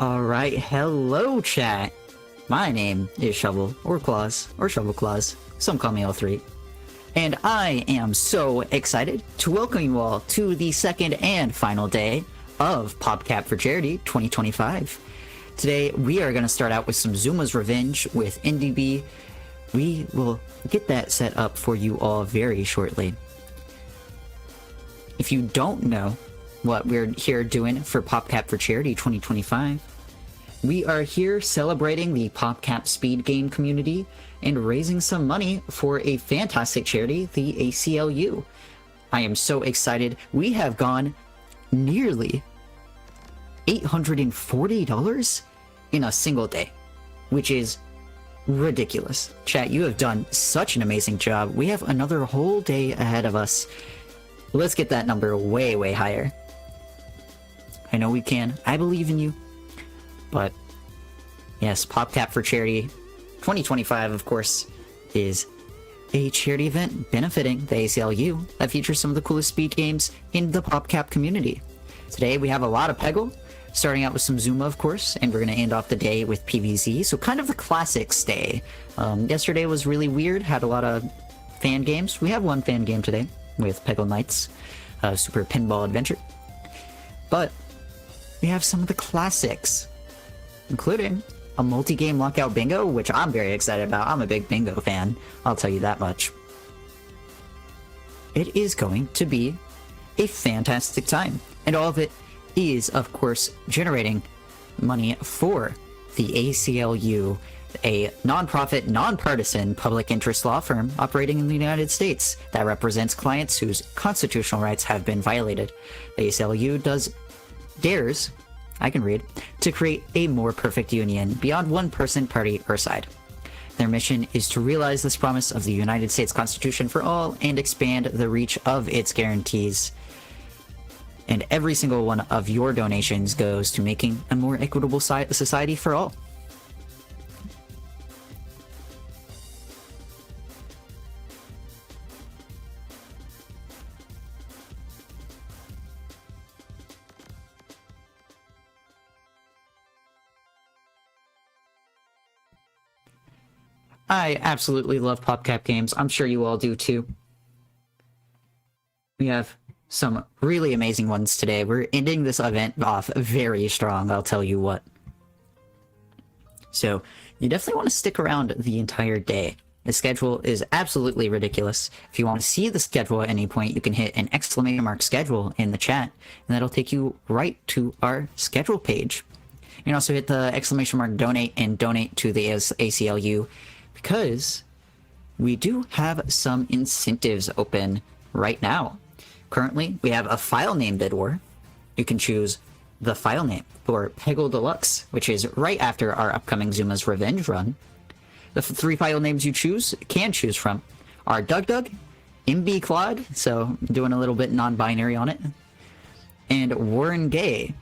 Alright, hello chat! My name is Shovel, or Claus, or Shovel Claus. Some call me all three. And I am so excited to welcome you all to the second and final day of PopCap for Charity 2025. Today, we are going to start out with some Zuma's Revenge with Endibee. We will get that set up for you all very shortly. If you don't know what we're here doing for PopCap for Charity 2025, we are here celebrating the PopCap speed game community and raising some money for a fantastic charity, the ACLU. I am so excited. We have gone nearly $840 in a single day, which is ridiculous. Chat, you have done such an amazing job. We have another whole day ahead of us. Let's get that number way, way higher. I know we can. I believe in you. But yes, PopCap for Charity 2025, of course, is a charity event benefiting the ACLU that features some of the coolest speed games in the PopCap community. Today we have a lot of Peggle, starting out with some Zuma, of course, and we're going to end off the day with PVZ, so kind of the classics day. Yesterday was really weird, had a lot of fan games. We have one fan game today with Peggle Knights, Super Pinball Adventure. But we have some of the classics, including a multi-game lockout bingo, which I'm very excited about. I'm a big bingo fan, I'll tell you that much. It is going to be a fantastic time, and all of it is, of course, generating money for the ACLU, a non-profit, non-partisan public interest law firm operating in the United States that represents clients whose constitutional rights have been violated. The ACLU dares, I can read, to create a more perfect union beyond one person, party, or side. Their mission is to realize this promise of the United States Constitution for all and expand the reach of its guarantees. And every single one of your donations goes to making a more equitable society for all. I absolutely love PopCap games. I'm sure you all do too. We have some really amazing ones today. We're ending this event off very strong, I'll tell you what. So, you definitely want to stick around the entire day. The schedule is absolutely ridiculous. If you want to see the schedule at any point, you can hit an ! schedule in the chat, and that'll take you right to our schedule page. You can also hit the ! donate and donate to the ACLU, because we do have some incentives open right now. Currently, we have a file name bid war. You can choose the file name for Peggle Deluxe, which is right after our upcoming Zuma's Revenge run. The three file names you can choose from are Doug, MB Claude, so doing a little bit non-binary on it, and Warren Gay.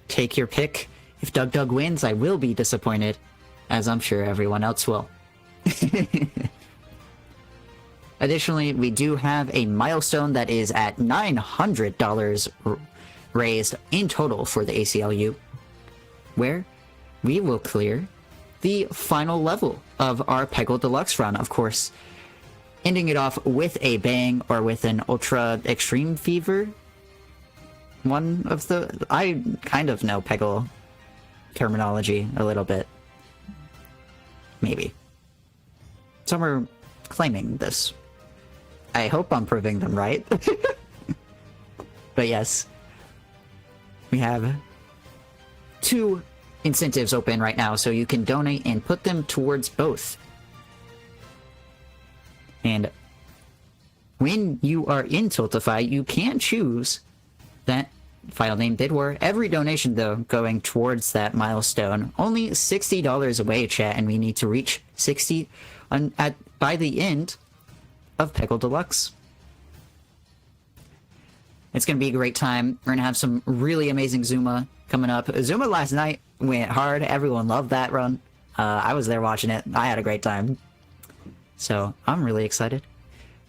Take your pick. If Doug wins, I will be disappointed, as I'm sure everyone else will. Additionally, we do have a milestone that is at $900 raised in total for the ACLU, where we will clear the final level of our Peggle Deluxe run, of course, ending it off with a bang, or with an ultra extreme fever. I kind of know Peggle terminology a little bit. Maybe. Some are claiming this. I hope I'm proving them right. But yes, we have two incentives open right now, so you can donate and put them towards both. And when you are in Tiltify, you can choose that file name bid war. Every donation, though, going towards that milestone. Only $60 away, chat, and we need to reach 60 by the end of Peggle Deluxe. It's going to be a great time. We're going to have some really amazing Zuma coming up. Zuma last night went hard. Everyone loved that run. I was there watching it. I had a great time. So I'm really excited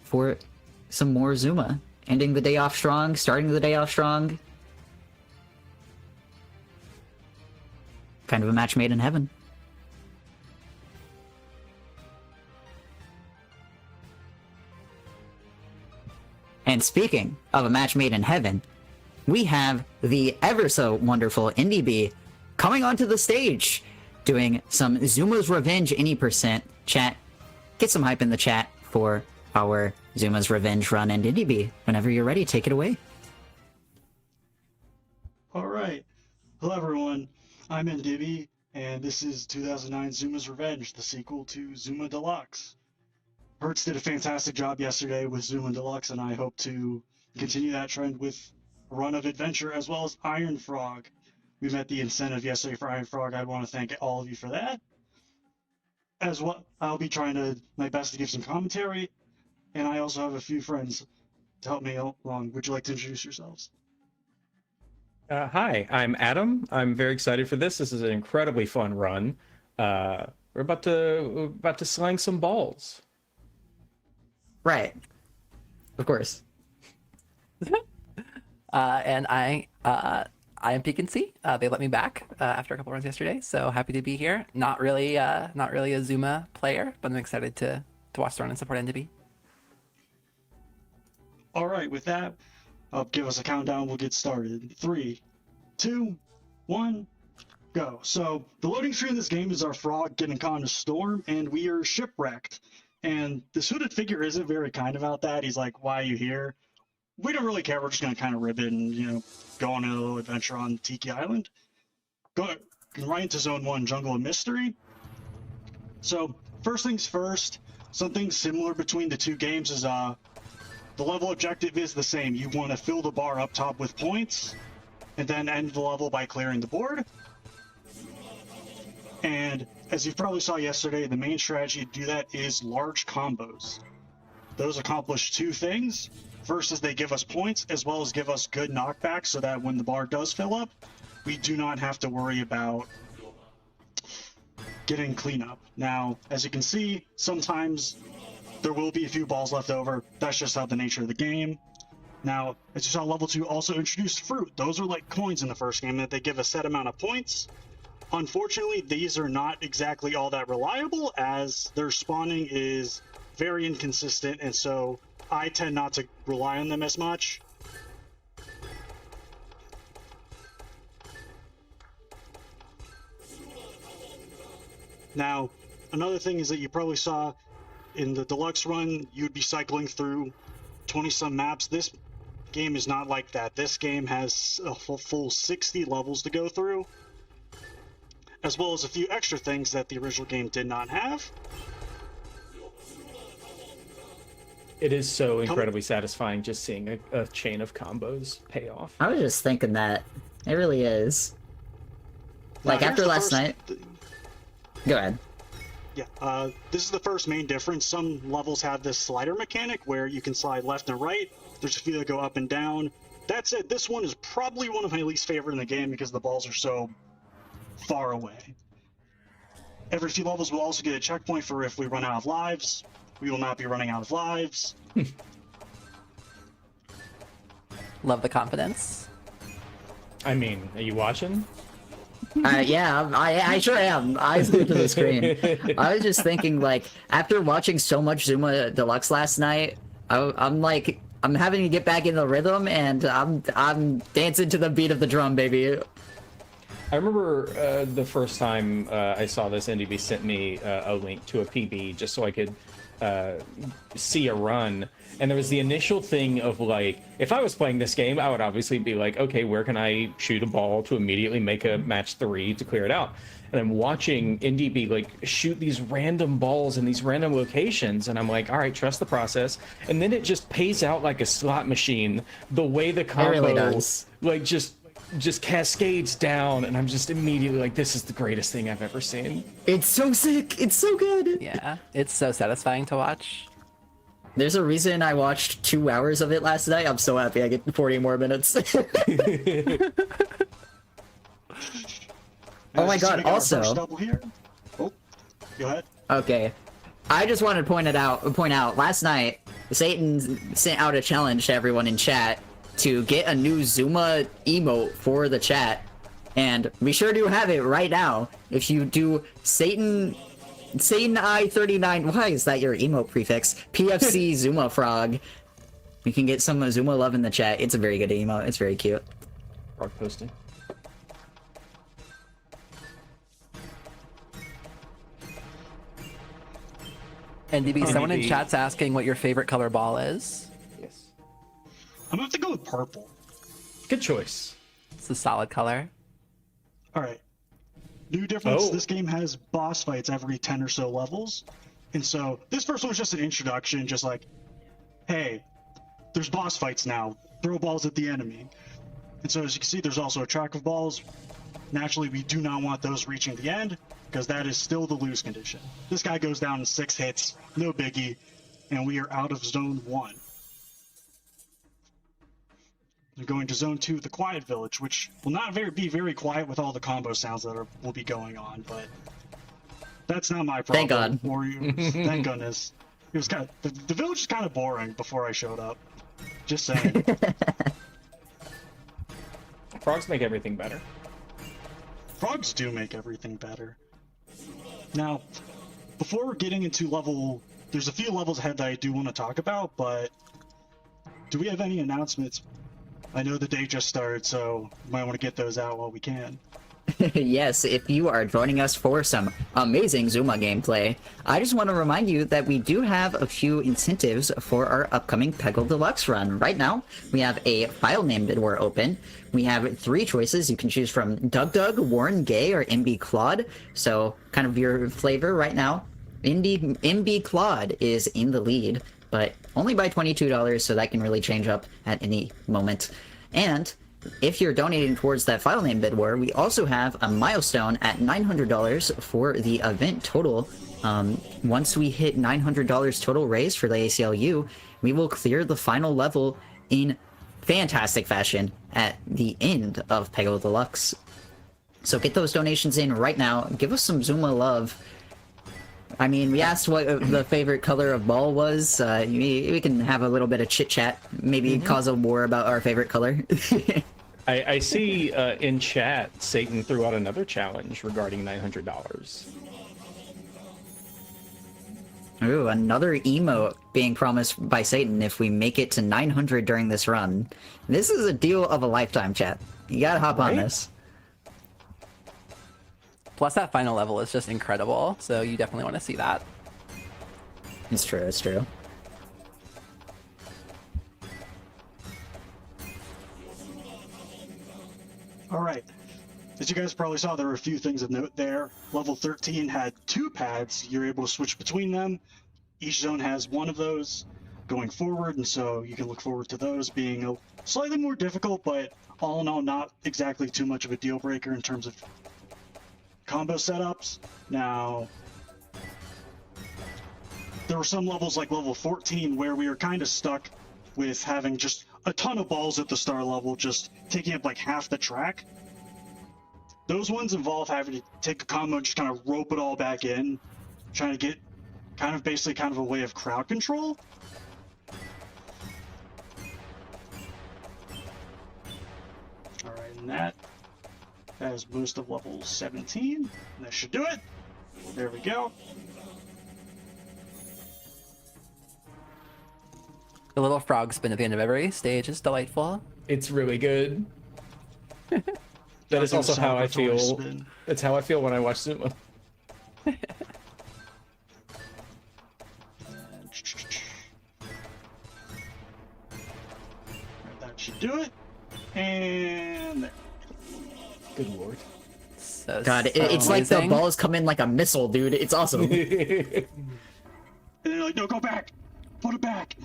for some more Zuma. Ending the day off strong, starting the day off strong. kind of a match made in heaven. And speaking of a match made in heaven, we have the ever so wonderful Endibee coming onto the stage, doing some Zuma's Revenge any percent. Chat, get some hype in the chat for our Zuma's Revenge run, and Endibee, whenever you're ready, take it away. Alright, hello everyone, I'm Endibee, and this is 2009 Zuma's Revenge, the sequel to Zuma Deluxe. Hertz did a fantastic job yesterday with Zuma Deluxe, and I hope to continue that trend with a run of adventure as well as Iron Frog. We met the incentive yesterday for Iron Frog. I want to thank all of you for that. As well, I'll be trying my best to give some commentary, and I also have a few friends to help me along. Would you like to introduce yourselves? Hi, I'm Adam. I'm very excited for this. This is an incredibly fun run. We're about to slang some balls. Right. Of course. And I am PCNC. They let me back after a couple runs yesterday, so happy to be here. Not really a Zuma player, but I'm excited to watch the run and support Endibee. All right, with that, give us a countdown. We'll get started. 3, 2, 1, go. So the loading screen in this game is our frog getting caught in a storm, and we are shipwrecked. And this hooded figure isn't very kind about that. He's like, "Why are you here?" We don't really care. We're just gonna kind of rib it and go on a little adventure on Tiki Island. Go right into Zone 1, Jungle of Mystery. So first things first, something similar between the two games is the level objective is the same. You want to fill the bar up top with points, and then end the level by clearing the board. And as you probably saw yesterday, the main strategy to do that is large combos. Those accomplish two things. First is they give us points, as well as give us good knockbacks, so that when the bar does fill up, we do not have to worry about getting cleanup. Now, as you can see, sometimes there will be a few balls left over. That's just how the nature of the game. Now, as you saw, level 2 also introduced fruit. Those are like coins in the first game that they give a set amount of points. Unfortunately, these are not exactly all that reliable, as their spawning is very inconsistent, and so I tend not to rely on them as much. Now, another thing is that you probably saw in the Deluxe run, you'd be cycling through 20-some maps. This game is not like that. This game has a full 60 levels to go through, as well as a few extra things that the original game did not have. It is so incredibly satisfying just seeing a chain of combos pay off. I was just thinking that. It really is. Like, after last night... Go ahead. Yeah, this is the first main difference. Some levels have this slider mechanic where you can slide left and right. There's a few that go up and down. That said, this one is probably one of my least favorite in the game because the balls are so far away. Every few levels will also get a checkpoint for if we run out of lives. We will not be running out of lives. Love the confidence. I mean, are you watching? Yeah, I sure am. Eyes glued to the screen. I was just thinking, like, after watching so much Zuma Deluxe last night, I'm like, I'm having to get back in the rhythm, and I'm dancing to the beat of the drum, baby. I remember the first time I saw this, Endibee sent me a link to a PB just so I could see a run. And there was the initial thing of like, if I was playing this game, I would obviously be like, okay, where can I shoot a ball to immediately make a match 3 to clear it out? And I'm watching Endibee like shoot these random balls in these random locations, and I'm like, all right, trust the process. And then it just pays out like a slot machine, the way the combo really does. Like just cascades down, and I'm just immediately like, this is the greatest thing I've ever seen. It's so sick. It's so good. Yeah, it's so satisfying to watch. There's a reason I watched 2 hours of it last night. I'm so happy I get 40 more minutes. Oh my god, also... Oh, go ahead. Okay. I just wanted to point out, last night, Satan sent out a challenge to everyone in chat to get a new Zuma emote for the chat. And we sure do have it right now. If you do Satan I-39, why is that your emote prefix? PFC Zuma Frog. You can get some Zuma love in the chat. It's a very good emote. It's very cute. Frog posting. Endibee, someone in Endibee. chat's asking what your favorite color ball is. Yes. I'm gonna have to go with purple. Good choice. It's a solid color. All right. New difference, Oh. this game has boss fights every 10 or so levels. And so this first one was just an introduction, just like, hey, there's boss fights now. Throw balls at the enemy. And so as you can see, there's also a track of balls. Naturally, we do not want those reaching the end, because that is still the lose condition. This guy goes down in 6 hits, no biggie, and we are out of zone 1. We're going to zone 2, the quiet village, which will not be very quiet with all the combo sounds that will be going on, but that's not my problem. Thank God. Or you, thank goodness. It was kind of, the village is kind of boring before I showed up. Just saying. Frogs make everything better. Frogs do make everything better. Now, before getting into there's a few levels ahead that I do want to talk about, but do we have any announcements? I know the day just started, so we might want to get those out while we can. Yes, if you are joining us for some amazing Zuma gameplay, I just want to remind you that we do have a few incentives for our upcoming Peggle Deluxe run. Right now, we have a file name door open. We have 3 choices. You can choose from Doug, Warren Gay, or MB Claude. So, kind of your flavor right now. MB Claude is in the lead, but only by $22, so that can really change up at any moment. And if you're donating towards that file name bid war, we also have a milestone at $900 for the event total. Once we hit $900 total raised for the ACLU, we will clear the final level in fantastic fashion at the end of Peggle Deluxe. So get those donations in right now. Give us some Zuma love. I mean, we asked what the favorite color of ball was. We can have a little bit of chit-chat, maybe cause a war about our favorite color. I see in chat, Satan threw out another challenge regarding $900. Ooh, another emote being promised by Satan if we make it to 900 during this run. This is a deal of a lifetime, chat. You gotta hop on Right? this. Plus, that final level is just incredible, so you definitely want to see that. It's true, it's true. All right. As you guys probably saw, there were a few things of note there. Level 13 had 2 pads. You're able to switch between them. Each zone has one of those going forward, and so you can look forward to those being a slightly more difficult, but all in all, not exactly too much of a deal breaker in terms of combo setups. Now, there were some levels like level 14 where we were kind of stuck with having just a ton of balls at the star level, just taking up like half the track. Those ones involve having to take a combo and just kind of rope it all back in, trying to get basically a way of crowd control. All right, and that has most of level 17. And that should do it. There we go. The little frog spin at the end of every stage is delightful. It's really good. That is do a also how I celebratory feel. spin. That's how I feel when I watch Zuma. That should do it. And there. Good lord. So, God, so it's like the amazing. balls come in like a missile, dude. It's awesome. And they're like, no, go back. Put it back.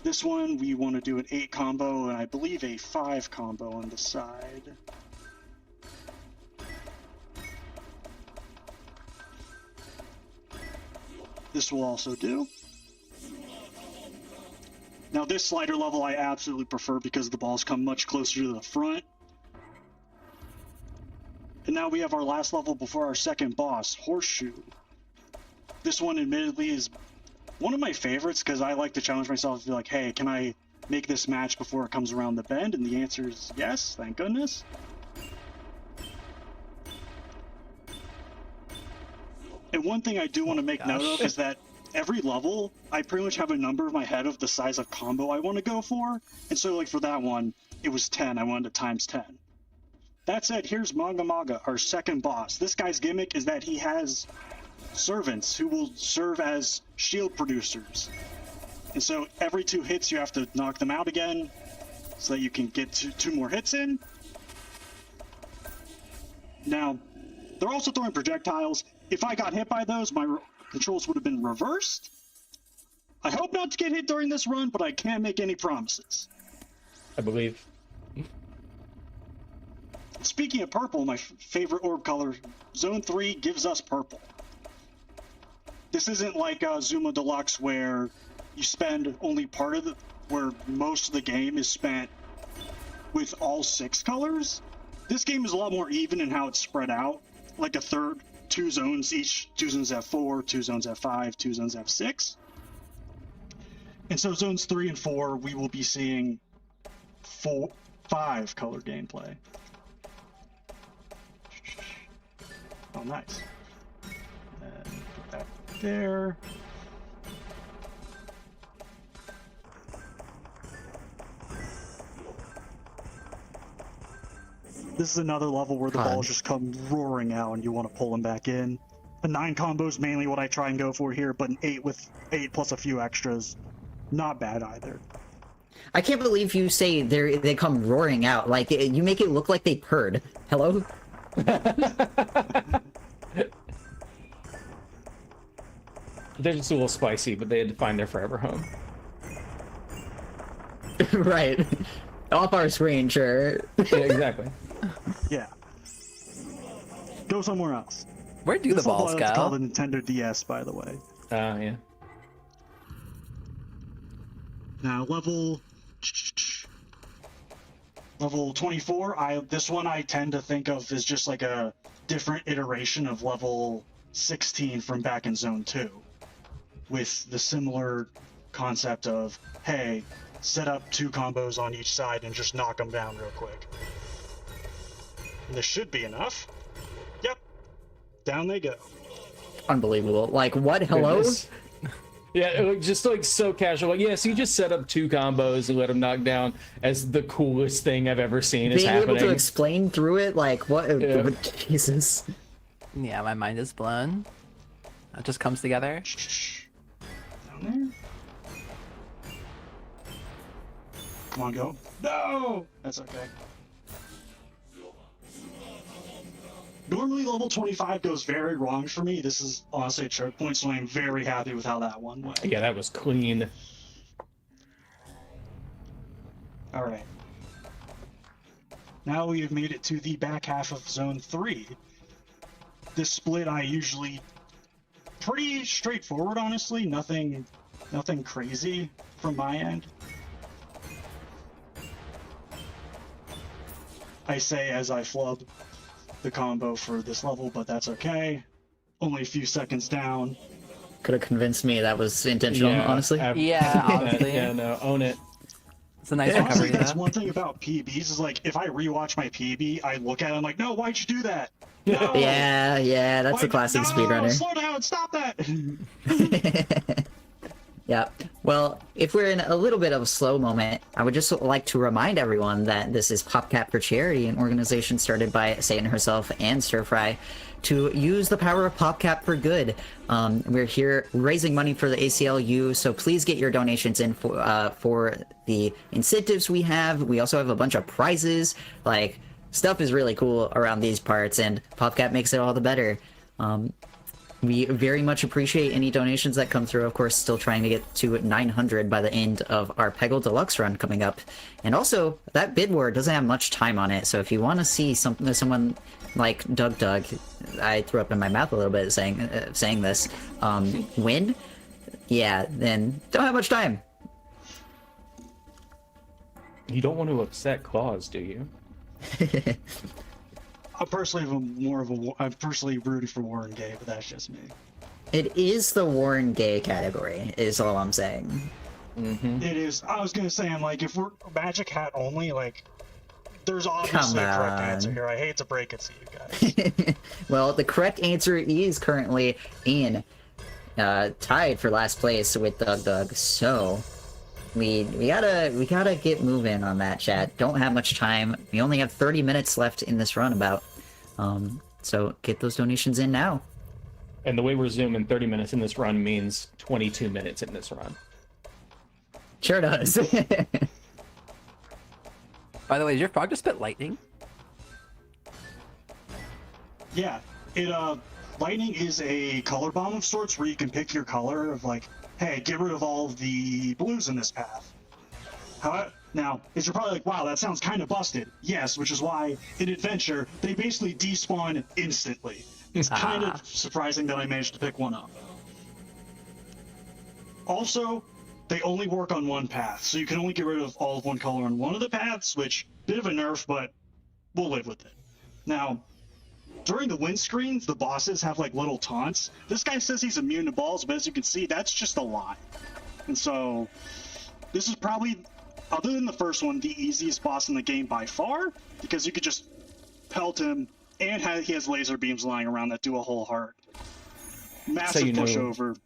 This one, we want to do an 8 combo, and I believe a 5 combo on the side. This will also do. Now this slider level I absolutely prefer because the balls come much closer to the front. And now we have our last level before our second boss, Horseshoe. This one admittedly is one of my favorites because I like to challenge myself to be like, hey, can I make this match before it comes around the bend? And the answer is yes, thank goodness. And one thing I do want to make note of is that every level, I pretty much have a number in my head of the size of combo I want to go for. And so, like, for that one, it was 10. I wanted to times 10. That said, here's Maga Maga, our second boss. This guy's gimmick is that he has servants who will serve as shield producers. And so every 2 hits, you have to knock them out again so that you can get 2 more hits in. Now, they're also throwing projectiles. If I got hit by those, my controls would have been reversed. I hope not to get hit during this run, but I can't make any promises. I believe. Speaking of purple, my favorite orb color, Zone 3 gives us purple. This isn't like Zuma Deluxe where you spend only part of the, where most of the game is spent with all 6 colors. This game is a lot more even in how it's spread out. Like a third, 2 zones each. 2 zones have 4, 2 zones have 5, 2 zones have 6. And so zones 3 and 4, we will be seeing 5 color gameplay. Oh, nice. And put that there. This is another level where the balls just come roaring out and you want to pull them back in. A 9 combo is mainly what I try and go for here, but an 8 with 8 plus a few extras, not bad either. I can't believe you say they come roaring out. Like, you make it look like they purred. Hello? They're just a little spicy, but they had to find their forever home. Right. Off our screen, sure. Yeah, exactly. Yeah. Go somewhere else. Where do the balls go? It's called a Nintendo DS, by the way. Yeah. Now, level 24, this one I tend to think of as just like a different iteration of level 16 from back in Zone 2. With the similar concept of, hey, set up 2 combos on each side and just knock them down real quick. And this should be enough. Yep. Down they go. Unbelievable. Like, what? Hello? Goodness. Yeah, just like so casual. Like, yeah, so you just set up 2 combos and let them knock down as the coolest thing I've ever seen is Being happening. able to explain through it, like, what? Yeah. Jesus. Yeah, my mind is blown. It just comes together. Down there. Come on, go. No! That's okay. Normally level 25 goes very wrong for me. This is honestly a choke point, so I'm very happy with how that one went. Yeah, that was clean. Alright. Now we have made it to the back half of Zone 3. This split I usually... pretty straightforward, honestly. Nothing crazy from my end. I say as I flub the combo for this level, but that's okay. Only a few seconds down. Could have convinced me that was intentional, honestly. Yeah, honestly. Yeah, no, own it. It's a nice Honestly, recovery. that's Though. one thing about PBs is like, if I rewatch my PB, I look at it, I'm like, no, why'd you do that? No! Yeah, that's a classic no, speedrunner. Slow down, stop that! Yeah. Well, if we're in a little bit of a slow moment, I would just like to remind everyone that this is PopCap for Charity, an organization started by Satan herself and Stir Fry to use the power of PopCap for good. We're here raising money for the ACLU, so please get your donations in for the incentives we have. We also have a bunch of prizes. Like, stuff is really cool around these parts, and PopCap makes it all the better. We very much appreciate any donations that come through. Of course, still trying to get to 900 by the end of our Peggle Deluxe run coming up. And also, that bid war doesn't have much time on it, so if you want to see someone like Doug, I threw up in my mouth a little bit saying this, win, yeah, then don't have much time. You don't want to upset Claus, do you? I'm personally rooting for Warren Gay, but that's just me. It is the Warren Gay category, is all I'm saying. It is. I was gonna say, I'm like, if we're Magic Hat only, like, there's obviously Come a correct answer on. here. I hate to break it to you guys. Well, the correct answer is currently Ian, tied for last place with Doug. So we gotta get moving on that, chat. Don't have much time. We only have 30 minutes left in this runabout. So get those donations in now. And the way we're zooming, 30 minutes in this run means 22 minutes in this run. Sure does. By the way, did your frog just spit lightning? Yeah, it lightning is a color bomb of sorts where you can pick your color of like, hey, get rid of all of the blues in this path. However, now, you're probably like, wow, that sounds kind of busted. Yes, which is why in Adventure they basically despawn instantly. It's kind of surprising that I managed to pick one up. Also, they only work on one path, so you can only get rid of all of one color on one of the paths, which, bit of a nerf, but we'll live with it. Now, during the win screens, the bosses have like little taunts. This guy says he's immune to balls, but as you can see, that's just a lie. And so, this is probably, other than the first one, the easiest boss in the game by far, because you could just pelt him, and he has laser beams lying around that do a whole heart. Massive pushover.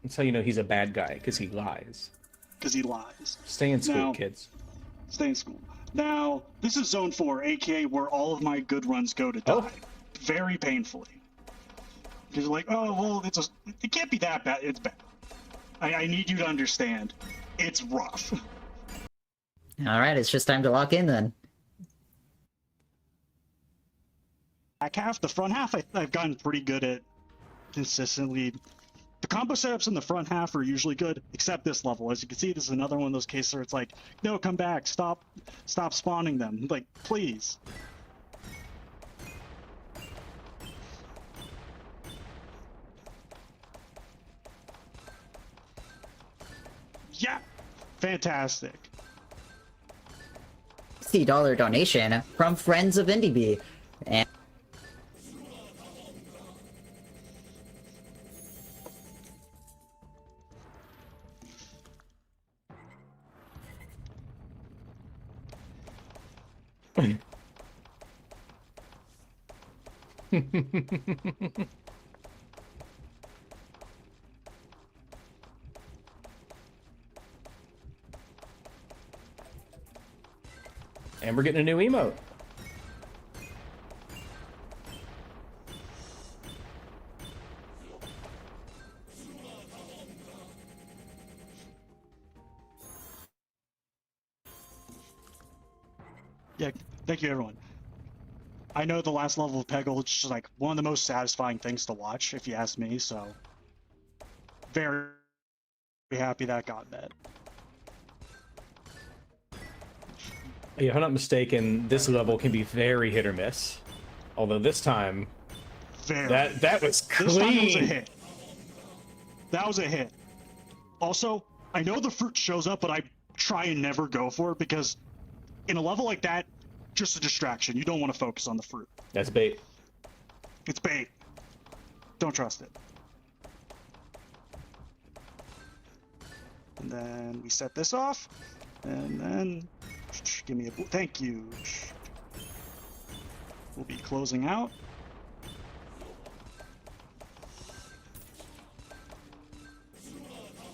That's how you know he's a bad guy, because he lies. Because he lies. Stay in school, Now, kids. Stay in school. Now, this is Zone 4, aka where all of my good runs go to die. Oh. Very painfully. Because you're like, oh, well, it can't be that bad. It's bad. I need you to understand. It's rough. Alright, it's just time to lock in then. Back half, the front half, I've gotten pretty good at consistently. The combo setups in the front half are usually good, except this level. As you can see, this is another one of those cases where it's like, no, come back, stop spawning them. Like, please. Yeah, fantastic. $60 donation from Friends of Endibee. And And we're getting a new emote. Yeah, thank you, everyone. I know the last level of Peggle is just like one of the most satisfying things to watch, if you ask me, so very happy that got met. If I'm not mistaken, this level can be very hit or miss. Although this time, that was clean. This time was a hit. That was a hit. Also, I know the fruit shows up, but I try and never go for it because in a level like that, just a distraction. You don't want to focus on the fruit. That's bait. It's bait. Don't trust it. And then we set this off, and then give me a thank you. We'll be closing out.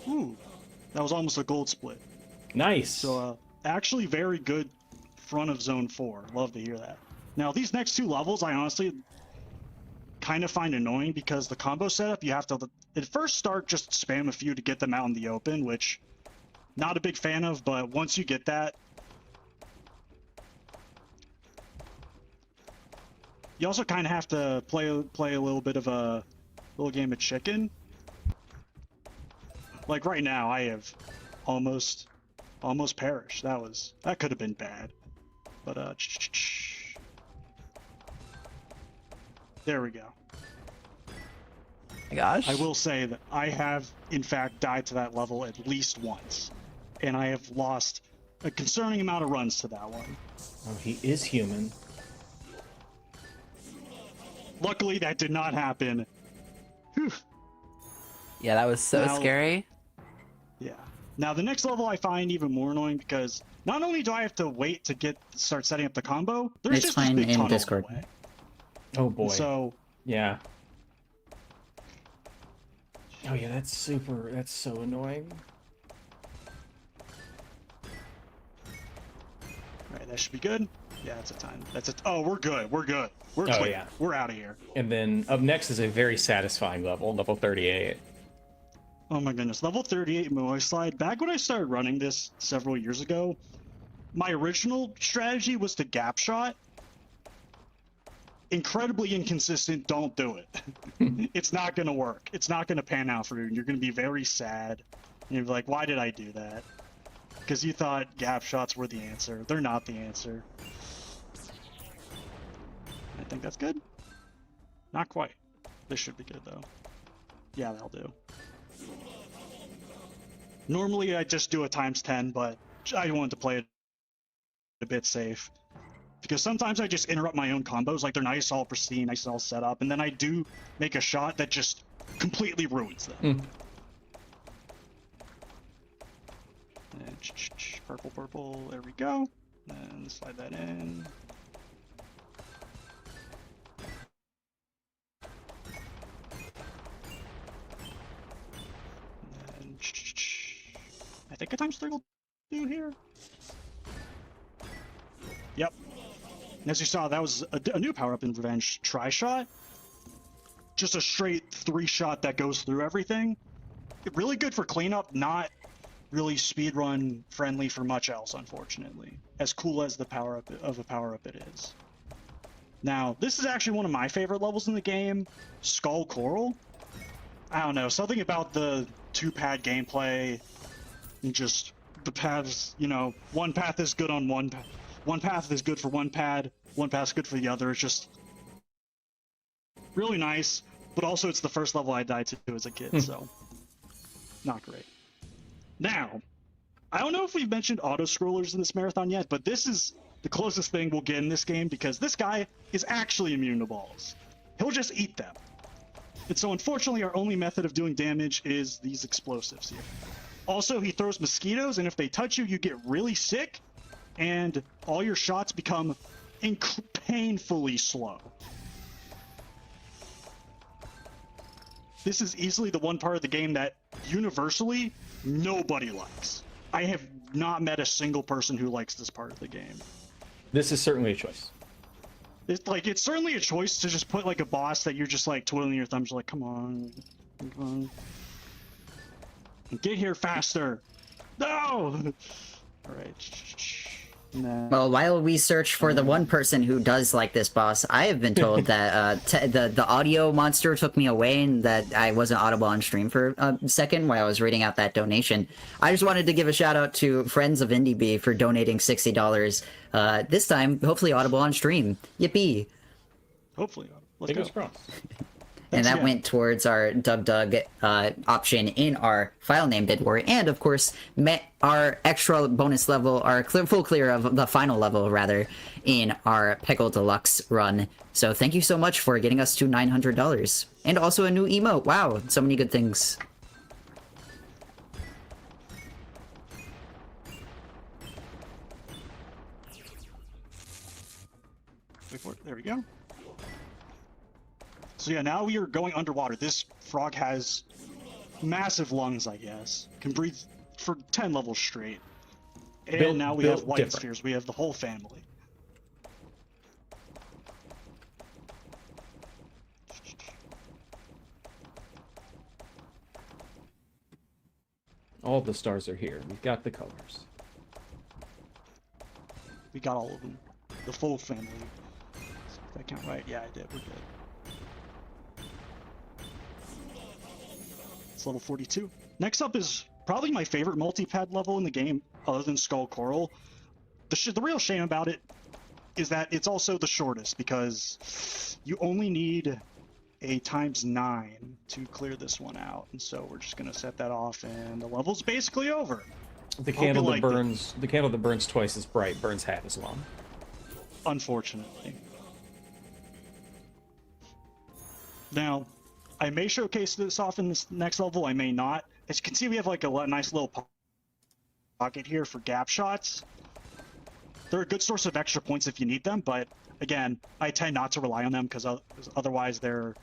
Ooh, that was almost a gold split. Nice. So actually very good front of Zone 4. Love to hear that. Now these next two levels I honestly kind of find annoying because the combo setup you have to at first start just spam a few to get them out in the open, which not a big fan of, but once you get that, you also kind of have to play a little bit of a little game of chicken. Like right now I have almost perished. That could have been bad. But there we go. My gosh. I will say that I have in fact died to that level at least once, and I have lost a concerning amount of runs to that one. Oh, he is human. Luckily that did not happen. Whew. Yeah, that was so Now- scary. Yeah. Now the next level I find even more annoying because not only do I have to wait to start setting up the combo, there's It's just this fine big in tunnel Discord. in the way. Oh boy. And so Yeah. Oh yeah, that's so annoying. Alright, that should be good. Yeah, that's a time. Oh, we're good. We're good. We're Oh, clear. yeah. We're out of here. And then up next is a very satisfying level 38. Oh my goodness. Level 38 Moai slide. Back when I started running this several years ago, my original strategy was to gap shot. Incredibly inconsistent. Don't do it. It's not going to work. It's not going to pan out for you. You're going to be very sad. And you're like, why did I do that? Because you thought gap shots were the answer. They're not the answer. I think that's good. Not quite. This should be good, though. Yeah, that'll do. Normally, I just do a ×10, but I wanted to play it a bit safe. Because sometimes I just interrupt my own combos, like they're nice, all pristine, nice, all set up, and then I do make a shot that just completely ruins them. And purple, purple, there we go. And slide that in. And I think a ×3 will do here. Yep. And as you saw, that was a new power-up in Revenge Tri-Shot. Just a straight 3-shot that goes through everything. Really good for cleanup, not really speedrun friendly for much else, unfortunately. As cool as the power-up of a power-up it is. Now, this is actually one of my favorite levels in the game, Skull Coral. I don't know, something about the 2-pad gameplay and just the paths, you know, one path is good on one path is good for one path is good for the other. It's just really nice, but also it's the first level I died to as a kid, so not great. Now, I don't know if we've mentioned auto-scrollers in this marathon yet, but this is the closest thing we'll get in this game because this guy is actually immune to balls. He'll just eat them. And so unfortunately our only method of doing damage is these explosives here. Also, he throws mosquitoes, and if they touch you, you get really sick, and all your shots become painfully slow. This is easily the one part of the game that universally nobody likes. I have not met a single person who likes this part of the game. This is certainly a choice. It's certainly a choice to just put like a boss that you're just like twiddling your thumbs, like, come on. Get here faster. No! Alright. Nah. Well, while we search for the one person who does like this boss, I have been told that the audio monster took me away and that I wasn't audible on stream for a second while I was reading out that donation. I just wanted to give a shout out to friends of Endibee for donating $60. This time, hopefully audible on stream. Yippee! Hopefully. Let's Fingers go. crossed. And that Yeah. went towards our Doug option in our file name bid war, and of course met our extra bonus level, our full clear of the final level rather, in our Peggle Deluxe run. So thank you so much for getting us to $900, and also a new emote. Wow, so many good things. Wait for it. There we go. So yeah, now we are going underwater. This frog has massive lungs, I guess. Can breathe for 10 levels straight. And Built- now we built have white different. spheres. We have the whole family. All the stars are here. We've got the colors. We got all of them. The full family. Did that count right? Yeah, I did. We're good. It's level 42. Next up is probably my favorite multi-pad level in the game, other than Skull Coral. The real shame about it is that it's also the shortest, because you only need a ×9 to clear this one out. And so we're just going to set that off, and the level's basically over. The Hope you candle that liked it. burns, the candle that burns twice as bright burns half as long. Unfortunately. Now, I may showcase this off in this next level, I may not. As you can see, we have like a nice little pocket here for gap shots. They're a good source of extra points if you need them, but again, I tend not to rely on them because otherwise they're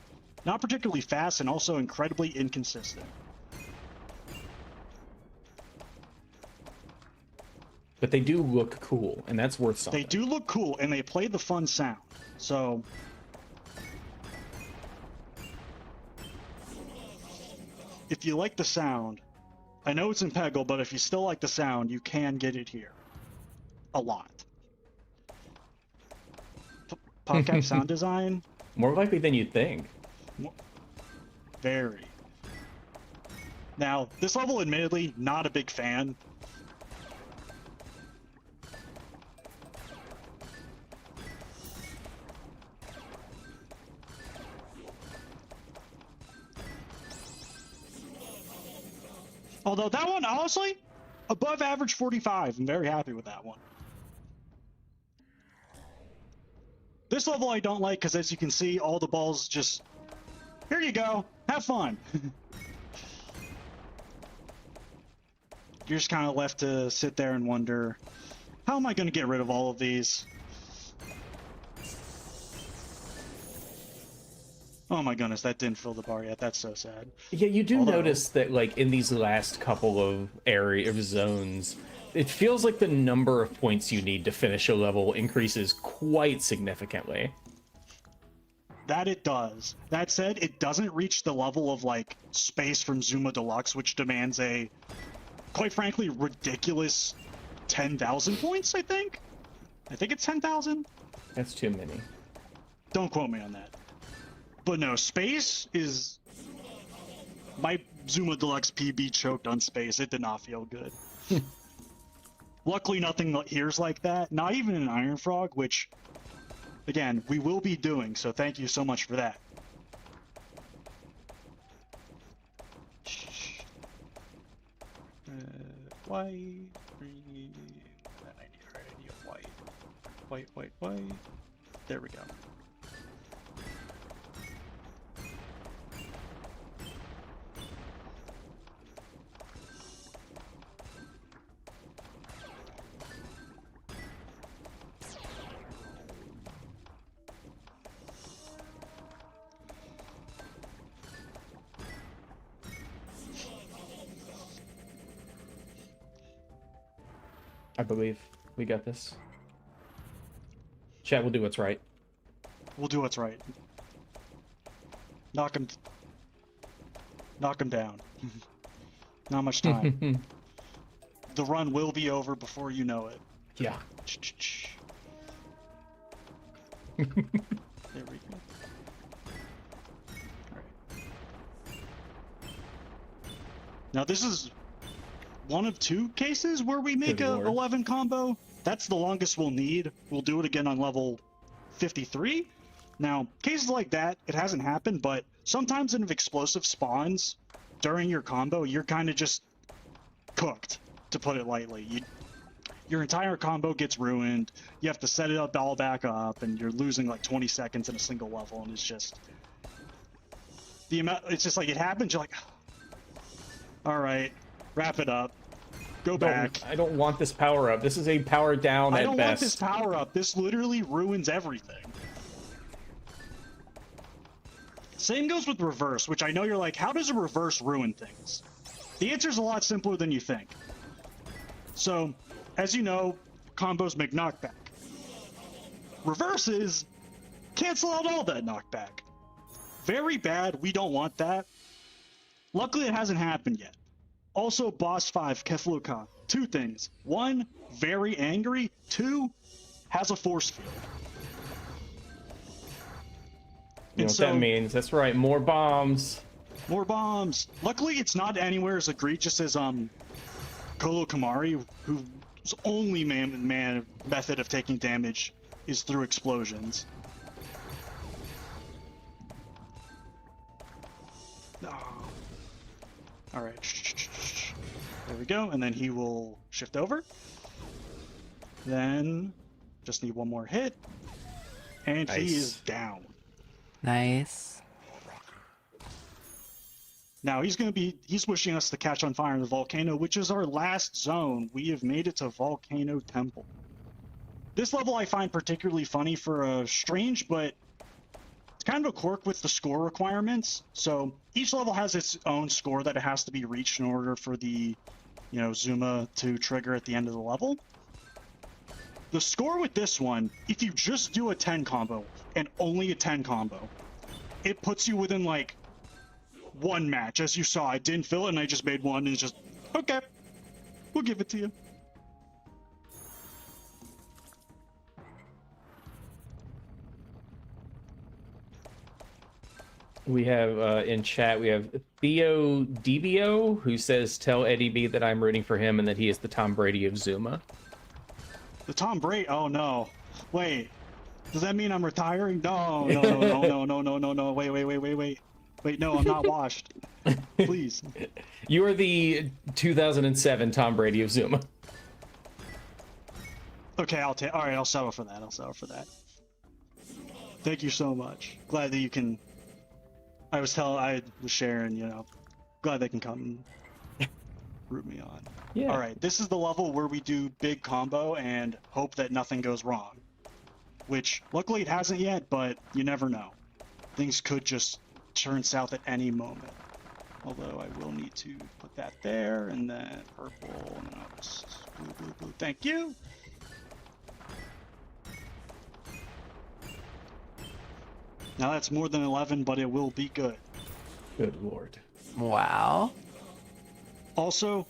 not particularly fast and also incredibly inconsistent. But they do look cool, and that's worth something. They do look cool, and they play the fun sound. So if you like the sound, I know it's in Peggle, but if you still like the sound, you can get it here. A lot. PopCap sound design. More likely than you'd think. Very. Now, this level, admittedly, not a big fan. Although that one, honestly, above average 45. I'm very happy with that one. This level I don't like because, as you can see, all the balls just... Here you go. Have fun. You're just kind of left to sit there and wonder, how am I going to get rid of all of these? Oh my goodness, that didn't fill the bar yet. That's so sad. Yeah, you do notice that, like, in these last couple of zones, it feels like the number of points you need to finish a level increases quite significantly. That it does. That said, it doesn't reach the level of, like, space from Zuma Deluxe, which demands a, quite frankly, ridiculous 10,000 points, I think? I think it's 10,000? That's too many. Don't quote me on that. But no, space is... My Zuma Deluxe PB choked on space. It did not feel good. Luckily, nothing here's like that. Not even an Iron Frog, which, again, we will be doing, so thank you so much for that. White, green, and I need a white. White, white, white. There we go. I believe we got this. Chat, we'll do what's right. We'll do what's right. Knock him down. Not much time. The run will be over before you know it. Yeah. There we go. Alright. Now this is one of two cases where we make Good a Lord. 11 combo. That's the longest we'll need. We'll do it again on level 53. Now, cases like that, it hasn't happened, but sometimes if explosive spawns during your combo, you're kind of just cooked, to put it lightly. Your entire combo gets ruined. You have to set it up all back up, and you're losing like 20 seconds in a single level, and it's just the amount. It's just like it happens. You're like, all right, wrap it up. Go back. I don't want this power up. This is a power down I at don't best. want this power up. This literally ruins everything. Same goes with reverse, which I know you're like, how does a reverse ruin things? The answer is a lot simpler than you think. So, as you know, combos make knockback. Reverses cancel out all that knockback. Very bad. We don't want that. Luckily, it hasn't happened yet. Also, Boss 5, Kefluka. Two things. One, very angry. Two, has a force field. You know what that means? That's right, more bombs. More bombs. Luckily, it's not anywhere as egregious as Kolo Kamari, whose only method of taking damage is through explosions. Oh. All right. There we go, and then he will shift over. Then just need one more hit, and Nice. he is down. Nice. Now he's wishing us to catch on fire in the volcano, which is our last zone. We have made it to Volcano Temple. This level I find particularly funny for a strange, but it's kind of a quirk with the score requirements. So each level has its own score that it has to be reached in order for the, Zuma to trigger at the end of the level. The score with this one, if you just do a 10 combo and only a 10 combo, it puts you within like one match. As you saw, I didn't fill it and I just made one, and it's just, okay, we'll give it to you. We have in chat, we have Theo DBO, who says, tell Endibee that I'm rooting for him and that he is the Tom Brady of Zuma. The Tom Brady? Oh no. Wait. Does that mean I'm retiring? No, no, no, no, no, no, no, no. Wait. Wait, no, I'm not washed. Please. You are the 2007 Tom Brady of Zuma. Okay, all right, I'll settle for that. Thank you so much. Glad that you can. I was sharing, glad they can come and root me on. Yeah. All right, this is the level where we do big combo and hope that nothing goes wrong. Which, luckily it hasn't yet, but you never know. Things could just turn south at any moment. Although I will need to put that there, and then purple, and then I'll just blue. Thank you! Now that's more than 11, but it will be good. Good lord. Wow. Also,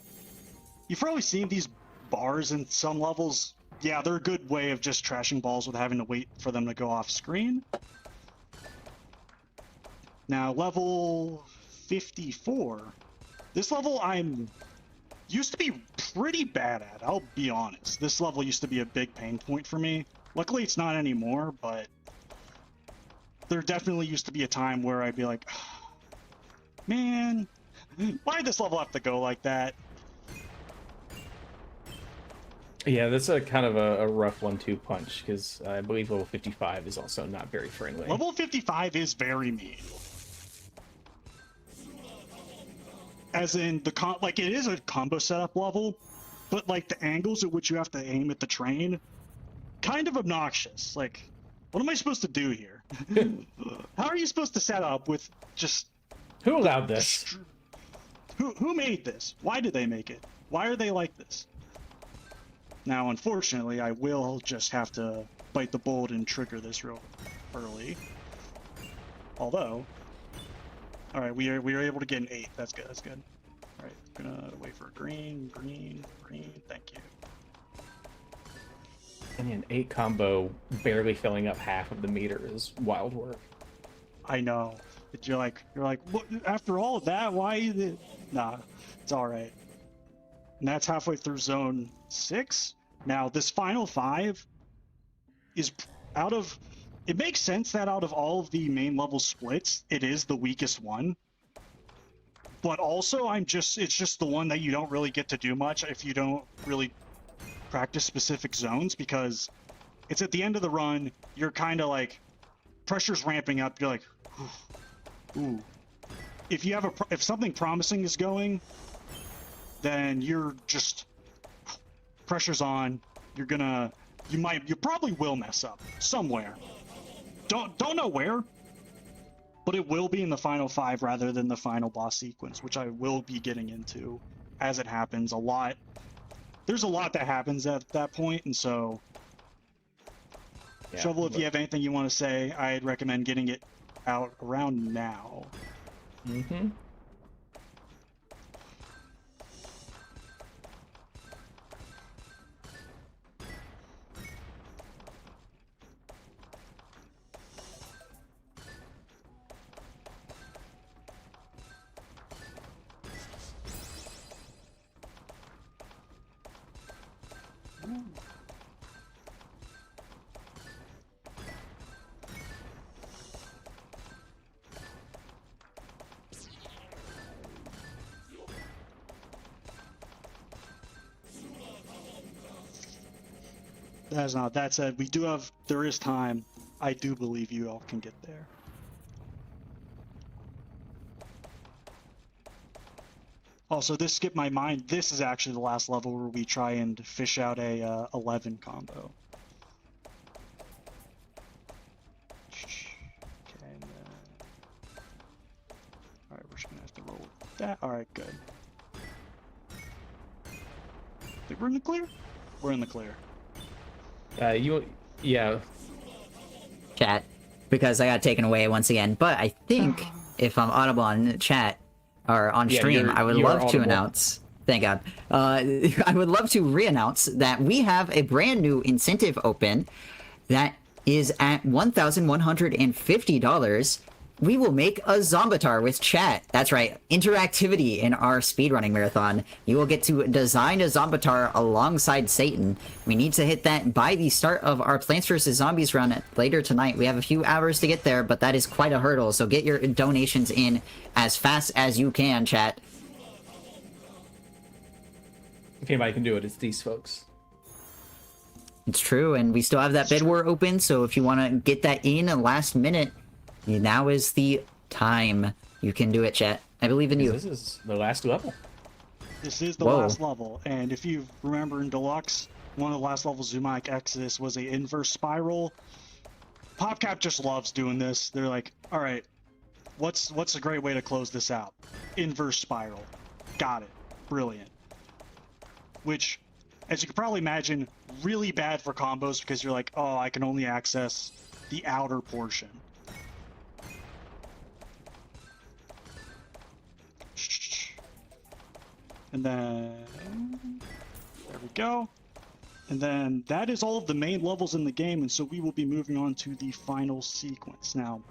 you've probably seen these bars in some levels. Yeah, they're a good way of just trashing balls with having to wait for them to go off screen. Now, level 54. This level used to be pretty bad at, I'll be honest. This level used to be a big pain point for me. Luckily, it's not anymore, but there definitely used to be a time where I'd be like, man, why'd this level have to go like that? Yeah, that's a kind of a rough 1-2 punch, because I believe level 55 is also not very friendly. Level 55 is very mean. As in, it is a combo setup level, but like the angles at which you have to aim at the train, kind of obnoxious. Like, what am I supposed to do here? How are you supposed to set up with just... Who allowed this? Who made this? Why did they make it? Why are they like this? Now, unfortunately, I will just have to bite the bullet and trigger this real early. Although... Alright, we are able to get an 8. That's good, Alright, gonna wait for green, thank you. And an 8 combo barely filling up half of the meter is wild work. I know. You're like, what, after all of that, why? Nah, it's alright. And that's halfway through zone 6. Now, this final 5 is it makes sense that out of all of the main level splits, it is the weakest one. But also, it's just the one that you don't really get to do much if you don't really practice specific zones, because it's at the end of the run, you're kind of like, pressure's ramping up, you're like, ooh. If something promising is going, then you're just, pressure's on, you probably will mess up somewhere. Don't know where, but it will be in the final 5 rather than the final boss sequence, which I will be getting into as it happens a lot. There's a lot that happens at that point, and so yeah, Shovel, if you have anything you want to say, I'd recommend getting it out around now. Mm-hmm. That said, there is time. I do believe you all can get there. Also, this skipped my mind. This is actually the last level where we try and fish out a 11 combo. Okay, and then... Alright, we're just gonna have to roll with that. Alright, good. Think we're in the clear? We're in the clear. Yeah. Chat, because I got taken away once again. But I think if I'm audible on chat or on Yeah, stream, I would you're love to audible. announce. Thank God. I would love to re-announce that we have a brand new incentive open that is at $1,150. We will make a Zombatar with chat. That's right, interactivity in our speedrunning marathon. You will get to design a Zombatar alongside Satan. We need to hit that by the start of our Plants vs. Zombies run later tonight. We have a few hours to get there, but that is quite a hurdle, so get your donations in as fast as you can, chat. If anybody can do it, it's these folks. It's true, and we still have that bid war open, so if you want to get that in last minute, now is the time. You can do it, chat. I believe in you. This is the last level. This is the Whoa. last level, and if you remember in Deluxe, one of the last levels, Zuma Exodus, was a inverse spiral. PopCap just loves doing this. They're like, all right, what's a great way to close this out? Inverse spiral. Got it. Brilliant. Which, as you can probably imagine, really bad for combos because you're like, oh, I can only access the outer portion. And then there we go. And then that is all of the main levels in the game, and so we will be moving on to the final sequence. Now,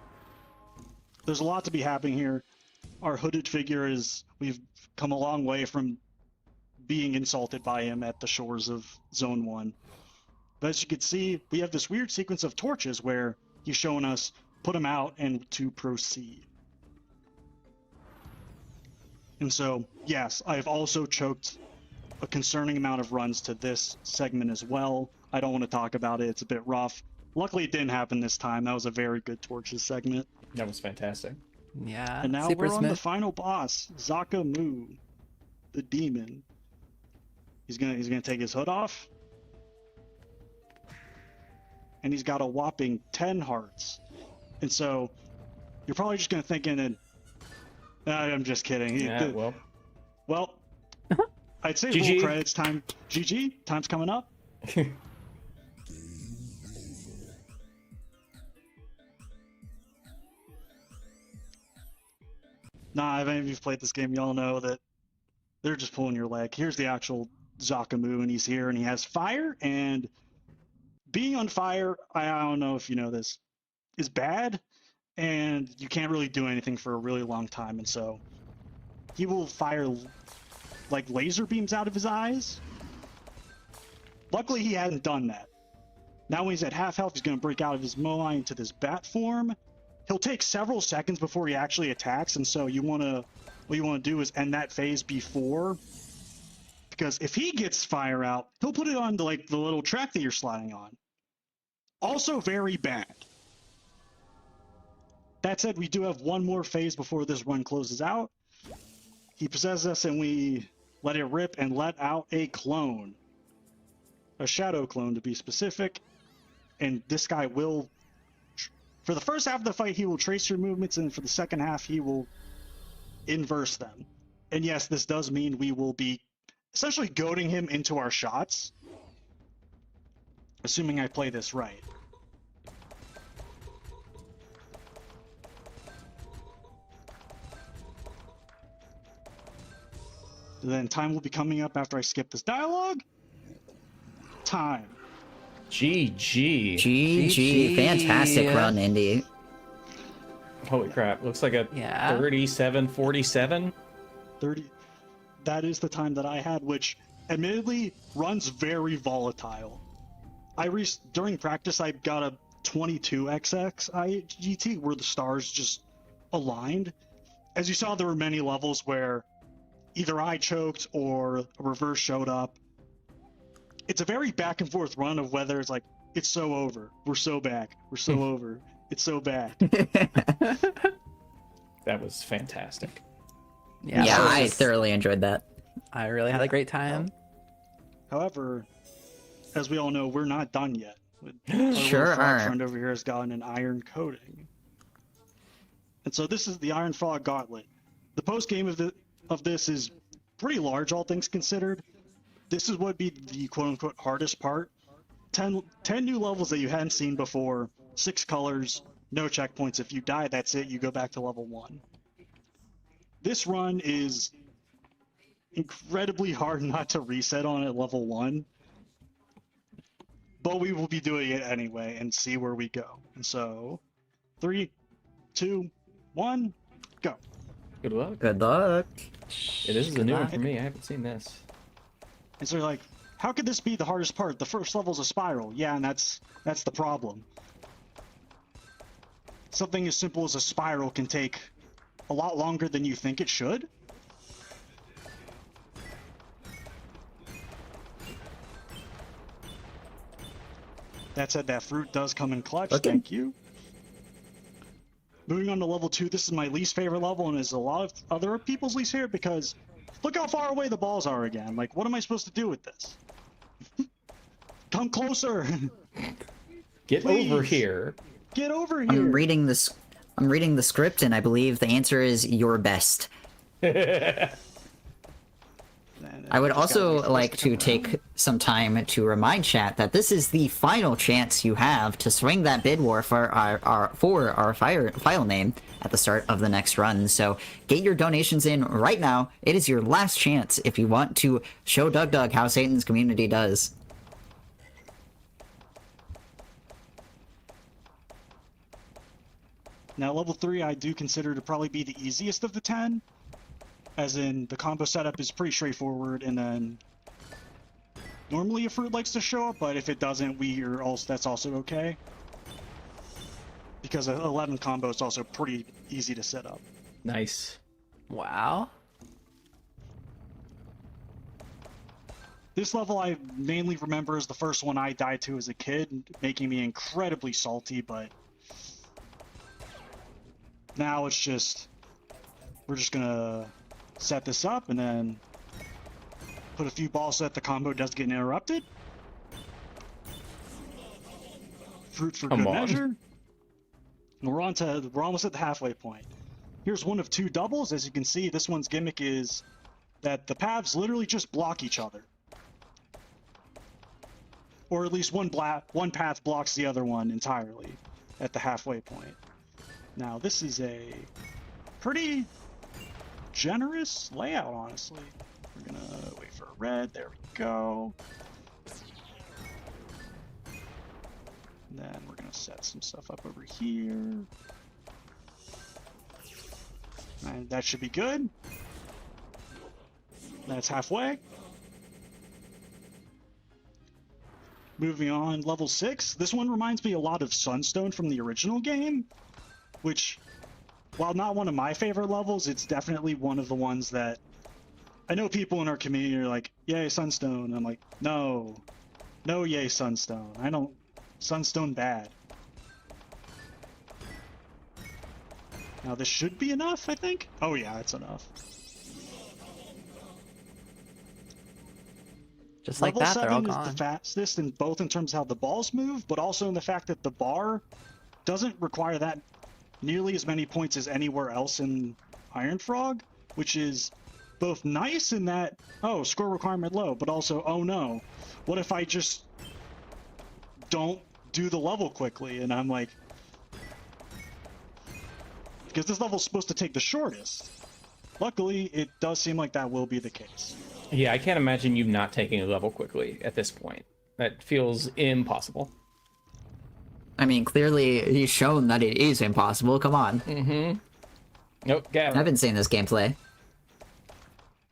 there's a lot to be happening here. Our hooded figure we've come a long way from being insulted by him at the shores of Zone 1. But as you can see, we have this weird sequence of torches where he's showing us put them out and to proceed. And so, yes, I've also choked a concerning amount of runs to this segment as well. I don't want to talk about it. It's a bit rough. Luckily, it didn't happen this time. That was a very good torches segment. That was fantastic. Yeah. And now super we're on the smooth. final boss, Zakamu, the demon. He's gonna take his hood off. And he's got a whopping 10 hearts. And so you're probably just gonna think I'm just kidding. Yeah, Well, I'd say GG. full credits time. GG, time's coming up. Nah, if any of you've played this game, y'all know that they're just pulling your leg. Here's the actual Zakamu, and he's here, and he has fire, and being on fire, I don't know if you know this, is bad, and you can't really do anything for a really long time, and so he will fire like laser beams out of his eyes. Luckily, he hadn't done that. Now when he's at half health, he's going to break out of his Moai into this bat form. He'll take several seconds before he actually attacks, and so what you want to do is end that phase before, because if he gets fire out, he'll put it on the little track that you're sliding on. Also very bad. That said, we do have one more phase before this run closes out. He possesses us, and we let it rip and let out a clone. A shadow clone, to be specific. And this guy will, for the first half of the fight, he will trace your movements, and for the second half, he will inverse them. And yes, this does mean we will be essentially goading him into our shots, assuming I play this right. Then time will be coming up after I skip this dialogue. Time. GG. GG. Fantastic run, Indy. Holy crap. Looks like a Yeah. 37:47. 30. That is the time that I had, which admittedly runs very volatile. During practice, I got a 22XX IGT where the stars just aligned. As you saw, there were many levels where either I choked or a reverse showed up. It's a very back and forth run of whether it's like, it's so over, we're so back, we're so over, it's so back. That was fantastic. Yeah, Yeah, that was I just- thoroughly enjoyed that. I really had a great time. However, as we all know, we're not done yet. Our little Sure frog are. friend over here has gotten an iron coating. And so this is the Iron Frog Gauntlet. The post game of this is pretty large, all things considered. This is what would be the quote-unquote hardest part. 10 new levels that you hadn't seen before, 6 colors, no checkpoints. If you die, that's it. You go back to level 1. This run is incredibly hard not to reset on at level 1. But we will be doing it anyway and see where we go. And so, 3, 2, 1, go. Good luck. Good luck. Yeah, this is a Good new one luck. for me. I haven't seen this. And so you're like, how could this be the hardest part? The first level's a spiral. Yeah, and that's the problem. Something as simple as a spiral can take a lot longer than you think it should. That said, that fruit does come in clutch. Okay. Thank you. Moving on to level 2, this is my least favorite level and is a lot of other people's least favorite because look how far away the balls are again. Like, what am I supposed to do with this? Come closer. Get Please. over here. Get over here. I'm reading this. I'm reading the script, and I believe the answer is your best. I would also like to take some time to remind chat that this is the final chance you have to swing that bid war for our file name at the start of the next run. So get your donations in right now. It is your last chance if you want to show Doug how Satan's community does. Now, level 3 I do consider to probably be the easiest of the 10. As in, the combo setup is pretty straightforward, and then normally a fruit likes to show up, but if it doesn't, that's also okay. Because an 11 combo is also pretty easy to set up. Nice. Wow. This level I mainly remember as the first one I died to as a kid, making me incredibly salty, but now it's just, we're just gonna set this up and then put a few balls so that the combo doesn't get interrupted. Fruit for Come good on. measure. And we're almost at the halfway point. Here's one of 2 doubles. As you can see, this one's gimmick is that the paths literally just block each other. Or at least one path blocks the other one entirely at the halfway point. Now, this is a pretty generous layout, honestly. We're gonna wait for a red. There we go. Then we're gonna set some stuff up over here. And that should be good. That's halfway. Moving on, level 6. This one reminds me a lot of Sunstone from the original game, which, while not one of my favorite levels, it's definitely one of the ones that I know people in our community are like, yay, Sunstone. I'm like, no, yay, Sunstone. Sunstone bad. Now this should be enough, I think. Oh yeah, it's enough. Just like Level that, they're all 7 is gone. the fastest in both in terms of how the balls move, but also in the fact that the bar doesn't require that nearly as many points as anywhere else in Iron Frog, which is both nice in that, oh, score requirement low, but also, oh no, what if I just don't do the level quickly? And I'm like, because this level's supposed to take the shortest. Luckily, it does seem like that will be the case. Yeah, I can't imagine you not taking a level quickly at this point. That feels impossible. I mean, clearly he's shown that it is impossible. Come on. Nope, Gavin. I've been seeing this gameplay.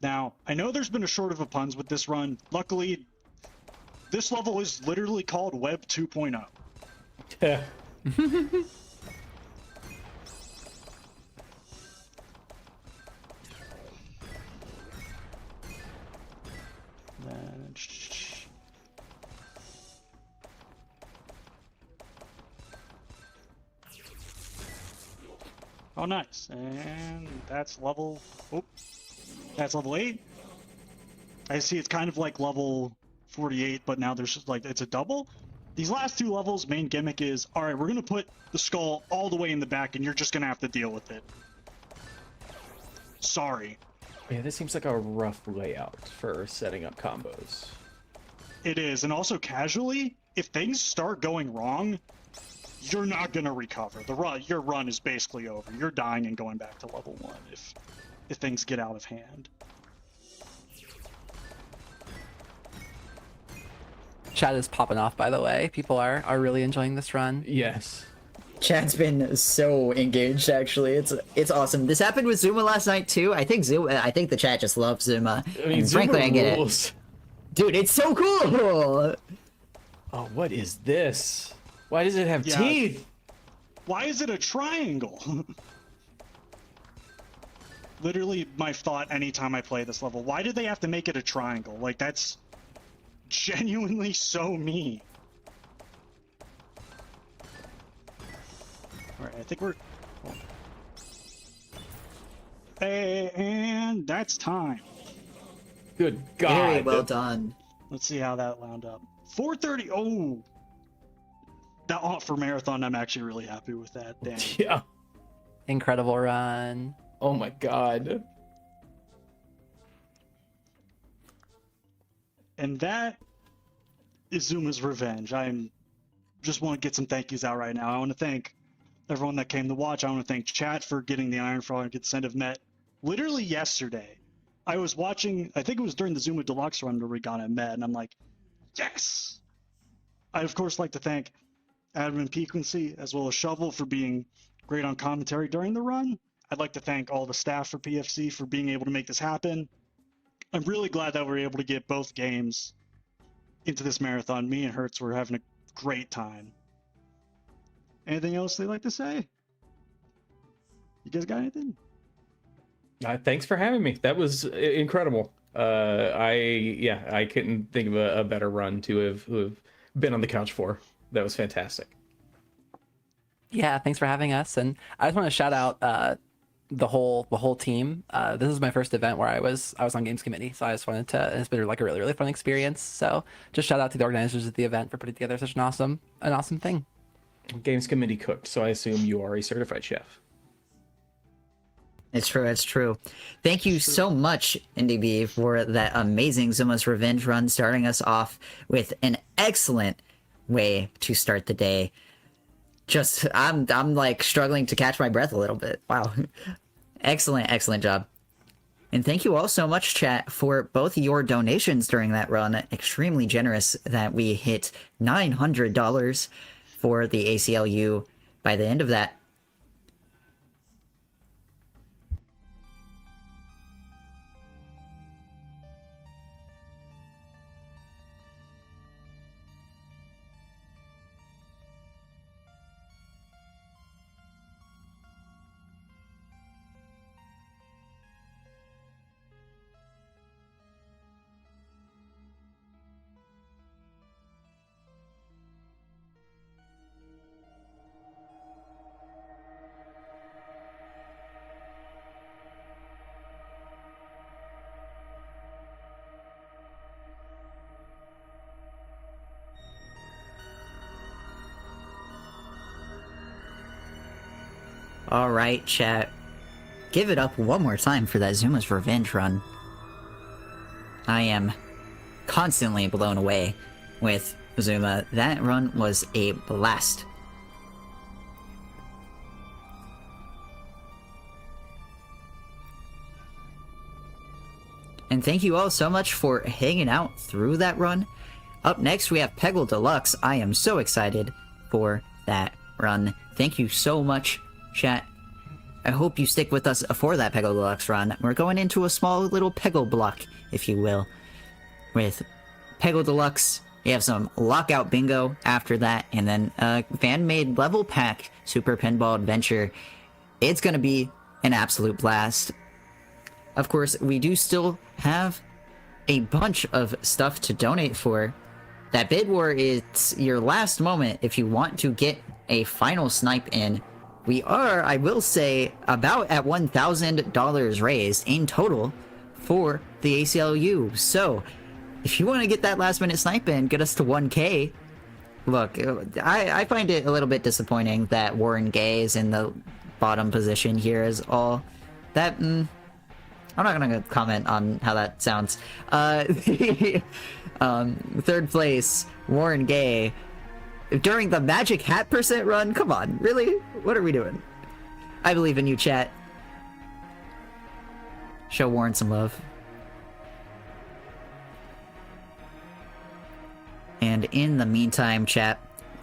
Now, I know there's been a shortage of puns with this run. Luckily, this level is literally called Web 2.0. Then, oh, nice. And that's level... Oh, That's level 8. I see it's kind of like level 48, but now there's just like, it's a double. These last 2 levels, main gimmick is, all right, we're going to put the skull all the way in the back and you're just going to have to deal with it. Sorry. Yeah, this seems like a rough layout for setting up combos. It is. And also casually, if things start going wrong, you're not going to recover. Your run is basically over. You're dying and going back to level 1 if things get out of hand. Chat is popping off, by the way. People are really enjoying this run. Yes. Chat's been so engaged, actually. It's awesome. This happened with Zuma last night too. I think the chat just loves Zuma. I mean, And Zuma frankly, I get rules. it. Dude, it's so cool. Oh, what is this? Why does it have Yeah. teeth? Why is it a triangle? Literally my thought anytime I play this level. Why did they have to make it a triangle? Like, that's genuinely so mean. Alright, I think we're... And that's time. Good God. Very well done. Let's see how that wound up. 4:30. Oh, that for marathon. I'm actually really happy with that. Dang. Yeah. Incredible run. Oh my God. And that is Zuma's revenge. Just want to get some thank yous out right now. I want to thank everyone that came to watch. I want to thank chat for getting the Iron Frog and Consent of Met literally yesterday. I was watching, I think it was during the Zuma Deluxe run where we got it met, and I'm like, yes! I'd of course like to thank Admin Pequency as well as Shovel for being great on commentary during the run. I'd like to thank all the staff for PFC for being able to make this happen. I'm really glad that we were able to get both games into this marathon. Me and Hertz were having a great time. Anything else they'd like to say? You guys got anything? Thanks for having me. That was incredible. I couldn't think of a better run to have been on the couch for. That was fantastic. Yeah, thanks for having us. And I just want to shout out the whole team. This is my first event where I was on games committee, so I just wanted to. It's been like a really fun experience. So just shout out to the organizers of the event for putting together such an awesome thing. Games committee cooked, so I assume you are a certified chef. It's true, it's true. Thank you so much, Endibee, for that amazing Zuma's Revenge run, starting us off with an excellent way to start the day. Just, I'm like struggling to catch my breath a little bit. Wow. Excellent job. And thank you all so much, chat, for both your donations during that run. Extremely generous that we hit $900 for the ACLU by the end of that. Alright, chat. Give it up one more time for that Zuma's Revenge run. I am constantly blown away with Zuma. That run was a blast. And thank you all so much for hanging out through that run. Up next, we have Peggle Deluxe. I am so excited for that run. Thank you so much, chat. I hope you stick with us for that Peggle Deluxe run. We're going into a small little Peggle block, if you will. With Peggle Deluxe, we have some Lockout Bingo after that, and then a fan-made level pack Super Pinball Adventure. It's gonna be an absolute blast. Of course, we do still have a bunch of stuff to donate for. That bid war is your last moment if you want to get a final snipe in. We are, I will say, about at $1,000 raised in total for the ACLU. So, if you want to get that last minute snipe in, get us to 1K. Look, I find it a little bit disappointing that Warren Gay is in the bottom position here as all. That, I'm not gonna comment on how that sounds. Third place, Warren Gay. During the Magic Hat % run? Come on, really? What are we doing? I believe in you, chat. Show Warren some love. And in the meantime, chat,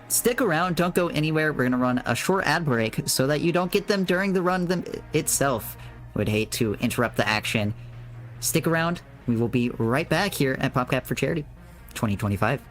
stick around, don't go anywhere. We're gonna run a short ad break so that you don't get them during the run itself. Would hate to interrupt the action. Stick around. We will be right back here at PopCap for Charity 2025.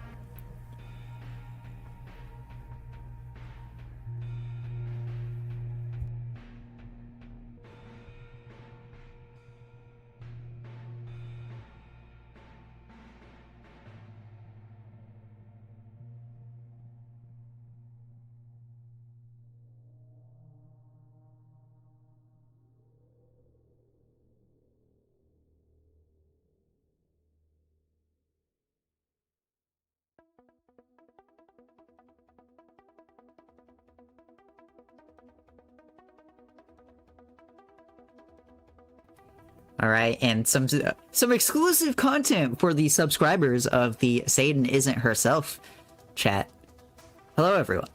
All right, and some exclusive content for the subscribers of the Satan Isn't Herself chat. Hello, everyone.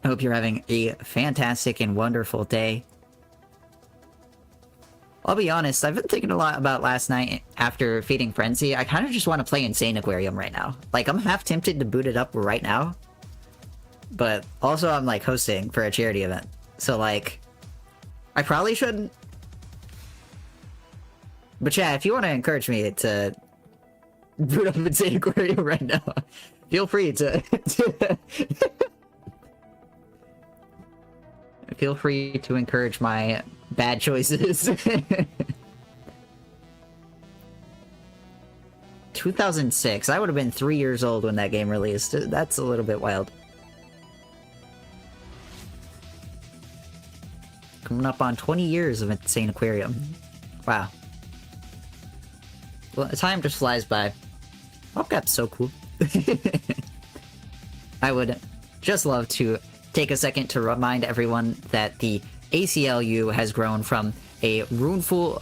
I hope you're having a fantastic and wonderful day. I'll be honest, I've been thinking a lot about last night after Feeding Frenzy. I kind of just want to play Insane Aquarium right now. Like, I'm half tempted to boot it up right now. But also, I'm, like, hosting for a charity event. So, like, I probably shouldn't. But yeah, if you want to encourage me to boot up Insane Aquarium right now, feel free to... feel free to encourage my bad choices. 2006. I would have been 3 years old when that game released. That's a little bit wild. Coming up on 20 years of Insane Aquarium. Wow. Well, time just flies by. PopCap's so cool. I would just love to take a second to remind everyone that the ACLU has grown from a roomful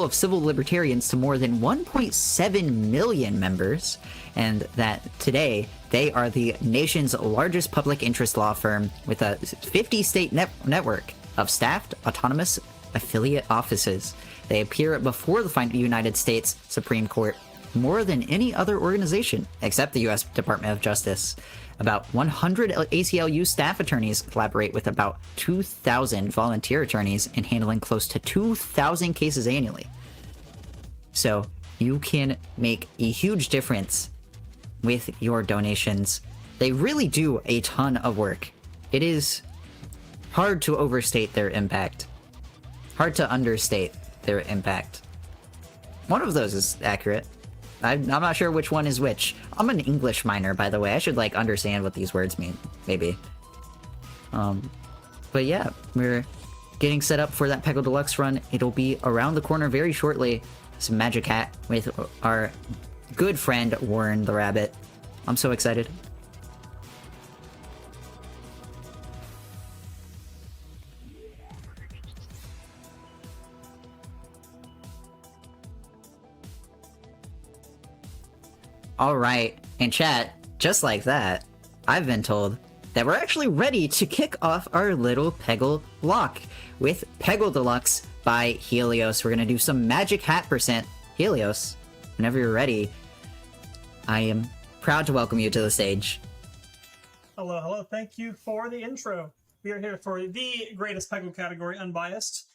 of civil libertarians to more than 1.7 million members, and that today they are the nation's largest public interest law firm with a 50-state network of staffed autonomous affiliate offices. They appear before the United States Supreme Court more than any other organization except the U.S. Department of Justice. About 100 ACLU staff attorneys collaborate with about 2,000 volunteer attorneys in handling close to 2,000 cases annually. So you can make a huge difference with your donations. They really do a ton of work. It is hard to overstate their impact. Hard to understate their impact. One of those is accurate. I'm not sure which one is which. I'm an English minor, by the way. I should, like, understand what these words mean, maybe. But yeah, we're getting set up for that Peggle Deluxe run. It'll be around the corner very shortly. Some Magic Hat with our good friend, Warren the Rabbit. I'm so excited. Alright, and chat, just like that, I've been told that we're actually ready to kick off our little Peggle block with Peggle Deluxe by Helios. We're gonna do some Magic Hat %. Helios, whenever you're ready, I am proud to welcome you to the stage. Hello, hello. Thank you for the intro. We are here for the greatest Peggle category, unbiased.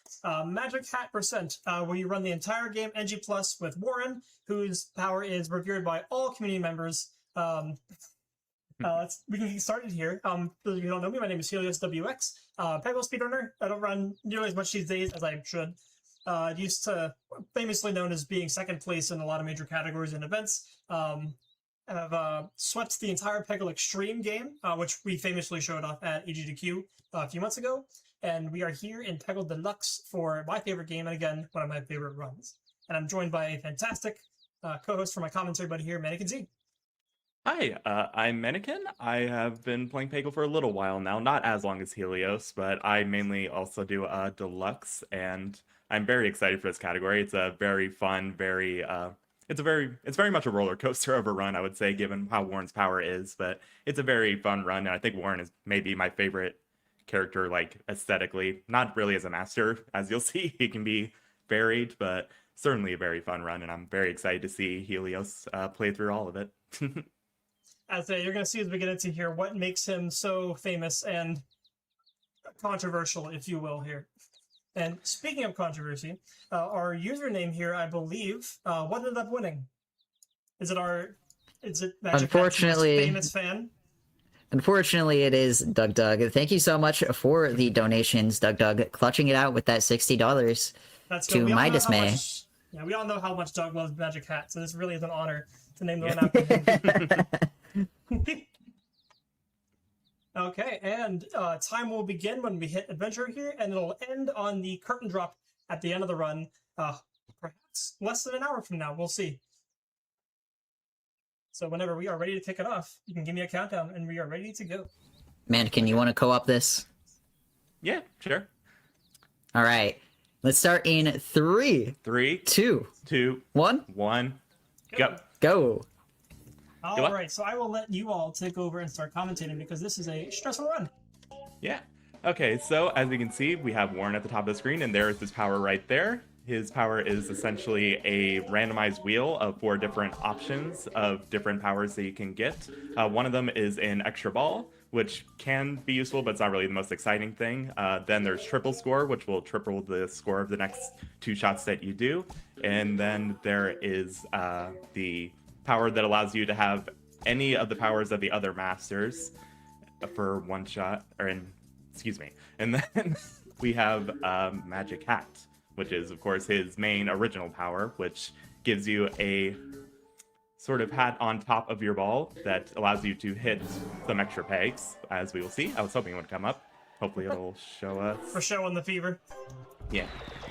Magic Hat %, where you run the entire game NG Plus with Warren, whose power is revered by all community members. We can get started here. For those of you who don't know me, my name is HeliosWx, Peggle speedrunner. I don't run nearly as much these days as I should. Used to, famously known as being second place in a lot of major categories and events. I've swept the entire Peggle Extreme game, which we famously showed off at EGDQ a few months ago. And we are here in Peggle Deluxe for my favorite game, and again, one of my favorite runs. and I'm joined by a fantastic co-host for my commentary buddy here, Mannequin Z. Hi, I'm Menikin. I have been playing Peggle for a little while now, not as long as Helios, but I mainly also do Deluxe, and I'm very excited for this category. It's a very fun, it's very much a roller coaster of a run, I would say, given how Warren's power is, but it's a very fun run, and I think Warren is maybe my favorite character, like, aesthetically. Not really as a master, as you'll see, he can be varied, but certainly a very fun run, and I'm very excited to see Helios play through all of it. As you're going to see as we get into here, what makes him so famous and controversial, if you will, here. And speaking of controversy, our username here, I believe, what ended up winning? Is it Magic Unfortunately, famous fan? Unfortunately, it is Doug. Thank you so much for the donations, Doug. Clutching it out with that $60 That's to my dismay. Yeah, we all know how much Doug loves Magic Hat, so this really is an honor to name the one after him. Okay, and time will begin when we hit adventure here, and it'll end on the curtain drop at the end of the run. Perhaps less than an hour from now. We'll see. So whenever we are ready to kick it off, you can give me a countdown, and we are ready to go. Mannequin, you want to co-op this? Yeah, sure. All right. Let's start in 3, 3, 2, 2, 1, 1, go. go. All luck. right, so I will let you all take over and start commentating because this is a stressful run. Yeah. Okay, so as you can see, we have Warren at the top of the screen, and there's his power right there. His power is essentially a randomized wheel of 4 different options of different powers that you can get. One of them is an extra ball, which can be useful, but it's not really the most exciting thing. Then there's triple score, which will triple the score of the next 2 shots that you do. And then there is the power that allows you to have any of the powers of the other masters for 1 shot, And then we have Magic Hat, which is, of course, his main original power, which gives you a sort of hat on top of your ball that allows you to hit some extra pegs, as we will see. I was hoping it would come up. Hopefully it'll show us. For showing the fever. Yeah.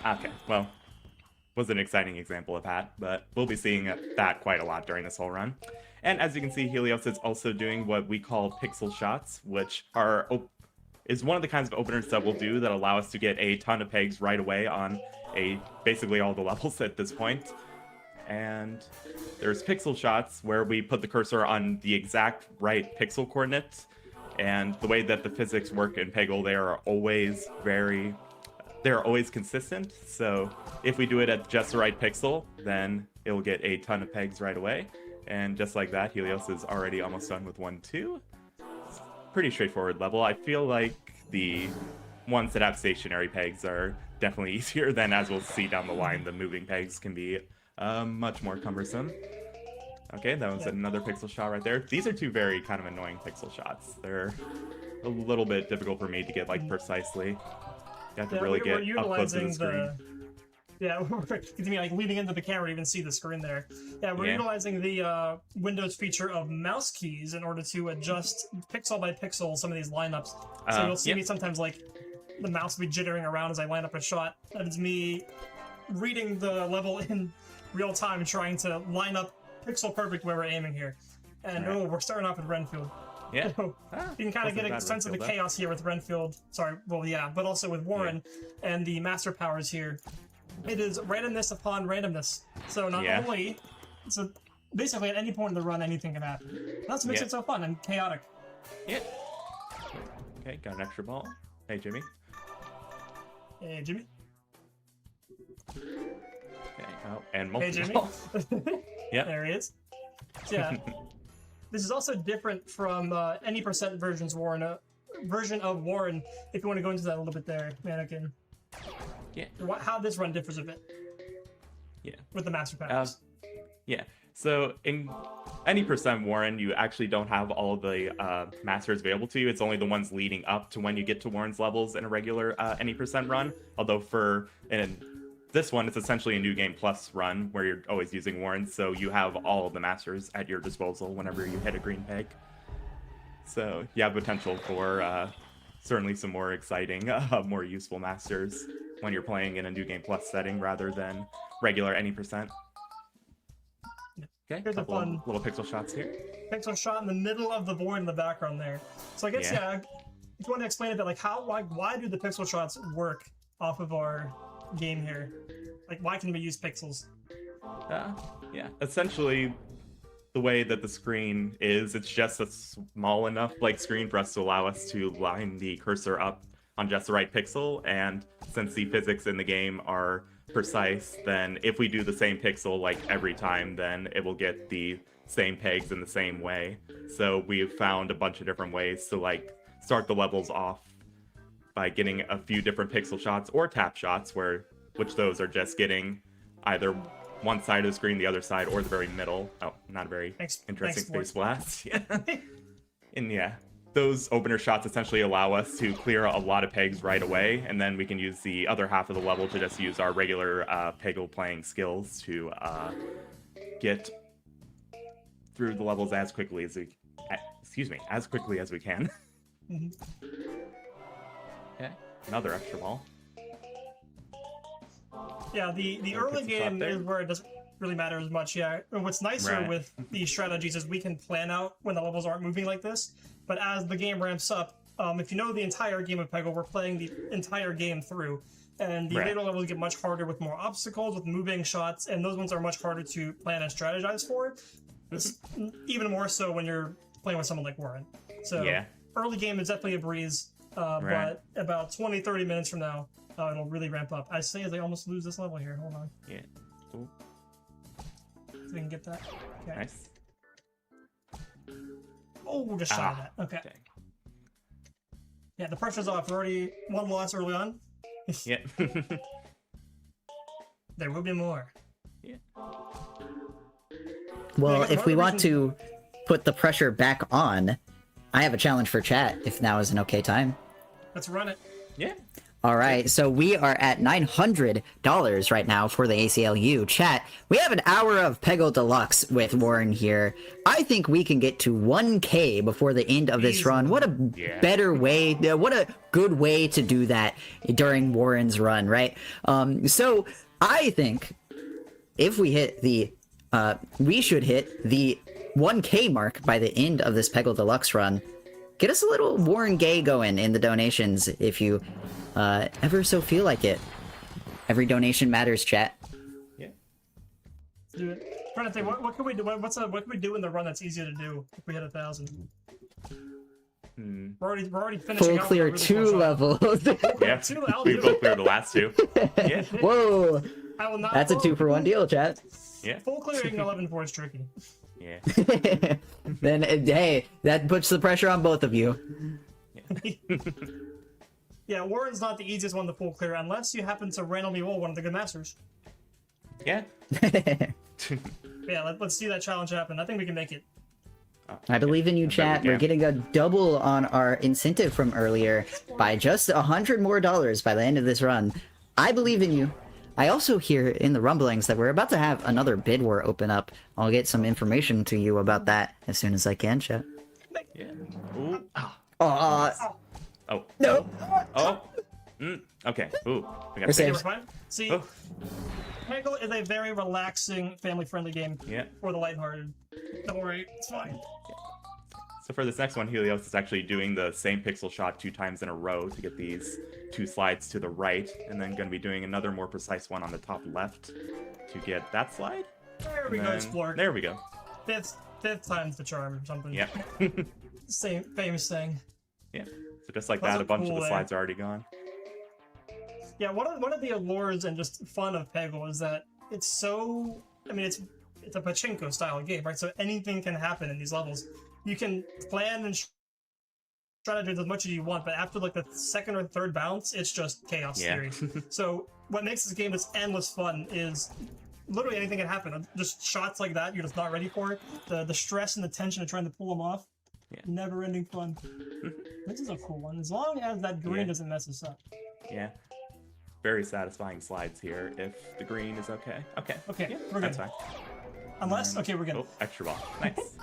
Okay. Well, was an exciting example of hat, but we'll be seeing that quite a lot during this whole run. And as you can see, Helios is also doing what we call pixel shots, which is one of the kinds of openers that we'll do that allow us to get a ton of pegs right away on basically all the levels at this point. And there's pixel shots where we put the cursor on the exact right pixel coordinate. And the way that the physics work in Peggle, they're always consistent. So if we do it at just the right pixel, then it'll get a ton of pegs right away. And just like that, Helios is already almost done with 1-2. It's pretty straightforward level. I feel like the ones that have stationary pegs are definitely easier than, as we'll see down the line, the moving pegs can be much more cumbersome. Okay, that was another pixel shot right there. These are 2 very kind of annoying pixel shots. They're a little bit difficult for me to get, like, precisely. You have to really get up close to the screen. Yeah, we're like leaning into the camera to even see the screen there. Yeah, we're utilizing the Windows feature of mouse keys in order to adjust pixel by pixel some of these lineups. So you'll see me sometimes, like, the mouse will be jittering around as I line up a shot. That is me reading the level in real time and trying to line up pixel perfect where we're aiming here. And we're starting off with Renfield. Yeah. So you can kind of get a sense of the chaos here with Renfield. But also with Warren and the master powers here. It is randomness upon randomness. So not only, so basically at any point in the run, anything can happen. That's what makes it so fun and chaotic. Yeah. Okay, got an extra ball. Hey, Jimmy. Hey, Jimmy. Okay, oh, and multiple. Hey, Jimmy. balls. Yep. There he is. So, yeah. This is also different from any percent version of Warren, if you want to go into that a little bit there, Mannequin. Yeah. How this run differs a bit. Yeah. With the master powers. Yeah. So in any percent Warren, you actually don't have all of the masters available to you. It's only the ones leading up to when you get to Warren's levels in a regular any percent run. Although in this one, it's essentially a new game plus run where you're always using Warren, so you have all of the masters at your disposal whenever you hit a green peg. So you have potential for certainly some more exciting, more useful masters when you're playing in a new game plus setting rather than regular any percent. Okay, Here's a couple fun little pixel shots here. pixel shot in the middle of the void in the background there. So I guess Yeah. if you want to explain a bit, like why do the pixel shots work off of our game here? Like why can we use pixels? Yeah, essentially the way that the screen is, it's just a small enough like screen for us to allow us to line the cursor up on just the right pixel, and since the physics in the game are precise, then if we do the same pixel like every time, then it will get the same pegs in the same way. So we've found a bunch of different ways to like start the levels off by getting a few different pixel shots or tap shots, which those are just getting either one side of the screen, the other side, or the very middle. Oh, not a very interesting space blast. Yeah. And yeah, those opener shots essentially allow us to clear a lot of pegs right away, and then we can use the other half of the level to just use our regular Peggle playing skills to get through the levels as quickly as we can. Okay, another extra ball. Yeah, the early game is where it doesn't really matter as much. Yeah, and what's nicer with these strategies is we can plan out when the levels aren't moving like this. But as the game ramps up, if you know the entire game of Peggle, we're playing the entire game through, and the later levels get much harder with more obstacles, with moving shots, and those ones are much harder to plan and strategize for. It's even more so when you're playing with someone like Warren. So early game is definitely a breeze, but about 20-30 minutes from now, it'll really ramp up. I say as I almost lose this level here. Hold on. Yeah. Ooh. So we can get that. Okay. Nice. Oh, just shy of that. Okay. Dang. Yeah, the pressure's off. We're already one loss early on. Yeah. There will be more. Yeah. Well, if we want to put the pressure back on, I have a challenge for chat, if now is an okay time. Let's run it. Yeah. All right, so we are at $900 right now for the ACLU. Chat, we have an hour of Peggle Deluxe with Warren here. I think we can get to 1K before the end of this run. What a better way, what a good way to do that during Warren's run, right? So I think if we hit the, we should hit the 1K mark by the end of this Peggle Deluxe run. Get us a little Warren Gay going in the donations if you ever so feel like it. Every donation matters, chat. Yeah. Let's do it. Trying to think, what can we do? What can we do in the run that's easier to do if we hit 1,000? We're already finishing. Full clear 2 levels. Yeah. We both cleared the last 2. Yeah. Whoa. I will not. That's a 2-for-1 deal, chat. Yeah. Full clearing 11-4 is tricky. Yeah. Then hey, that puts the pressure on both of you. Yeah, Warren's not the easiest one to full clear unless you happen to randomly roll one of the good masters. Yeah. Yeah, let's see that challenge happen. I think we can make it. I believe in you, chat. We're getting a double on our incentive from earlier by just $100 more by the end of this run. I believe in you. I also hear in the rumblings that we're about to have another bid war open up. I'll get some information to you about that as soon as I can, chat. Yeah. Ooh. Oh, no. Oh. Okay. Ooh. We got We're safe. We're fine. See, Peggle is a very relaxing, family-friendly game for the lighthearted. Don't worry, it's fine. So for this next one, Helios is actually doing the same pixel shot 2 times in a row to get these 2 slides to the right, and then going to be doing another more precise one on the top left to get that slide. There we go, explore. There we go. Fifth time's the charm or something. Yeah. Same famous thing. Yeah. So just like that, a bunch of the slides are already gone. Yeah, one of the allures and just fun of Peggle is that it's so. I mean, it's a pachinko style game, right? So anything can happen in these levels. You can plan and strategize as much as you want, but after like the second or third bounce, it's just chaos theory. So what makes this game this endless fun is literally anything can happen. Just shots like that, you're just not ready for it. The stress and the tension of trying to pull them off. Yeah. Never-ending fun. This is a cool one, as long as that green doesn't mess us up. Yeah. Very satisfying slides here if the green is okay. Okay. Okay, Yeah, we're good. that's fine. Unless, okay, we're good. Oh, extra ball. Nice.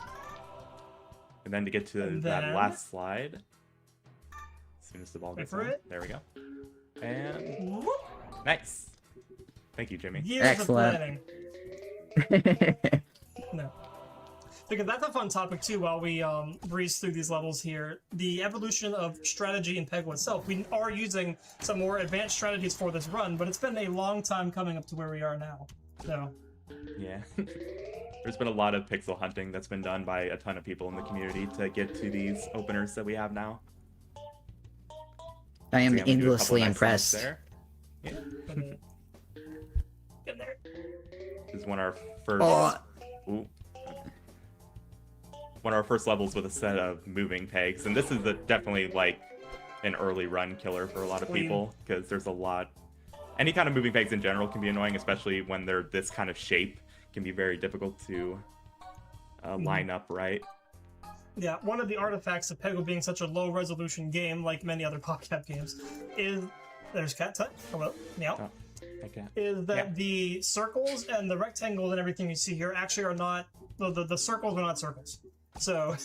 And then to get to that last slide, as soon as the ball gets for on, it. there we go. And Whoop. nice. Thank you, Jimmy. Years Excellent. of planning. No. Because that's a fun topic too while we breeze through these levels here. The evolution of strategy in Peggle itself. We are using some more advanced strategies for this run, but it's been a long time coming up to where we are now. So Yeah. There's been a lot of pixel hunting that's been done by a ton of people in the community to get to these openers that we have now. I am So, yeah, we do a couple endlessly nice impressed. ones there. Yeah. get there. This is one of our first. Oh, Ooh. One of our first levels with a set of moving pegs, and this is definitely like an early run killer for a lot of Clean. people because there's a lot. Any kind of moving pegs in general can be annoying, especially when they're this kind of shape. Can be very difficult to line up right. Yeah, one of the artifacts of Peggle being such a low-resolution game, like many other PopCap games, is... There's Cat Tut. Hello. Meow. Oh, okay. Is that Yeah. the circles and the rectangles and everything you see here actually are not... The circles are not circles. So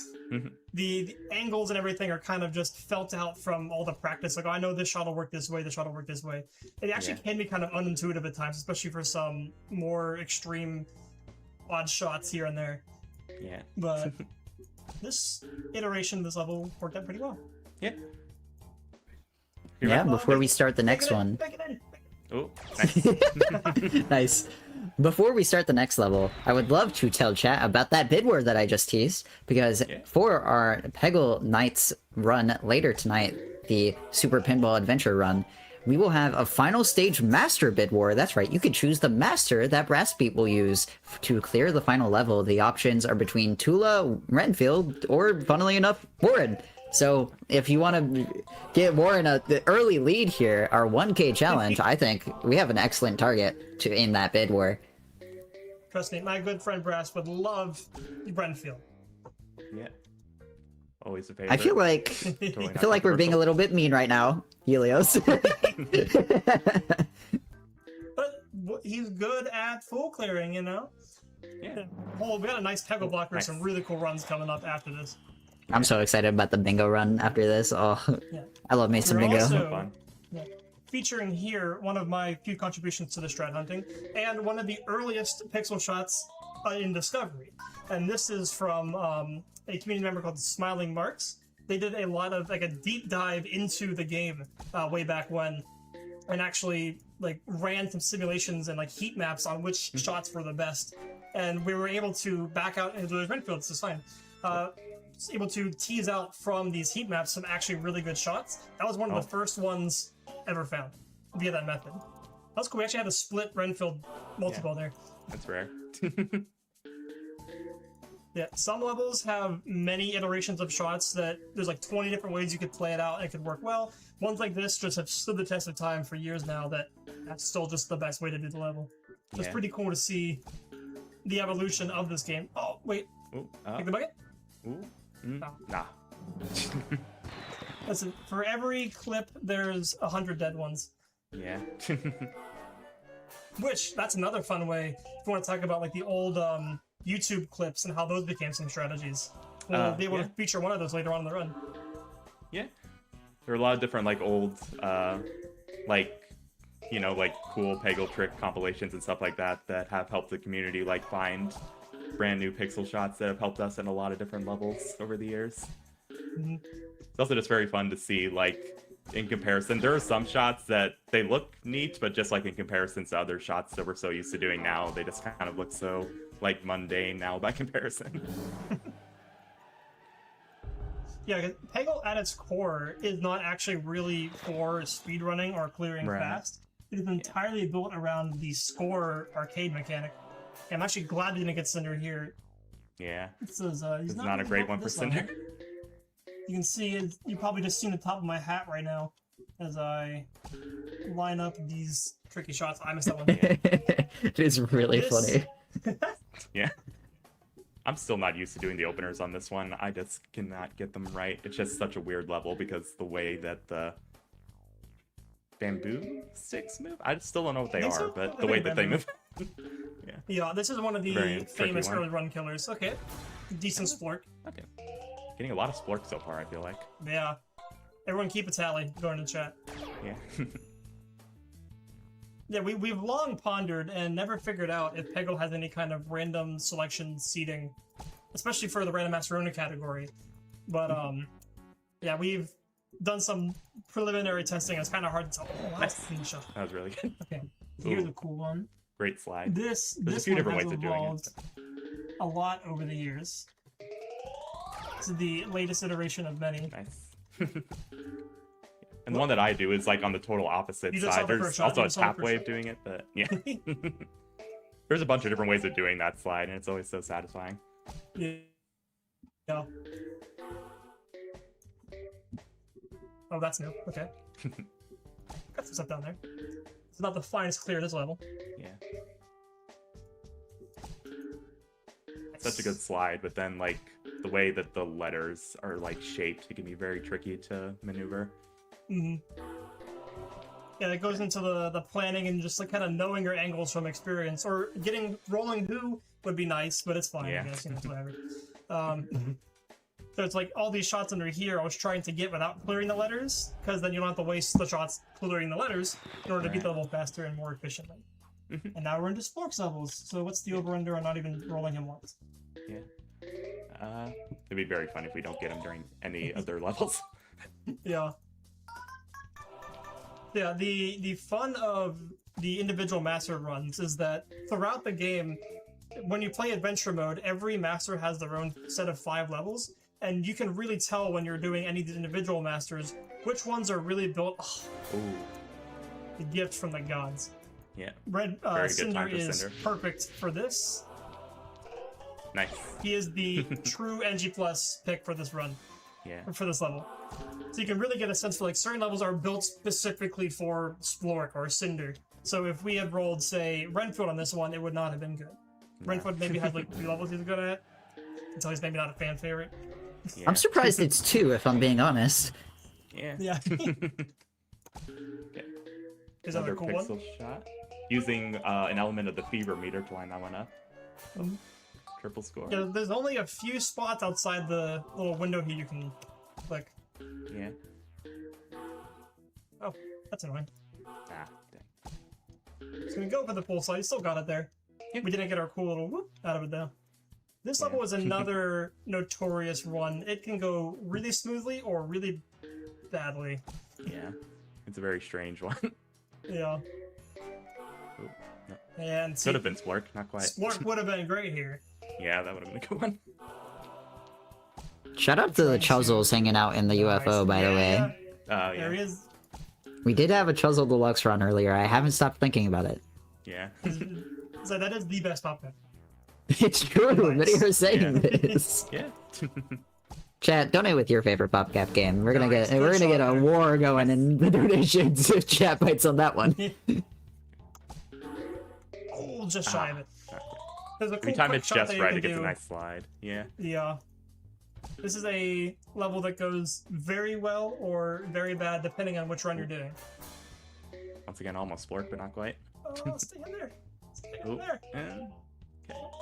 the angles and everything are kind of just felt out from all the practice. Like, oh, I know this shot will work this way, this shot will work this way. It actually can be kind of unintuitive at times, especially for some more extreme odd shots here and there. Yeah. But this iteration of this level worked out pretty well. Yeah. yeah, before we start the next one. Back it in. Oh, nice. Nice. Before we start the next level, I would love to tell chat about that bid war that I just teased, because for our Peggle Nights run later tonight, the Super Pinball Adventure run, we will have a final stage master bid war. That's right, you can choose the master that Brassbeat will use to clear the final level. The options are between Tula, Renfield, or, funnily enough, Warren. So if you want to get Warren the early lead here, our 1K challenge, I think we have an excellent target to in that bid war. Trust me, my good friend Brass would love Brenfield. Yeah. Always a favorite. I feel like Totally I not feel like we're being a controversial. little bit mean right now, Helios. But he's good at full clearing, you know? Yeah. Oh, we got a nice Peggle block. There's Nice. some really cool runs coming up after this. I'm so excited about the bingo run after this. Oh, Yeah. I love me some We're bingo. also- Fun. Featuring here one of my few contributions to the strat hunting, and one of the earliest pixel shots in Discovery. And this is from a community member called Smiling Marks. They did a lot of like a deep dive into the game way back when, and actually like ran some simulations and like heat maps on which shots were the best. And we were able to back out into those Renfields. This is fine. Able to tease out from these heat maps some actually really good shots. That was one of the first ones ever found via that method. That's cool. We actually had a split Renfield multiple there. That's rare. Yeah, some levels have many iterations of shots that there's like 20 different ways you could play it out and it could work well. Ones like this just have stood the test of time for years now that's still just the best way to do the level. So it's Yeah. pretty cool to see the evolution of this game. Oh, wait. Ooh, Take the bucket? ooh, No. nah. Listen, for every clip, there's 100 dead ones. Yeah. Which, that's another fun way, if you want to talk about like the old YouTube clips and how those became some strategies. We'll be able to feature one of those later on in the run. Yeah. There are a lot of different like old like like cool Peggle trick compilations and stuff like that that have helped the community like find brand new pixel shots that have helped us in a lot of different levels over the years. It's also just very fun to see like in comparison. There are some shots that they look neat, but just like in comparison to other shots that we're so used to doing now, they just kind of look so like mundane now by comparison. Yeah, 'cause Peggle at its core is not actually really for speedrunning or clearing Right. fast. It is entirely built around the score arcade mechanic. I'm actually glad we didn't get Cinder here. Yeah. This is It's not a really great built one for this level. Cinder. You can see, you probably just seen the top of my hat right now as I line up these tricky shots. I missed that one. It is really This- funny. Yeah. I'm still not used to doing the openers on this one. I just cannot get them right. It's just such a weird level because the way that the bamboo sticks move. I still don't know what they Think are, so? but I the way think that they bamboo. move. Yeah, this is one of the Very tricky famous one. early run killers. Okay. Decent splork. Okay. Getting a lot of splork so far, I feel like. Yeah. Everyone keep a tally going in the chat. Yeah. Yeah, we've long pondered and never figured out if Peggle has any kind of random selection seating, especially for the random Masterona category. But yeah, we've done some preliminary testing. It's kind of hard to tell. Oh, that's clean shot. That was really good. Okay, here's Ooh. a cool one. Great slide. This There's a few one different has ways of doing evolved a lot over the years. This is the latest iteration of many. Nice. And the one that I do is like on the total opposite You just saw side. the There's first shot, also you a just saw the tap first way shot. of doing it, but yeah. There's a bunch of different ways of doing that slide, and it's always so satisfying. Yeah. Oh, that's new. Okay. Got some stuff down there. It's not the finest clear this level. Yeah. Such a good slide, but then like the way that the letters are like shaped, it can be very tricky to maneuver. Yeah, that goes into the planning and just like kind of knowing your angles from experience, or rolling who would be nice, but it's fine. Yeah. I guess, you know, it's whatever. So it's like all these shots under here I was trying to get without clearing the letters, because then you don't have to waste the shots clearing the letters in order to beat the level faster and more efficiently. And now we're into Sporks levels, so what's the over-under on not even rolling him once? Yeah. It'd be very fun if we don't get him during any other levels. Yeah. Yeah, the fun of the individual master runs is that throughout the game, when you play adventure mode, every master has their own set of 5 levels, and you can really tell when you're doing any of the individual masters which ones are really built. Oh, Ooh. the gift from the gods. Yeah. Red Very good Cinder time for is Cinder. perfect for this. Nice. He is the true NG plus pick for this run, Yeah. for this level. So you can really get a sense for like certain levels are built specifically for Splork or Cinder. So if we had rolled, say, Renfield on this one, it would not have been good. Renfield maybe had like 3 levels he's good at, until he's maybe not a fan favorite. Yeah. I'm surprised it's 2, if I'm being honest. Yeah. Yeah. Okay. Is that a Another cool pixel one? shot. Using an element of the fever meter to line that one up. Triple score. Yeah, there's only a few spots outside the little window here you can click. Yeah. Oh, that's annoying. Ah, dang. Just gonna go for the full slide. You still got it there. Yeah. We didn't get our cool little whoop out of it though. This level Yeah. is another notorious run. It can go really smoothly or really badly. Yeah. It's a very strange one. Yeah. Ooh, no. And see, Could have been Splork, not quite. Splork would have been great here. Yeah, that would have been a good one. Shout out to the Chuzzles hanging out in the UFO, by the way. There Yeah. he is. We did have a Chuzzle Deluxe run earlier. I haven't stopped thinking about it. Yeah. So that is the best PopCap. It's true. Many are saying Yeah. this. Yeah. Chat, donate with your favorite PopCap game. We're gonna Nice. get Good shot a there. war going in the donations if chat bites on that one. Oh, just shy of it. Not quite. There's a Every cool time quick it's shot just that you right, can it gets a do. nice slide. Yeah. Yeah. This is a level that goes very well or very bad depending on which run you're doing. Once again, almost Splork, but not quite. Oh, stay in there. Stay in Oop. there. And...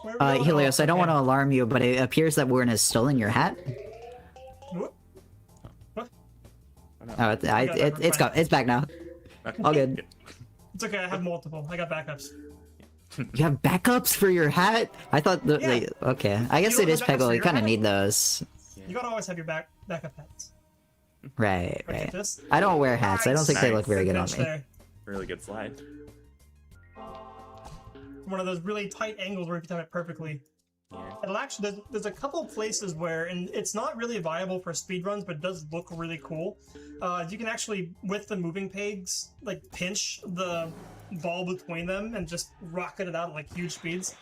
Where are we going? Helios, Oh, I don't want to okay. alarm you, but it appears that Warren has stolen your hat. Whoop. What? Oh, no. Oh, it's back now. Okay. All good. It's okay, I have multiple. I got backups. You have backups for your hat? I thought Yeah. okay. I guess You it don't is have backups for Peggle. You your kind of hat? need those. You gotta always have your backup hats. Right, Right, right. this? I don't wear hats. I don't think they look very good on Pinch me. there. Really good slide. One of those really tight angles where you can time it perfectly. Yeah. It'll actually, there's a couple places where, and it's not really viable for speedruns, but it does look really cool. You can actually, with the moving pegs, like pinch the ball between them and just rocket it out at like huge speeds.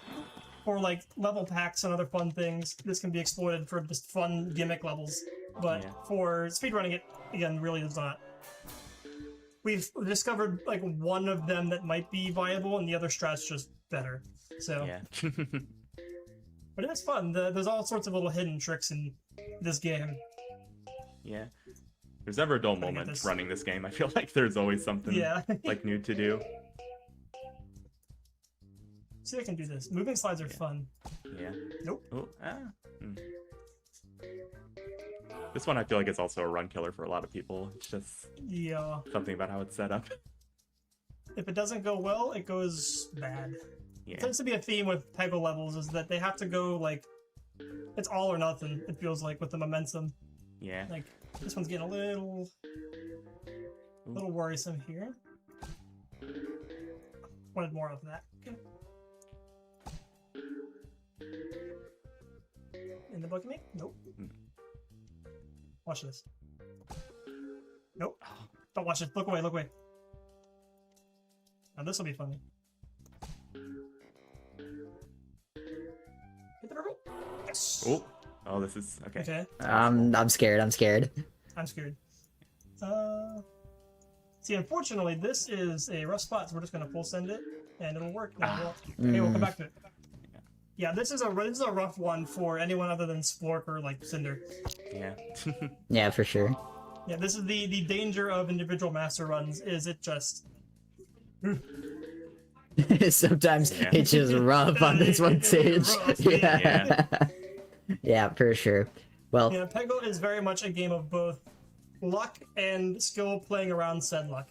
For like level packs and other fun things, this can be exploited for just fun gimmick levels. But Yeah. for speedrunning it, again, really is not. We've discovered like one of them that might be viable, and the other strat's just better. So, Yeah. but it's fun. There's all sorts of little hidden tricks in this game. Yeah. There's never a dull Gotta get moment this. running this game. I feel like there's always something Yeah. like new to do. See if I can do this. Moving slides are fun. Yeah. Nope. Oh, ah. Hmm. This one I feel like is also a run killer for a lot of people. It's just Yeah. something about how it's set up. if it doesn't go well, it goes bad. Yeah. It tends to be a theme with Peggle levels is that they have to go like it's all or nothing. It feels like with the momentum. Yeah. Like this one's getting a little worrisome here. Wanted more of that. Okay. In the book of me? Nope. Watch this. Nope. Don't watch it. Look away, look away. Now this will be funny. Hit the purple. Yes. Oh, this is okay. Okay. I'm scared. I'm scared. I'm scared. See, unfortunately, this is a rough spot, so we're just gonna full send it, and it'll work. Okay, we'll come back to it. Yeah, this is a rough one for anyone other than Splork or like Cinder. Yeah. Yeah, for sure. Yeah, this is the danger of individual master runs. Is it just Sometimes Yeah. it's just rough on this one stage. Rough, Yeah. Yeah, for sure. Well, Yeah, Peggle is very much a game of both luck and skill playing around said luck.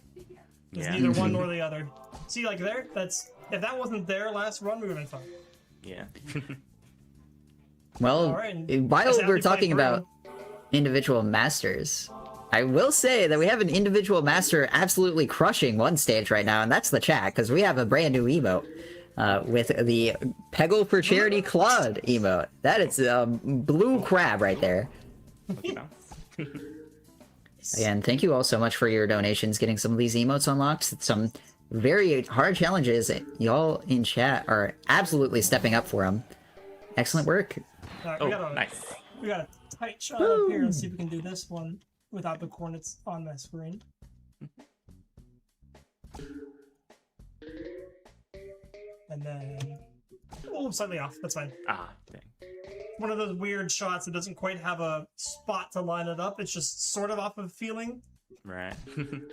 It's Yeah. neither one nor the other. See, like there, if that wasn't there last run, we would have been fine. Yeah. well, Alright, and while that's how we're we play talking through. about individual masters, I will say that we have an individual master absolutely crushing one stage right now, and that's the chat, because we have a brand new emote with the Peggle for Charity Claude emote. That is blue crab right there. Lucky bounce. Again, thank you all so much for your donations, getting some of these emotes unlocked. Some very hard challenges. Y'all in chat are absolutely stepping up for them. Excellent work. Alright, Oh, we got nice. a tight shot up here. Let's see if we can do this one without the coordinates on my screen. And then, slightly off. That's fine. Ah, dang. One of those weird shots that doesn't quite have a spot to line it up. It's just sort of off of feeling. Right.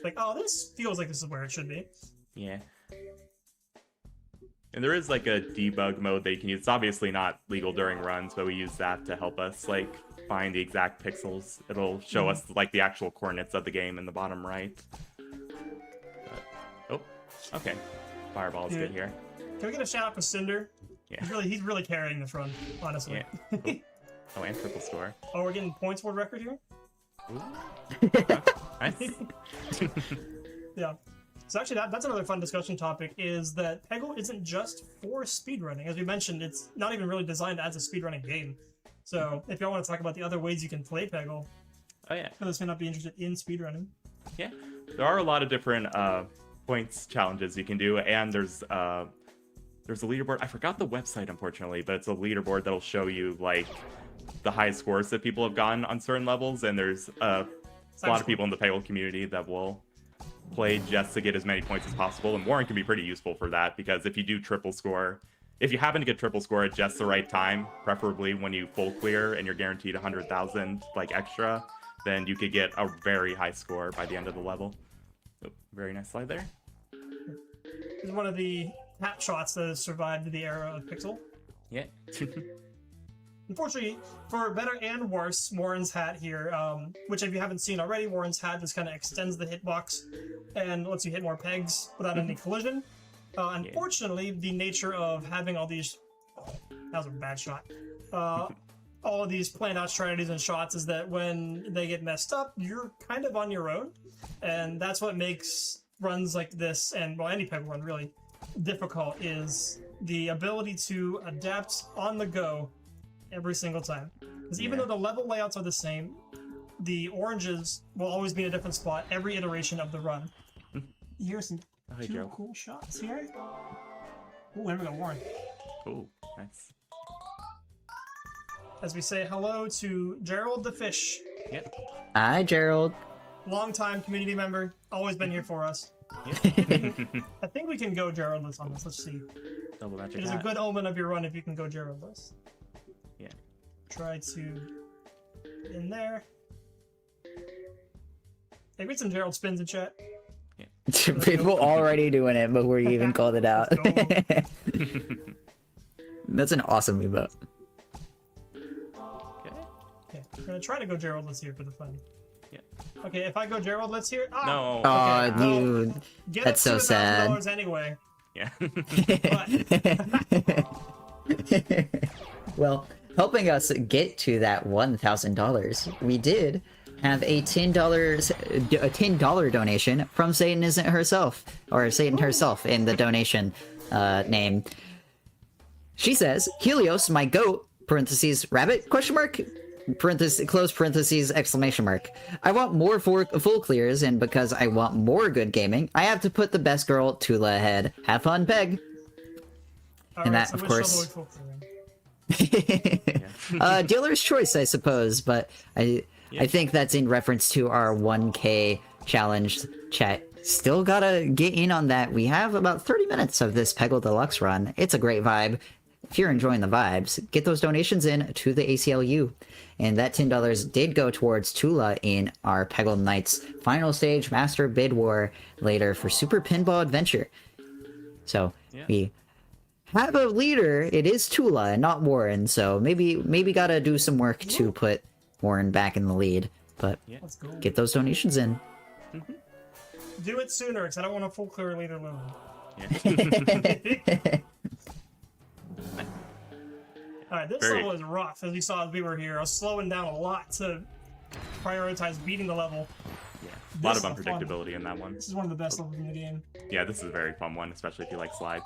Like, oh, this feels like this is where it should be. Yeah. And there is like a debug mode that you can use. It's obviously not legal during runs, but we use that to help us like find the exact pixels. It'll show us like the actual coordinates of the game in the bottom right. Oh, okay. Fireball is good here. Can we get a shout out for Cinder? Yeah. He's really carrying this run, honestly. Yeah. Oh, and triple score. Oh, we're getting points world record here? Ooh. Nice. Yeah. So actually, that's another fun discussion topic, is that Peggle isn't just for speedrunning. As we mentioned, it's not even really designed as a speedrunning game. So if y'all want to talk about the other ways you can play Peggle, Oh yeah. others may not be interested in speedrunning. Yeah. There are a lot of different points challenges you can do, and there's a leaderboard. I forgot the website, unfortunately, but it's a leaderboard that'll show you like the high scores that people have gotten on certain levels, and there's a lot of people in the Peggle community that will play just to get as many points as possible, and Warren can be pretty useful for that, because if you do triple score, if you happen to get triple score at just the right time, preferably when you full clear and you're guaranteed 100,000 like extra, then you could get a very high score by the end of the level. Oh, very nice slide there. It's one of the tap shots that has survived the era of Pixel. Yeah. Unfortunately, for better and worse, Warren's hat here, which if you haven't seen already, Warren's hat just kind of extends the hitbox and lets you hit more pegs without any collision. Unfortunately, the nature of having all these... that was a bad shot. All of these planned out strategies and shots is that when they get messed up, you're kind of on your own. And that's what makes runs like this, and well, any Peggle run really, difficult, is the ability to adapt on the go every single time. Because even though the level layouts are the same, the oranges will always be in a different spot every iteration of the run. Here's some two cool shots here. Oh, there we go, Warren. Oh, nice. As we say hello to Gerald the Fish. Yep. Hi, Gerald. Longtime community member, always been here for us. Yep. I think we can go Geraldless on this. Let's see. Double magic It is a hat. good omen of your run if you can go Geraldless. Yeah. Try to in there. Hey, read some Gerald spins in chat. People already doing it before you even called it out. Let's That's an awesome emote. Okay. Okay, we're gonna try to go Geraldless here for the fun. Yeah. Okay, if I go Gerald, let's hear it. Ah, No. Oh, okay, well, dude. get That's it so sad. $2,000 anyway. Yeah. Well, helping us get to that $1,000, we did have a $10 donation from Satan Isn't herself, or Satan herself in the donation name. She says, Helios, my goat, parentheses, rabbit, question mark, parentheses, close parentheses, exclamation mark. I want more full clears, and because I want more good gaming, I have to put the best girl, Tula, ahead. Have fun, Peg. And that, of course... Dealer's choice, I suppose, but I think that's in reference to our 1K challenge. Chat, still gotta get in on that. We have about 30 minutes of this Peggle Deluxe run. It's a great vibe. If you're enjoying the vibes, get those donations in to the ACLU. And that $10 did go towards Tula in our Peggle Knights final stage Master Bid War later for Super Pinball Adventure. So, we have a leader. It is Tula and not Warren, so maybe gotta do some work to put Warren back in the lead. But Let's go. get those donations in. Do it sooner, because I don't want a full clear leader alone. Alright, this level is rough, as you saw as we were here. I was slowing down a lot to prioritize beating the level. Yeah. A lot of unpredictability in that one. This is one of the best levels in the game. Yeah, this is a very fun one, especially if you like slides.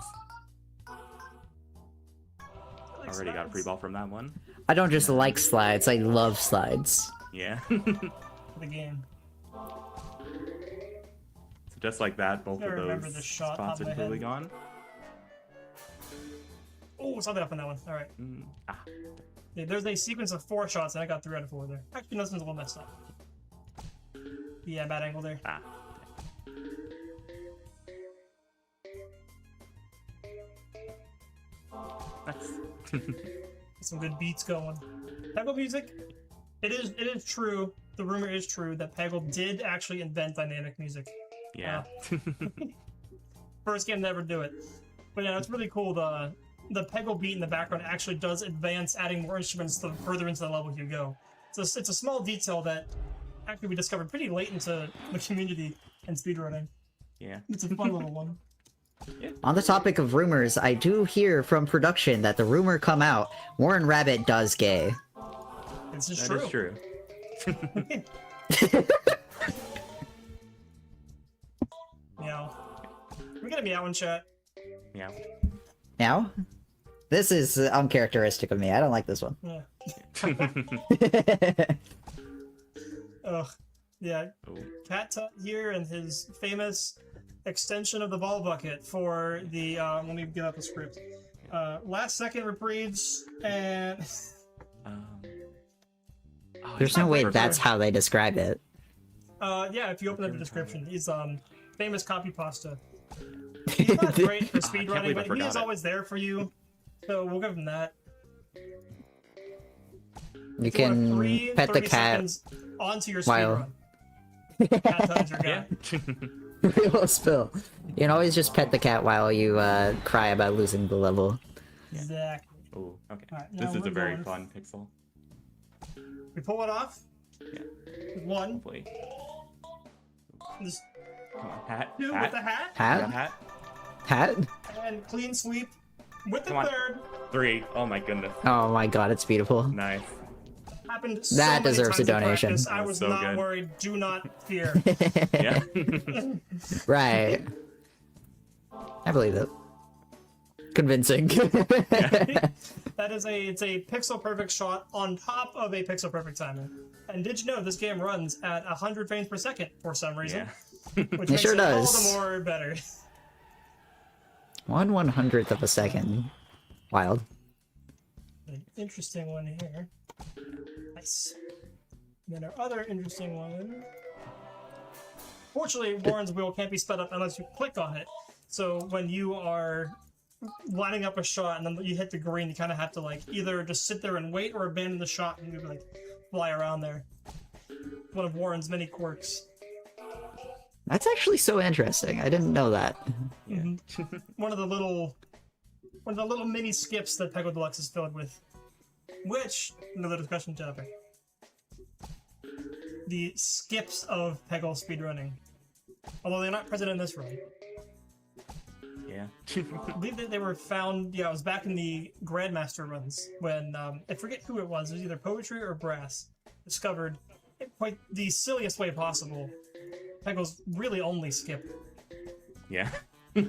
Already got a pre-ball from that one. I don't just like slides, I love slides. Yeah. The game. So just like that, both I of remember those the shot spots on are my totally head. gone. Oh, saw that up on that one. Alright. Ah. Yeah, there's a sequence of 4 shots, and I got 3 out of 4 there. Actually, no, this one's a little messed up. Yeah, bad angle there. Ah. Nice. Some good beats going. Peggle music. It is true. The rumor is true that Peggle did actually invent dynamic music. Yeah. First game to ever do it. But yeah, it's really cool. The Peggle beat in the background actually does advance, adding more instruments the further into the level you go. It's a small detail that actually we discovered pretty late into the community and speedrunning. Yeah. It's a fun little one. On the topic of rumors, I do hear from production that the rumor come out, Warren Rabbit does gay. This is That true. is true. Meow. We got a meow in chat. Yeah. Now? This is uncharacteristic of me. I don't like this one. Yeah. Ugh. Yeah. Oh. Cat Tut here and his famous extension of the ball bucket for the let me get out the script. Last second reprieves and There's no way that's how they describe it. yeah, if you open up the description, he's famous copy pasta. He's not great for speedrunning, but he is always there for you. So we'll give him that. You can pet the cat onto your while... speedrun. Cat Tut's your guy. We will spill. You can always just pet the cat while you cry about losing the level. Exactly. Oh, okay. Alright, now This is we're a very going. fun pixel. We pull it off. Yeah. With 1. Hopefully. Just Come on, hat. 2 Hat. with the hat. Got a Hat? hat. And clean sweep with the Come on. 3rd. 3. Oh my goodness. Oh my god, it's beautiful. Nice. Happened so That many deserves a times in donation. practice, I was So not good. worried. Do not fear. Yeah. Right. I believe it. Convincing. That is it's a pixel perfect shot on top of a pixel perfect timer. And did you know this game runs at 100 frames per second for some reason? Yeah. Which It makes sure it all does. the more better. 1/100th of a second. Wild. An interesting one here. Nice. And then our other interesting one. Fortunately, Warren's wheel can't be sped up unless you click on it. So when you are lining up a shot and then you hit the green, you kind of have to like either just sit there and wait or abandon the shot and you like fly around there. One of Warren's many quirks. That's actually so interesting. I didn't know that. Mhm. One of the little mini skips that Peggle Deluxe is filled with. Which, another discussion topic. the skips of Peggle speedrunning. Although they're not present in this run. Yeah. I believe that they were found, yeah, it was back in the Grandmaster runs when, I forget who it was either Poetry or Brass, discovered, in quite the silliest way possible, Peggle's really only skip. Yeah. I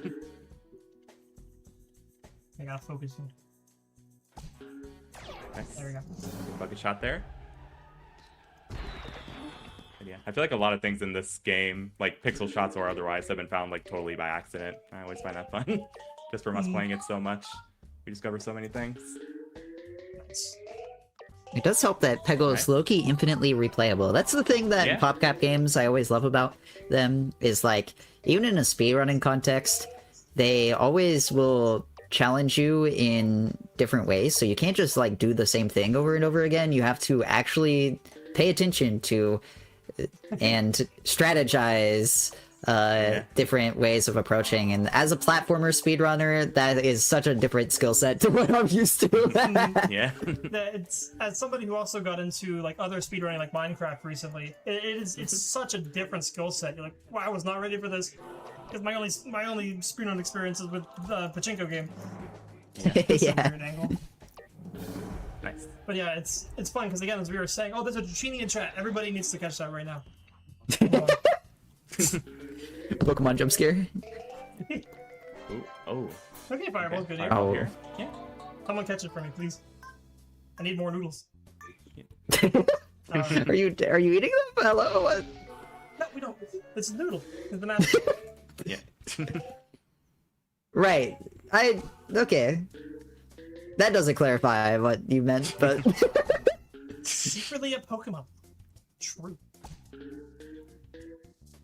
gotta focus in. Nice. There we go. Bucket shot there. But yeah, I feel like a lot of things in this game, like pixel shots or otherwise, have been found like totally by accident. I always find that fun. Just from us playing it so much, we discover so many things. Nice. It does help that Peggle is low-key infinitely replayable. That's the thing that in PopCap games I always love about them, is like, even in a speedrunning context, they always will challenge you in different ways, so you can't just like do the same thing over and over again. You have to actually pay attention to and strategize different ways of approaching, and as a platformer speedrunner, that is such a different skill set to what I'm used to. Yeah. It's, as somebody who also got into like other speedrunning like Minecraft recently, it's such a different skill set. You're like, wow, I was not ready for this. Because my only speedrun experience is with the pachinko game. Yeah. Weird angle. Nice. But yeah, it's fun because again, as we were saying, oh, there's a Genie in chat. Everybody needs to catch that right now. Pokemon jump scare. Ooh, oh. Okay, Fireball's good here. Fireball Oh. here. Yeah. Someone catch it for me, please. I need more noodles. Are you eating them? Hello? What? No, we don't. It's a noodle. It's the master. Yeah. Right. Okay. That doesn't clarify what you meant, but Secretly a Pokemon. True.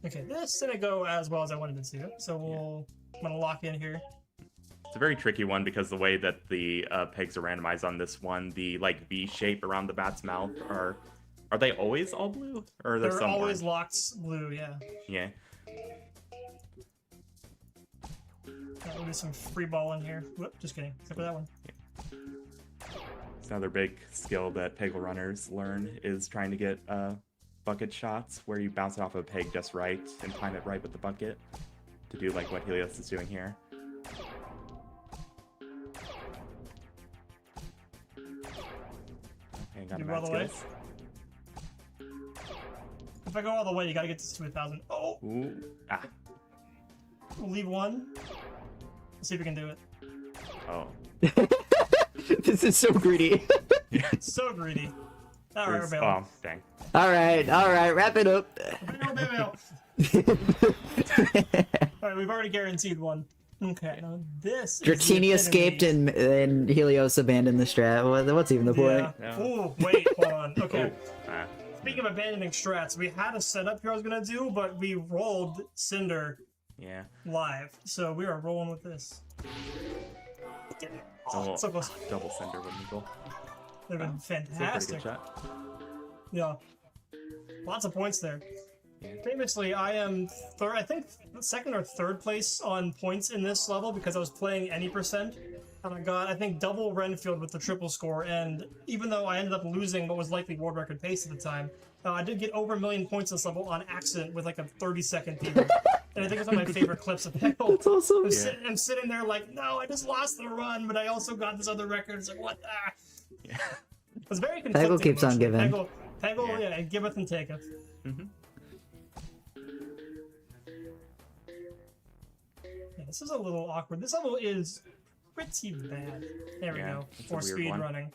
Okay, this didn't go as well as I wanted it to, so I'm gonna lock in here. It's a very tricky one because the way that the pegs are randomized on this one, the like V shape around the bat's mouth are they always all blue, or are there They're some always orange? locked blue, yeah. Yeah. We'll do some free ball in here. Whoop, just kidding. Except for that one. It's another big skill that Peggle runners learn is trying to get bucket shots where you bounce it off a peg just right and time it right with the bucket to do like what Helios is doing here. Okay, got You a go all bad the way? skills. If I go all the way, you gotta get this to 1,000. Oh! Ooh. Ah. We'll leave one. Let's see if we can do it. Oh. this is so greedy. So greedy. Alright, we're bailing. Oh, dang. Alright, wrap it up. Bail. Alright, we've already guaranteed one. Okay, now this Dratini is the escaped epitome. and Helios abandoned the strat. What's even the point? Yeah. No. Ooh, wait, hold on. Okay. Ah. Speaking of abandoning strats, we had a setup here I was gonna do, but we rolled Cinder Yeah. live, so we are rolling with this. Oh, so close. Double sender with Eagle. They've been Still a pretty fantastic. good shot. Yeah. Lots of points there. Yeah. Famously, I am I think second or third place on points in this level because I was playing any percent. And I got, I think, double Renfield with the triple score, and even though I ended up losing what was likely world record pace at the time, I did get over 1 million points this level on accident with like a 30-second fever. And I think it's one of my favorite clips of Peggle. That's awesome. I'm sitting there like, no, I just lost the run, but I also got this other record. It's like, what? Ah. Yeah. It's very conflicting. Peggle keeps on emotionally. giving. Peggle, yeah, it giveth and taketh. Mm-hmm. Yeah, this is a little awkward. This level is pretty bad. There we Yeah, go. it's a For weird speed one. running.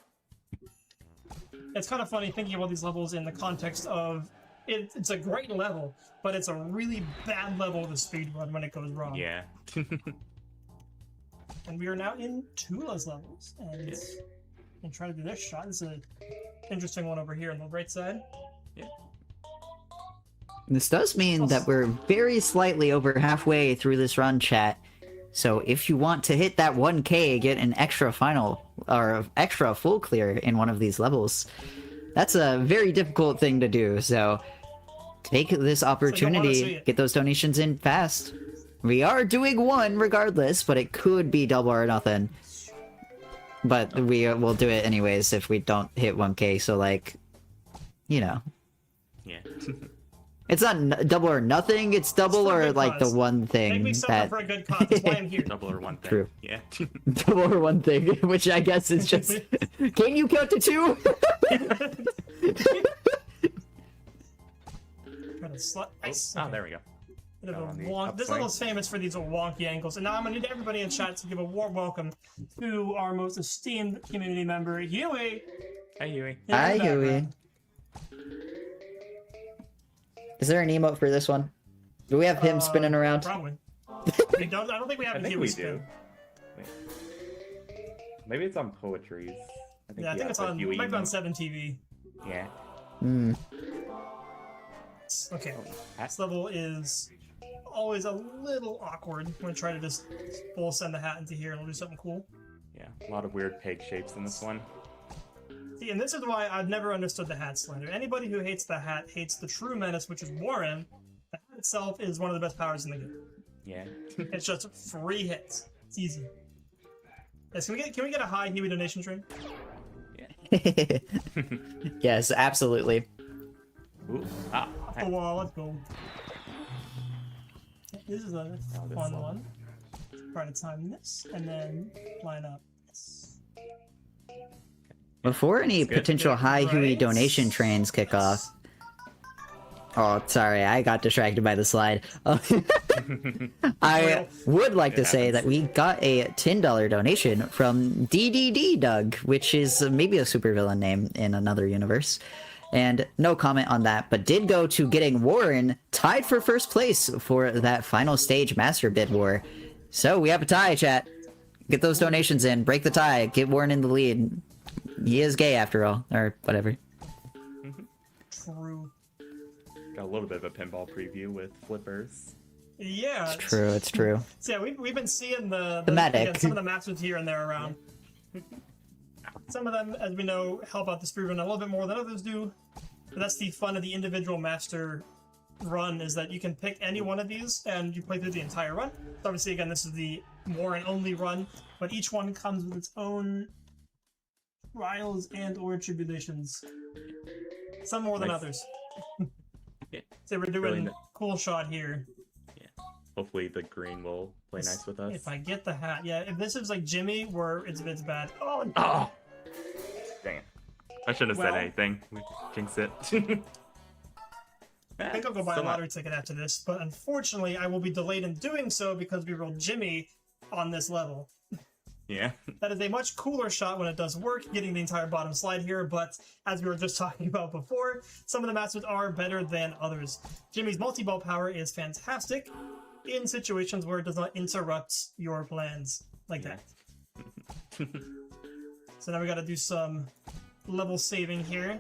It's kind of funny thinking about these levels in the context of it's a great level, but it's a really bad level to speed run when it goes wrong. Yeah. And we are now in Tula's levels, and and try to do this shot. This is an interesting one over here on the right side. This does mean that we're very slightly over halfway through this run, chat. So if you want to hit that 1K, get an extra final or extra full clear in one of these levels, that's a very difficult thing to do. So take this opportunity, get those donations in fast. We are doing one regardless, but it could be double or nothing. But we will do it anyways if we don't hit 1K. So like, you know. Yeah. It's not double or nothing. It's double for a or good like cause. the one Make thing me suffer that for a good cause. That's why I'm here. Double or one thing. True. Yeah. double or one thing, which I guess is just. Can you count to two? Nice. Oh, there we go. Bit of a on the wonk. This upswing. level's famous for these wonky angles. And now I'm going to need everybody in chat to give a warm welcome to our most esteemed community member, Huey. Hey, Huey. in the Hi, Huey. background. Is there an emote for this one? Do we have him spinning around? Probably. I don't think we have I a think Huey we spin. do. Wait. Maybe it's on Poetry's. Yeah, I he think has it's a on. Huey Might be on emote. 7TV. Yeah. Hmm. Okay. Hat. This level is always a little awkward. I'm gonna try to just full send the hat into here and we'll do something cool. Yeah. A lot of weird peg shapes in this one. See, and this is why I've never understood the hat slander. Anybody who hates the hat hates the true menace, which is Warren. The hat itself is one of the best powers in the game. Yeah. It's just free hits. It's easy. Yes, can we get a high Huey donation train? Yes, absolutely. Ooh. Ah. Off the wall, let's go. This is a this fun level. one. Try to time this and then line up this. Before any That's good. potential high Huey Right. donation trains kick off. Oh, sorry, I got distracted by the slide. I would like to say that we got a $10 donation from DDD Doug, which is maybe a supervillain name in another universe. And no comment on that, but did go to getting Warren tied for first place for that final stage Master Bid War. So we have a tie, chat. Get those donations in, break the tie, get Warren in the lead. He is gay after all, or whatever. True. Got a little bit of a pinball preview with flippers. Yeah. It's true, it's true. So yeah, we've been seeing the Thematic. again, some of the masters here and there around. Some of them, as we know, help out the speedrun a little bit more than others do. But that's the fun of the individual master run, is that you can pick any one of these and you play through the entire run. So obviously, again, this is the Warren only run, but each one comes with its own trials and or tribulations. Some more than Nice. others. Yeah. So we're doing Really nice. cool shot here. Hopefully the green will play nice with us. If I get the hat, yeah. If this is like Jimmy, where it's bad. Oh, no. Oh! Dang it. I shouldn't have Well- said anything. We jinx it. I think I'll go buy a lottery ticket after this, but unfortunately, I will be delayed in doing so because we rolled Jimmy on this level. Yeah. That is a much cooler shot when it does work, getting the entire bottom slide here, but as we were just talking about before, some of the masters are better than others. Jimmy's multi-ball power is fantastic in situations where it does not interrupt your plans like that. So now we gotta do some level saving here,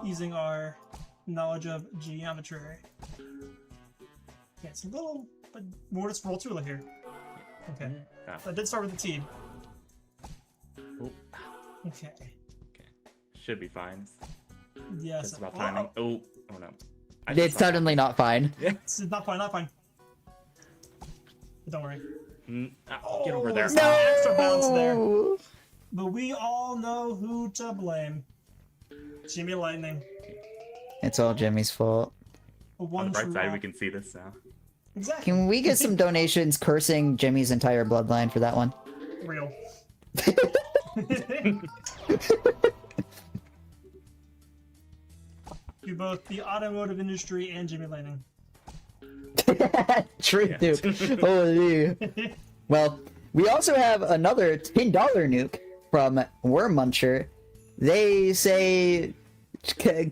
using our knowledge of geometry. Yeah, it's a little, but we'll just roll Tula here. Okay. Ah. So I did start with the T. Oop. Okay. Should be fine. Yes. It's about timing. Oh no. I It's just thought- suddenly not fine. This is not fine, not fine. But don't worry. Get over there. No! Extra bounce there. But we all know who to blame. Jimmy Lightning. It's all Jimmy's fault. A On one the bright true side, rock. we can see this now. Exactly. Can we get some donations cursing Jimmy's entire bloodline for that one? Real. Do both the automotive industry and Jimmy Lightning. True, Yeah. dude. Holy. Well, we also have another $10 nuke from Worm Muncher. They say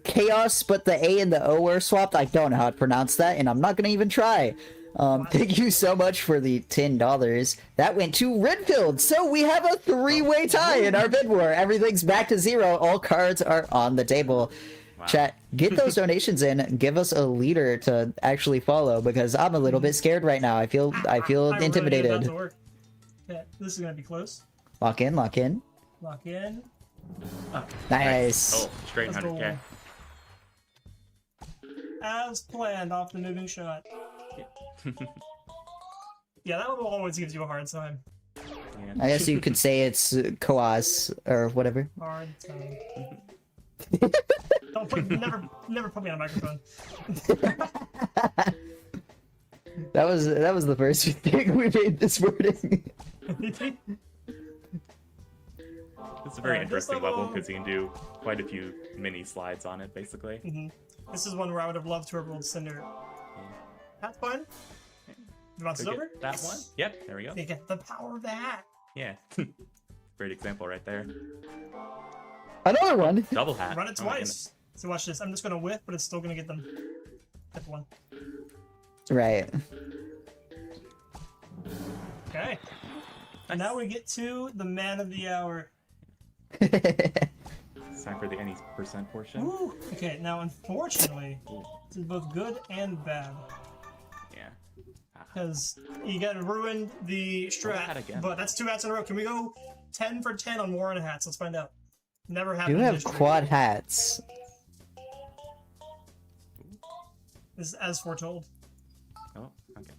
chaos, but the A and the O are swapped. I don't know how to pronounce that, and I'm not going to even try. Thank you so much for the $10. That went to Redfield. So we have a three-way tie in our bid war. Everything's back to zero. All cards are on the table. Wow. Chat, get those donations in. Give us a leader to actually follow, because I'm a little bit scared right now. I feel I really need intimidated. that to work. Okay, this is gonna be close. Lock in, lock in. Lock in. Nice. Oh, straight Let's go. 100k. As planned, off the moving shot. Yeah, that level always gives you a hard time. Yeah. I guess you could say it's Koaz or whatever. Hard time. Don't put, never put me on a microphone. That was the first thing we made this morning. It's a very interesting level level- because you can do quite a few mini slides on it, basically. This is one where I would have loved to have rolled Cinder. That's fun. You want So it over? get that one. Yep, there we go. You get the power of the hat. Yeah. Great example right there. Another one. Double hat. Run it Oh my twice. So watch this. I'm just gonna whiff, but it's still gonna get them. Get one. Right. Okay. And now we get to the man of the hour. goodness. It's time for the any percent portion. Woo. Okay, now unfortunately, this is both good and bad. Yeah. Because you got ruined the hat strat, again. but that's 2 hats in a row. Can we go 10 for 10 on Warren hats? Let's find out. Never happened You in have history. quad hats. This is as foretold. Oh, okay.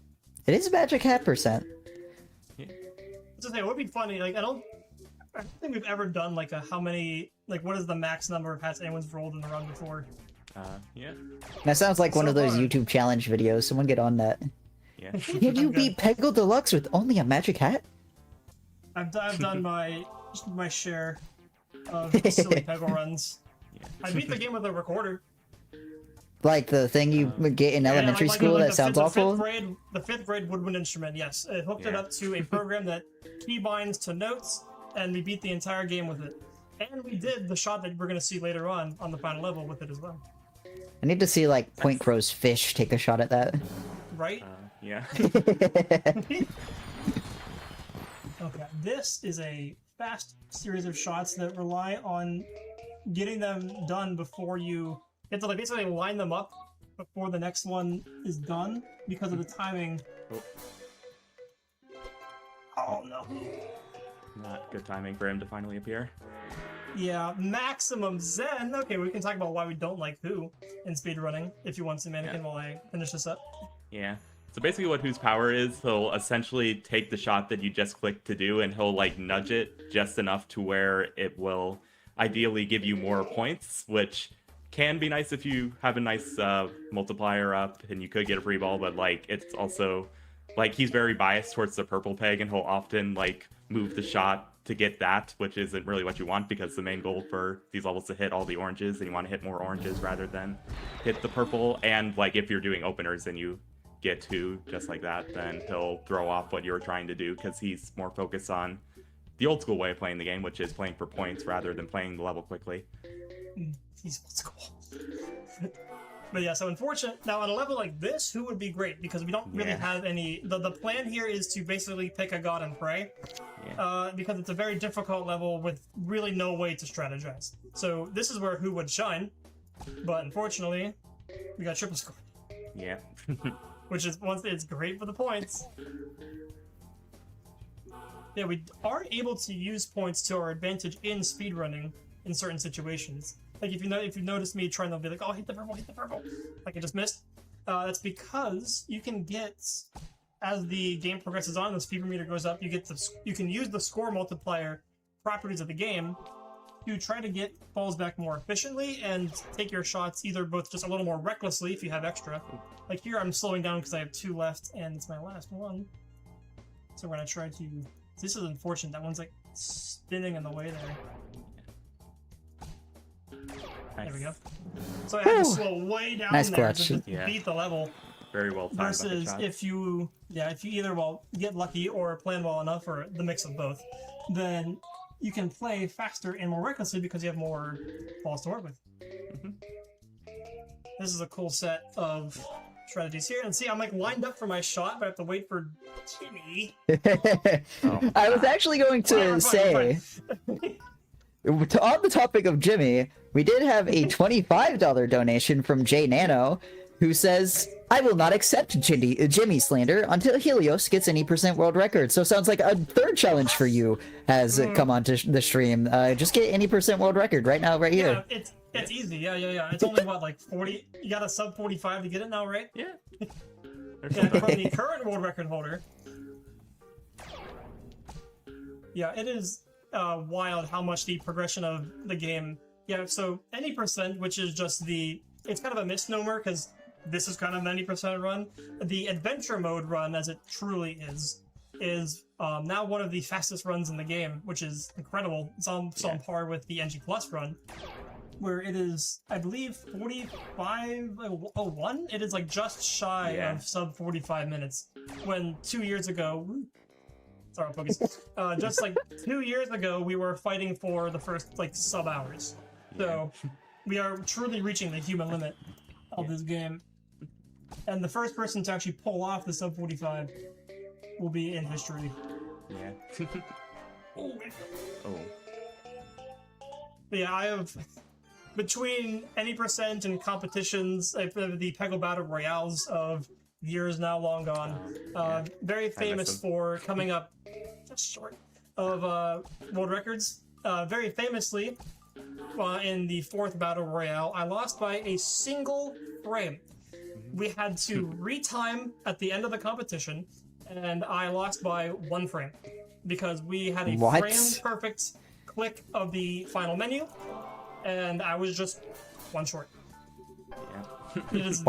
It is magic hat percent. Yeah. Just say it would be funny. Like I don't think we've ever done like a how many like what is the max number of hats anyone's rolled in a run before. Yeah. That sounds like one So of those far. YouTube challenge videos. Someone get on that. Yeah. Can you beat Peggle Deluxe with only a magic hat? I've done my share of silly Peggle runs. Yeah. I beat the game with a recorder. Like the thing you get in elementary like school the that sounds awful? The fifth grade woodwind instrument, yes. It hooked it Yeah. up to a program that key binds to notes, and we beat the entire game with it. And we did the shot that we're going to see later on the final level with it as well. I need to see like Point Crow's fish take a shot at that. Right? Yeah. Okay, this is a fast series of shots that rely on getting them done before you have to like basically line them up before the next one is done because of the timing. Oh. Oh no. Not good timing for him to finally appear. Yeah, maximum zen. Okay, we can talk about why we don't like who in speedrunning if you want to, mannequin, while I finish this up. Yeah. So basically what whose power is, he'll essentially take the shot that you just clicked to do and he'll like nudge it just enough to where it will ideally give you more points, which can be nice if you have a nice multiplier up and you could get a free ball, but like it's also like he's very biased towards the purple peg and he'll often like move the shot to get that, which isn't really what you want because the main goal for these levels is to hit all the oranges and you want to hit more oranges rather than hit the purple. And like if you're doing openers and you get two just like that, then he'll throw off what you're trying to do because he's more focused on the old school way of playing the game, which is playing for points rather than playing the level quickly. He's old school. But yeah, so unfortunate. Now, on a level like this, who would be great? Because we don't really Yeah. have any... The plan here is to basically pick a god and pray. Yeah. Because it's a very difficult level with really no way to strategize. So this is where who would shine. But unfortunately, we got triple score. Yeah. Which is, once it's great for the points. Yeah, we are able to use points to our advantage in speedrunning in certain situations. Like if you notice me trying to be like, oh, hit the purple, like I just missed. That's because you can get, as the game progresses on, the speed meter goes up. You can use the score multiplier properties of the game to try to get balls back more efficiently and take your shots either both just a little more recklessly if you have extra. Like here, I'm slowing down because I have 2 left and it's my last one. So we're gonna try to. This is unfortunate. That one's like spinning in the way there. Nice. There we go. So I had to Whew. slow way down Nice there clutch. to Yeah. beat the level. Very well timed by the Versus shot. if you either get lucky or plan well enough, or the mix of both, then you can play faster and more recklessly because you have more balls to work with. This is a cool set of strategies here. And see, I'm like lined up for my shot, but I have to wait for Jimmy. I was actually going to Fine, say, fine. on the topic of Jimmy, we did have a $25 donation from Jnano, who says, I will not accept Jimmy slander until Helios gets any percent world record. So sounds like a third challenge for you has come onto the stream. Just get any percent world record right now, right Yeah, here. it's easy. Yeah. It's only what, like 40? You got a sub 45 to get it now, right? Yeah. Yeah, from the current world record holder. Yeah, it is wild how much the progression of the game Yeah, so any percent, which is just it's kind of a misnomer because this is kind of 90% run. The adventure mode run, as it truly is now one of the fastest runs in the game, which is incredible. It's on par with the NG Plus run, where it is, I believe, 45:01. It is like just shy of sub 45 minutes. When 2 years ago, sorry, focus. Just like 2 years ago, we were fighting for the first like sub hours. So we are truly reaching the human limit of this game. And the first person to actually pull off the sub 45 will be in history. Yeah. Oh. Oh. But yeah, I have, between any percent and competitions, the Peggle Battle Royales of years now long gone, very famous for coming up just short of world records. Very famously, in the 4th Battle Royale, I lost by a single frame. We had to retime at the end of the competition, and I lost by 1 frame because we had a frame-perfect click of the final menu, and I was just 1 short. Yeah. It is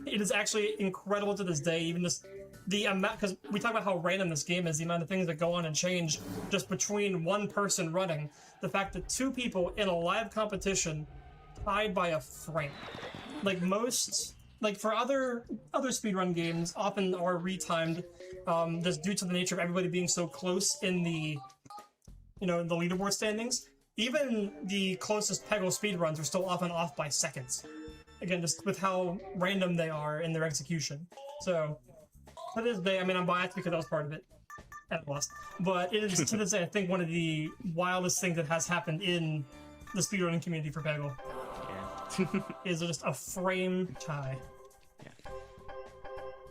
it is actually incredible to this day, even just the amount, because we talk about how random this game is, the amount of things that go on and change just between one person running. The fact that 2 people in a live competition tied by a frame. Like most, like for other speedrun games, often are retimed, just due to the nature of everybody being so close in the, the leaderboard standings. Even the closest Peggle speedruns are still often off by seconds. Again, just with how random they are in their execution. So, to this day, I mean, I'm biased because I was part of it, and I lost. But it is, to this day, I think one of the wildest things that has happened in the speedrunning community for Peggle. Yeah. Is just a frame tie. Yeah.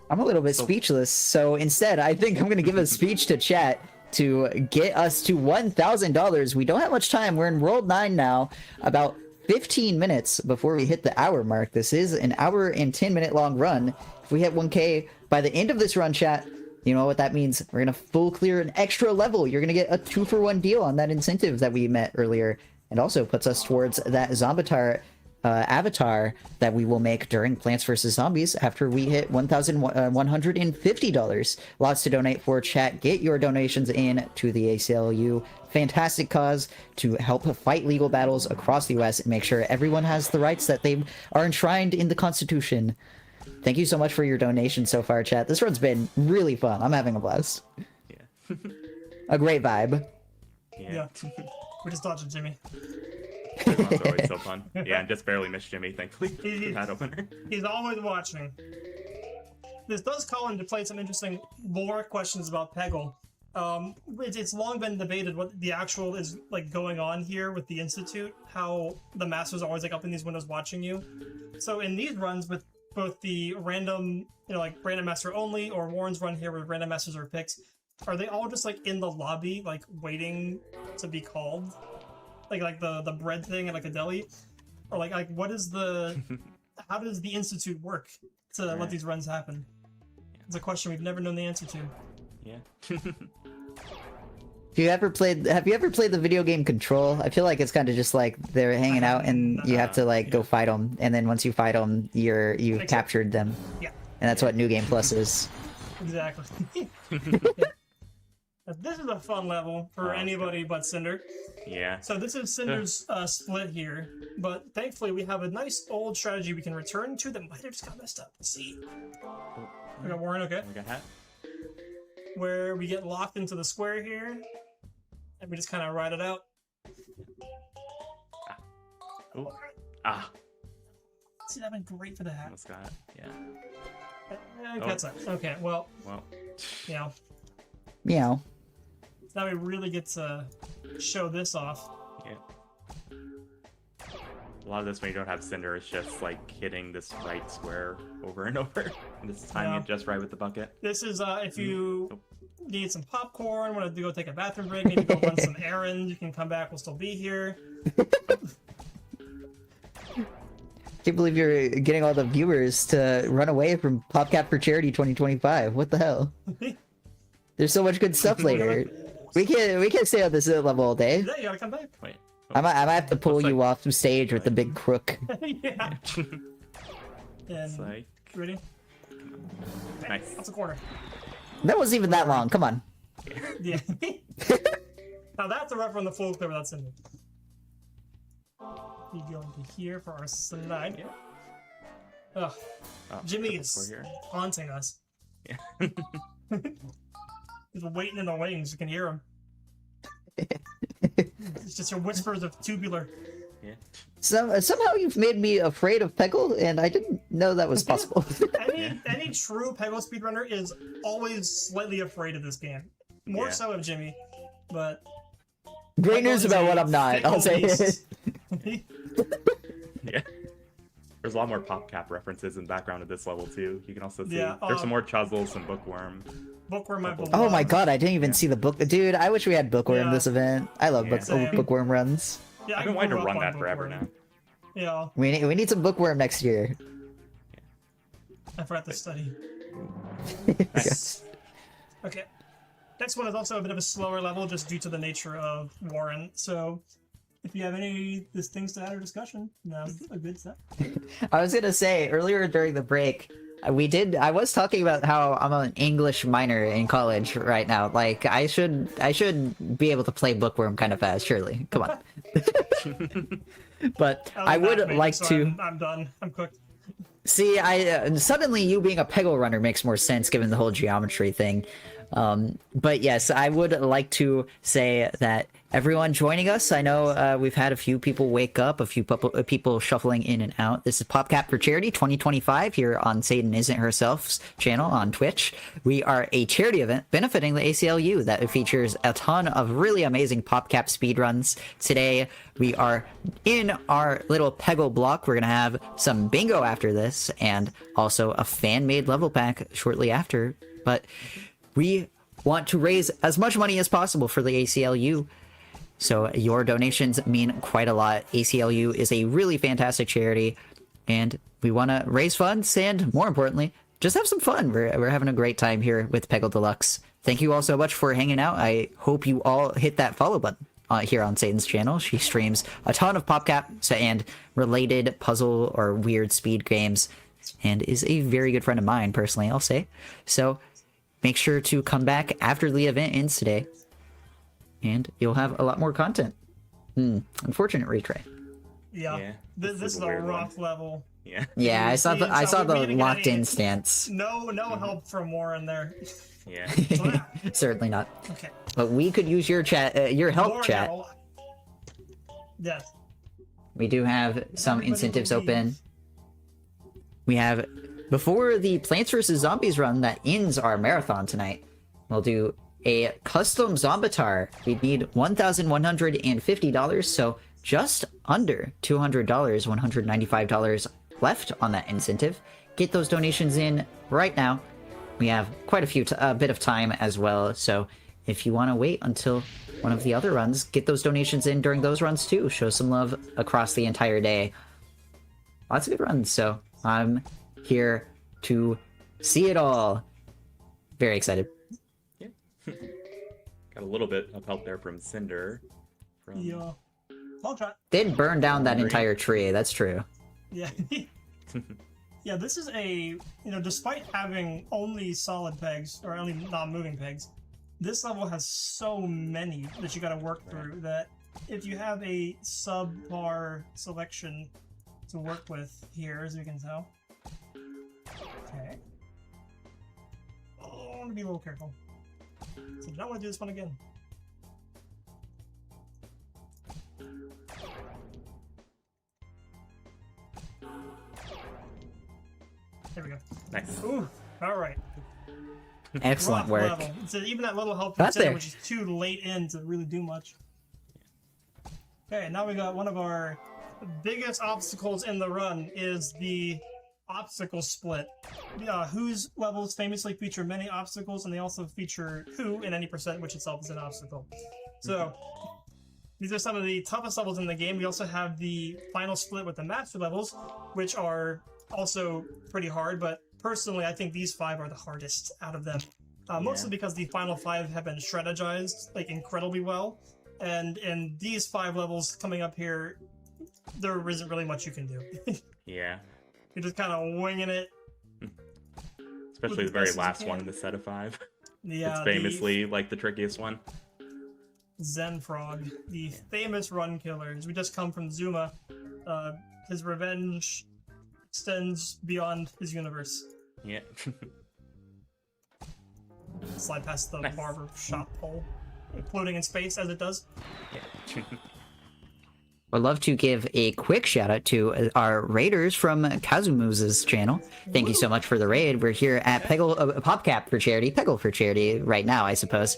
I'm a little bit speechless, so instead, I think I'm going to give a speech to chat to get us to $1,000. We don't have much time. We're in World 9 now. About 15 minutes before we hit the hour mark. This is an hour and 10-minute long run. If we hit 1K by the end of this run, chat, you know what that means. We're gonna full clear an extra level. You're gonna get a 2-for-1 deal on that incentive that we met earlier, and also puts us towards that Zombitar avatar that we will make during Plants vs. Zombies after we hit $1,150. Lots to donate for, chat. Get your donations in to the ACLU. Fantastic cause to help fight legal battles across the US and make sure everyone has the rights that they are enshrined in the Constitution. Thank you so much for your donation so far, chat. This run's been really fun. I'm having a blast. Yeah. A great vibe. Yeah. We just dodged Jimmy. It's always so fun. Yeah, and just barely missed Jimmy, thankfully. That opener. He's always watching. This does call into play some interesting lore questions about Peggle. It's long been debated what the actual is like going on here with the Institute, how the masters are always like up in these windows watching you. So in these runs with both the random, like random master only, or Warren's run here where random masters are picked, are they all just like in the lobby, like waiting to be called? Like the bread thing at like a deli? Or like what is how does the Institute work to let these runs happen? It's a question we've never known the answer to. Yeah. Have you ever played the video game Control? I feel like it's kind of just like they're hanging out and you have to like go fight them, and then once you fight them, you've captured them. Yeah. And that's what New Game Plus is. Exactly. This is a fun level for anybody but Cinder. Yeah. So this is Cinder's split here, but thankfully we have a nice old strategy we can return to that might have just got messed up. Let's see. We got Warren, okay. We got hat. Where we get locked into the square here, and we just kind of ride it out. Ooh. Ah. See, that'd been great for the hat. Almost got it. Yeah. Cuts up. Okay, well. Yeah. Meow. Now we really get to show this off. Yeah. A lot of this when you don't have Cinder is just like hitting this right square over and over. And this time it just right with the bucket. This is if you need some popcorn, want to go take a bathroom break, maybe go run some errands, you can come back, we'll still be here. Can't believe you're getting all the viewers to run away from PopCap for Charity 2025. What the hell? There's so much good stuff later. We can't stay on this level all day. Yeah, you gotta come back. Wait. I might have to pull Looks you like- off the stage with the big crook. Yeah. It's And like, ready? nice. That's a corner. That wasn't even that long. Come on. Yeah. Now that's a ref on the full clear without sending. We go into here for our slide. Yeah. Ugh. Oh, Jimmy triple score is here. haunting us. Yeah. He's waiting in the wings. You can hear him. It's just your whispers of tubular. Yeah. Somehow you've made me afraid of Peggle, and I didn't know that was possible. Any true Peggle speedrunner is always slightly afraid of this game. More Yeah. so of Jimmy, but Great news about what I'm not. I'll say it. it. Yeah. There's a lot more PopCap references in the background of this level too. You can also see Yeah, there's some more Chuzzles and Bookworm. Bookworm might belong. Oh my god, I didn't even see the book. Dude, I wish we had Bookworm Yeah. this event. I love Yeah. Same. Bookworm runs. Yeah, I've been wanting to grew up run on that forever Bookworm. now. Yeah, We need some Bookworm next year. I forgot to study. Yes. Okay. Next one is also a bit of a slower level just due to the nature of Warren. So if you have any things to add or discussion, now's a good step. I was gonna say earlier during the break, I was talking about how I'm an English minor in college right now. Like I should be able to play Bookworm kind of fast, surely. Come on. But was I a would math major, like so to I'm done. I'm cooked. see. Suddenly you being a Peggle runner makes more sense given the whole geometry thing. But yes, I would like to say that everyone joining us, I know we've had a few people wake up, a few people shuffling in and out. This is PopCap for Charity 2025 here on Satan Isn't Herself's channel on Twitch. We are a charity event benefiting the ACLU that features a ton of really amazing PopCap speedruns. Today, we are in our little Peggle block. We're going to have some bingo after this and also a fan-made level pack shortly after. But we want to raise as much money as possible for the ACLU. So your donations mean quite a lot. ACLU is a really fantastic charity, and we want to raise funds and, more importantly, just have some fun. We're having a great time here with Peggle Deluxe. Thank you all so much for hanging out. I hope you all hit that follow button here on Satan's channel. She streams a ton of PopCap and related puzzle or weird speed games, and is a very good friend of mine, personally, I'll say. So make sure to come back after the event ends today, and you'll have a lot more content. Unfortunate retry. Yeah. Yeah, This this is is a a weird rough level. Yeah. Yeah, I saw the So we didn't get locked in any- stance. No help from Warren there. Yeah. Certainly not. Okay. But we could use your chat, your help Warren chat. now. Yes. We do have some Everybody incentives believes. open. We have, before the Plants vs. Zombies run that ends our marathon tonight, we'll do a custom Zombatar. We'd need $1,150, so just under $200, $195 left on that incentive. Get those donations in right now. We have quite a bit of time as well, so if you want to wait until one of the other runs, get those donations in during those runs too. Show some love across the entire day. Lots of good runs, so I'm here to see it all. Very excited. Got a little bit of help there from Cinder. From... Yeah. I'll try. Did burn down that Great. entire tree, that's true. Yeah. Yeah, this is despite having only solid pegs, or only non-moving pegs, this level has so many that you gotta work through that if you have a subpar selection to work with here, as you can tell. Okay. Oh, I want to be a little careful. So I don't want to do this one again. There we go. Nice. Ooh, alright. Excellent Rough work. level. So even that little help That's from there. which is too late in to really do much. Okay, now we got one of our biggest obstacles in the run is the obstacle split. Whose levels famously feature many obstacles, and they also feature who in any percent, which itself is an obstacle. So these are some of the toughest levels in the game. We also have the final split with the master levels, which are also pretty hard, but personally I think these 5 are the hardest out of them. Mostly because the final 5 have been strategized like incredibly well, And in these 5 levels coming up here, there isn't really much you can do. Yeah. You're just kind of winging it. Especially the very last one in the set of 5. Yeah, It's famously like the trickiest one. Zen Frog, the famous run killers. We just come from Zuma. His revenge extends beyond his universe. Yeah. Slide past the Nice. barber shop pole, floating in space as it does. Yeah. I'd love to give a quick shout out to our raiders from Kazumu's channel. Thank you so much for the raid. We're here at Peggle, PopCap for charity, Peggle for charity right now, I suppose.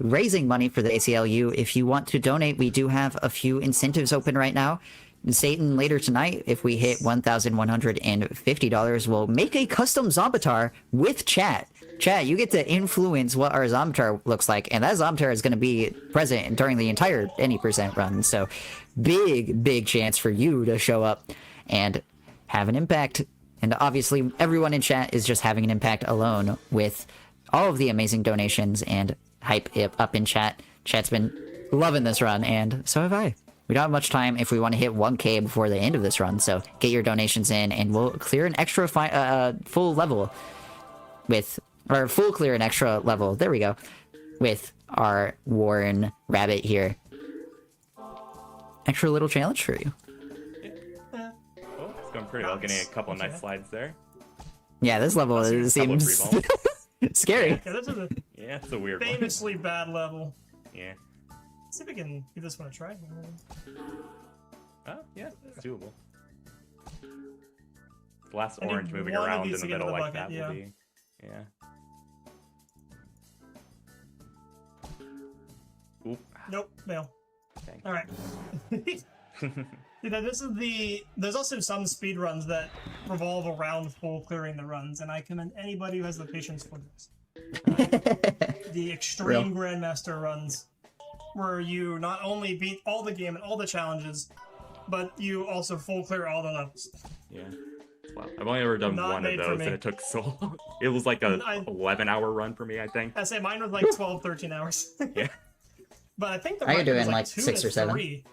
Raising money for the ACLU. If you want to donate, we do have a few incentives open right now. Satan, later tonight, if we hit $1,150, we'll make a custom Zombatar with chat. Chat, you get to influence what our Zombatar looks like, and that Zombatar is going to be present during the entire any percent run. So, big chance for you to show up and have an impact. And obviously, everyone in chat is just having an impact alone with all of the amazing donations and hype up in chat. Chat's been loving this run, and so have I. We don't have much time if we want to hit 1K before the end of this run, so get your donations in, and we'll clear an extra full level with, or full clear an extra level, there we go, with our Warren Rabbit here. Extra little challenge for you. Oh, it's going pretty well. Getting a couple nice slides there. Yeah, this level seems scary. Yeah, this is a Yeah, it's a weird one. famously bad level. Yeah. Let's see if we can give this one a try. Oh, yeah, it's doable. The last I need orange moving one of around in these the to get to middle the like bucket, that yeah. will be... Yeah. Oop. Nope, fail. Thanks. All right. This is the. There's also some speed runs that revolve around full clearing the runs, and I commend anybody who has the patience for this. The extreme Grandmaster runs, where you not only beat all the game and all the challenges, but you also full clear all the levels. Yeah. Well, I've only ever done Not one of made for those, me. and it took so long. It was like a I- 11-hour run for me, I think. I say mine was like 12, 13 hours. Yeah. But I think the I could record do it was in, like like, 2 6 to or 7. 3.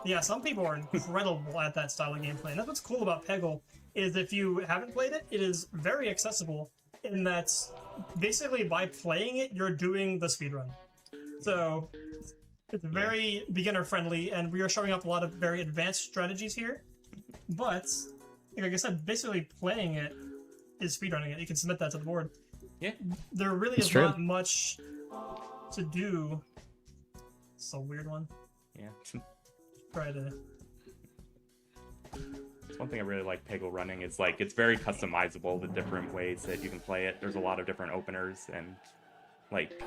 Yeah, some people are incredible at that style of gameplay. And that's what's cool about Peggle, is if you haven't played it, it is very accessible in that basically by playing it, you're doing the speedrun. So it's very beginner friendly, and we are showing up a lot of very advanced strategies here. But, like I said, basically playing it is speedrunning it. You can submit that to the board. Yeah. There really It's is true. not much to do. It's a weird one. Yeah. Try to. It's one thing I really like Peggle running is like it's very customizable the different ways that you can play it. There's a lot of different openers and like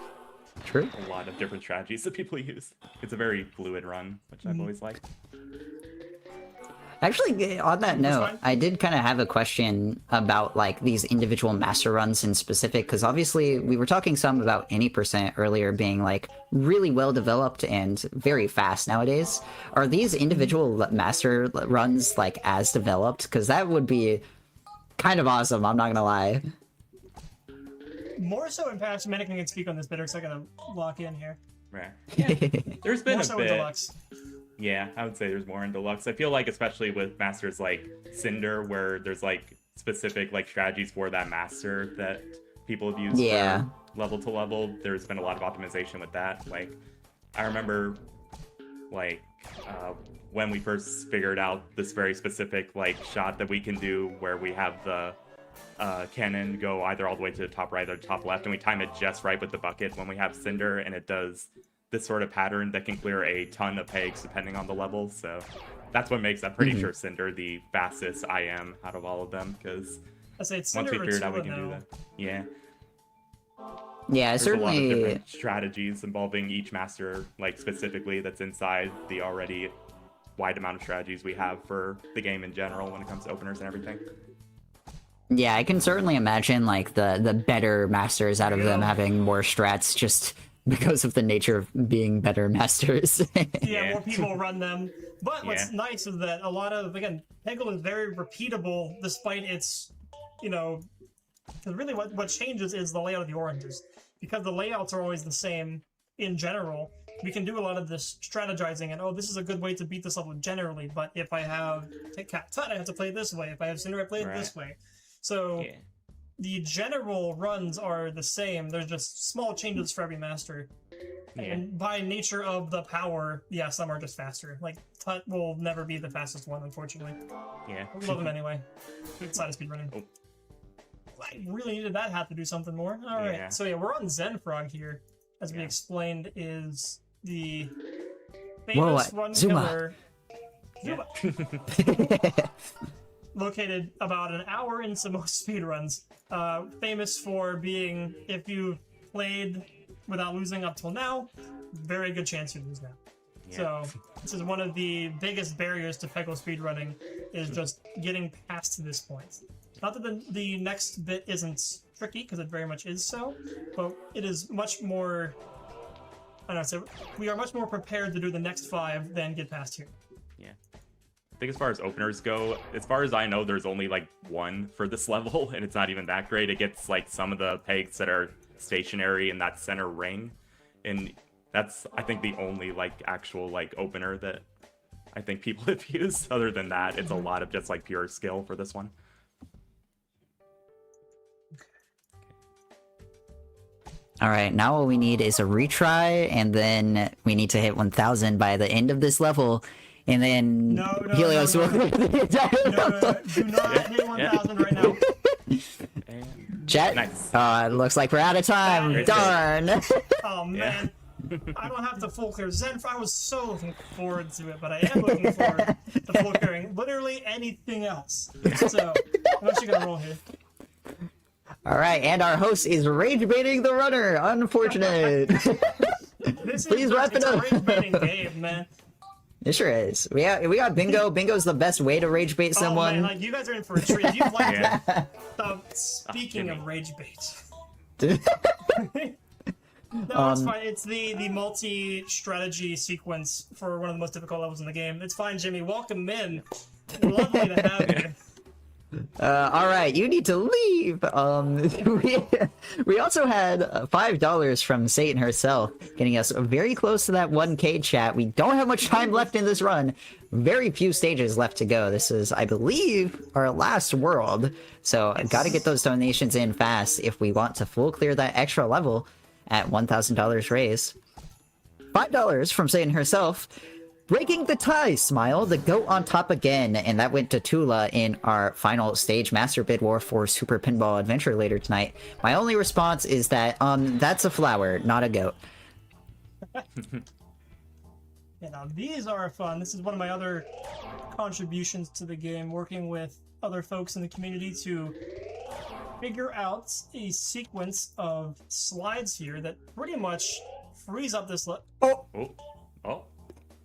True. a lot of different strategies that people use. It's a very fluid run, which I've always liked. Actually, on that note, fine. I did kind of have a question about like these individual master runs in specific, because obviously we were talking some about any percent earlier being like really well developed and very fast nowadays. Are these individual master runs like as developed? Because that would be kind of awesome. I'm not gonna lie. More so in past, Manic can speak on this better because I gotta lock in here. Right. Yeah. There's been More a so in bit. Deluxe. Yeah, I would say there's more in Deluxe. I feel like especially with masters like Cinder, where there's like specific like strategies for that master that people have used Yeah. for level to level. There's been a lot of optimization with that. Like, I remember like when we first figured out this very specific like shot that we can do where we have the cannon go either all the way to the top right or top left, and we time it just right with the bucket when we have Cinder, and it does this sort of pattern that can clear a ton of pegs depending on the level. So that's what makes, I'm pretty sure, Cinder the fastest IM out of all of them, because I say it's once Cinder we figured out we Rotula can do now. that. Yeah. Yeah, There's a lot of certainly. different strategies involving each master, like specifically that's inside the already wide amount of strategies we have for the game in general when it comes to openers and everything. Yeah, I can certainly imagine like the better masters out of them Yeah. having more strats just because of the nature of being better masters. Yeah, more people run them. But what's Yeah. nice is that a lot of, again, Peggle is very repeatable despite its, because really what changes is the layout of the oranges. Because the layouts are always the same in general, we can do a lot of this strategizing and, oh, this is a good way to beat this level generally, but if I have Cat Tut, I have to play it this way. If I have Cinder, I play it this way. So Yeah. the general runs are the same. There's just small changes for every master. Yeah. And by nature of the power, yeah, some are just faster. Like, Tut will never be the fastest one, unfortunately. Yeah. We love him anyway. Outside of speedrunning. Oh. I really needed that hat to do something more. Alright, Yeah. so yeah, we're on Zen Frog here. As we Yeah. explained, is the Whoa, famous one Zuma. killer. Located about an hour into most speedruns. Famous for being, if you played without losing up till now, very good chance you lose now. Yeah. So this is one of the biggest barriers to Peggle speedrunning, is just getting past this point. Not that the next bit isn't tricky, because it very much is so, but it is much more, I don't know, so we are much more prepared to do the next 5 than get past here. Yeah. I think as far as openers go, as far as I know, there's only like one for this level, and it's not even that great. It gets like some of the pegs that are stationary in that center ring, and that's, I think, the only like actual like opener that I think people have used. Other than that, it's a lot of just like pure skill for this one. All right, now what we need is a retry, and then we need to hit 1,000 by the end of this level, and then No, Helios no, will no. clear the entire No, do not hit 1,000 right now. And... Chat. Nice. It looks like we're out of time. That is Darn. Oh man, I don't have to full clear Zen. I was so looking forward to it, but I am looking forward to full clearing literally anything else. So, unless you're gonna roll here. All right, and our host is rage baiting the runner. Unfortunate. This Please is wrap it it's up. a rage baiting game, man. It sure is. We got Bingo. Bingo's the best way to rage bait Oh someone. man, like you guys are in for a treat. You've liked Yeah. speaking Jimmy. of rage bait. No, it's fine. It's the multi-strategy sequence for one of the most difficult levels in the game. It's fine, Jimmy. Welcome in. Lovely to have you. All right, you need to leave. We also had $5 from Satan herself, getting us very close to that 1K chat. We don't have much time left in this run. Very few stages left to go. This is, I believe, our last world. So got to get those donations in fast if we want to full clear that extra level at $1,000 raise. $5 from Satan herself. Breaking the tie, Smile, the goat on top again, and that went to Tula in our final stage master bid war for Super Pinball Adventure later tonight. My only response is that, that's a flower, not a goat. Yeah, now these are fun. This is one of my other contributions to the game, working with other folks in the community to figure out a sequence of slides here that pretty much frees up this Oh.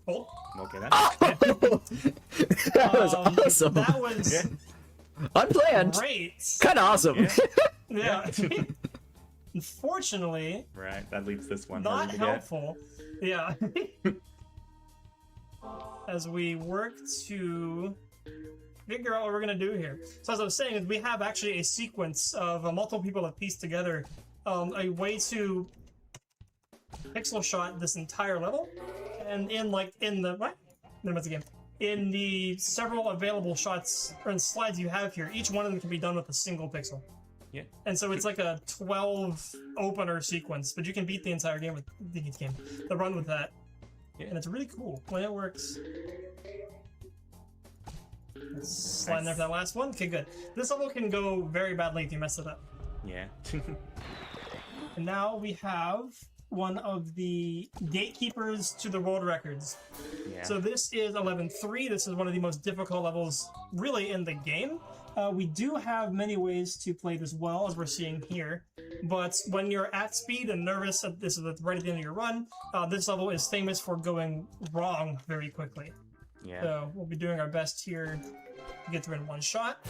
Oh. Okay, that's That was awesome. That was Unplanned. great. Kind of awesome. Yeah. Unfortunately, right. That leaves this one not harder to get. helpful. Yeah. As we work to figure out what we're gonna do here. So as I was saying, is we have actually a sequence of multiple people have pieced together a way to pixel shot this entire level, and in the what? No, once again, in the several available shots or slides you have here, each one of them can be done with a single pixel. Yeah. And so it's like a 12 opener sequence, but you can beat the entire game with the run with that. Yeah. And it's really cool when it works. Let's slide in there for that last one. Okay, good. This level can go very badly if you mess it up. Yeah. And now we have one of the gatekeepers to the world records. Yeah. So this is 11-3. This is one of the most difficult levels really in the game. We do have many ways to play this well, as we're seeing here. But when you're at speed and nervous, this is right at the end of your run, this level is famous for going wrong very quickly. Yeah. So we'll be doing our best here to get through in one shot.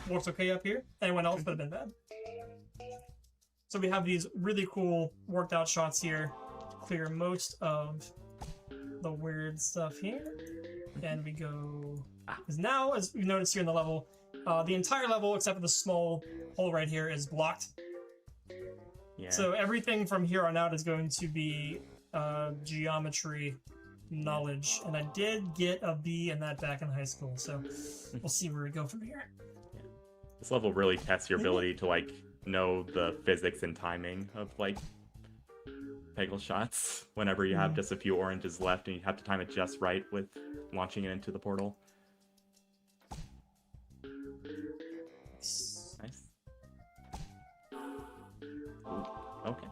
Works okay up here. Anyone else would have been bad. So we have these really cool worked out shots here to clear most of the weird stuff here. And we go... Because now, as you notice here in the level, the entire level, except for the small hole right here, is blocked. Yeah. So everything from here on out is going to be geometry knowledge, and I did get a B in that back in high school. So we'll see where we go from here. This level really tests your ability to like know the physics and timing of like Peggle shots whenever you have just a few oranges left and you have to time it just right with launching it into the portal. Nice. Ooh, okay.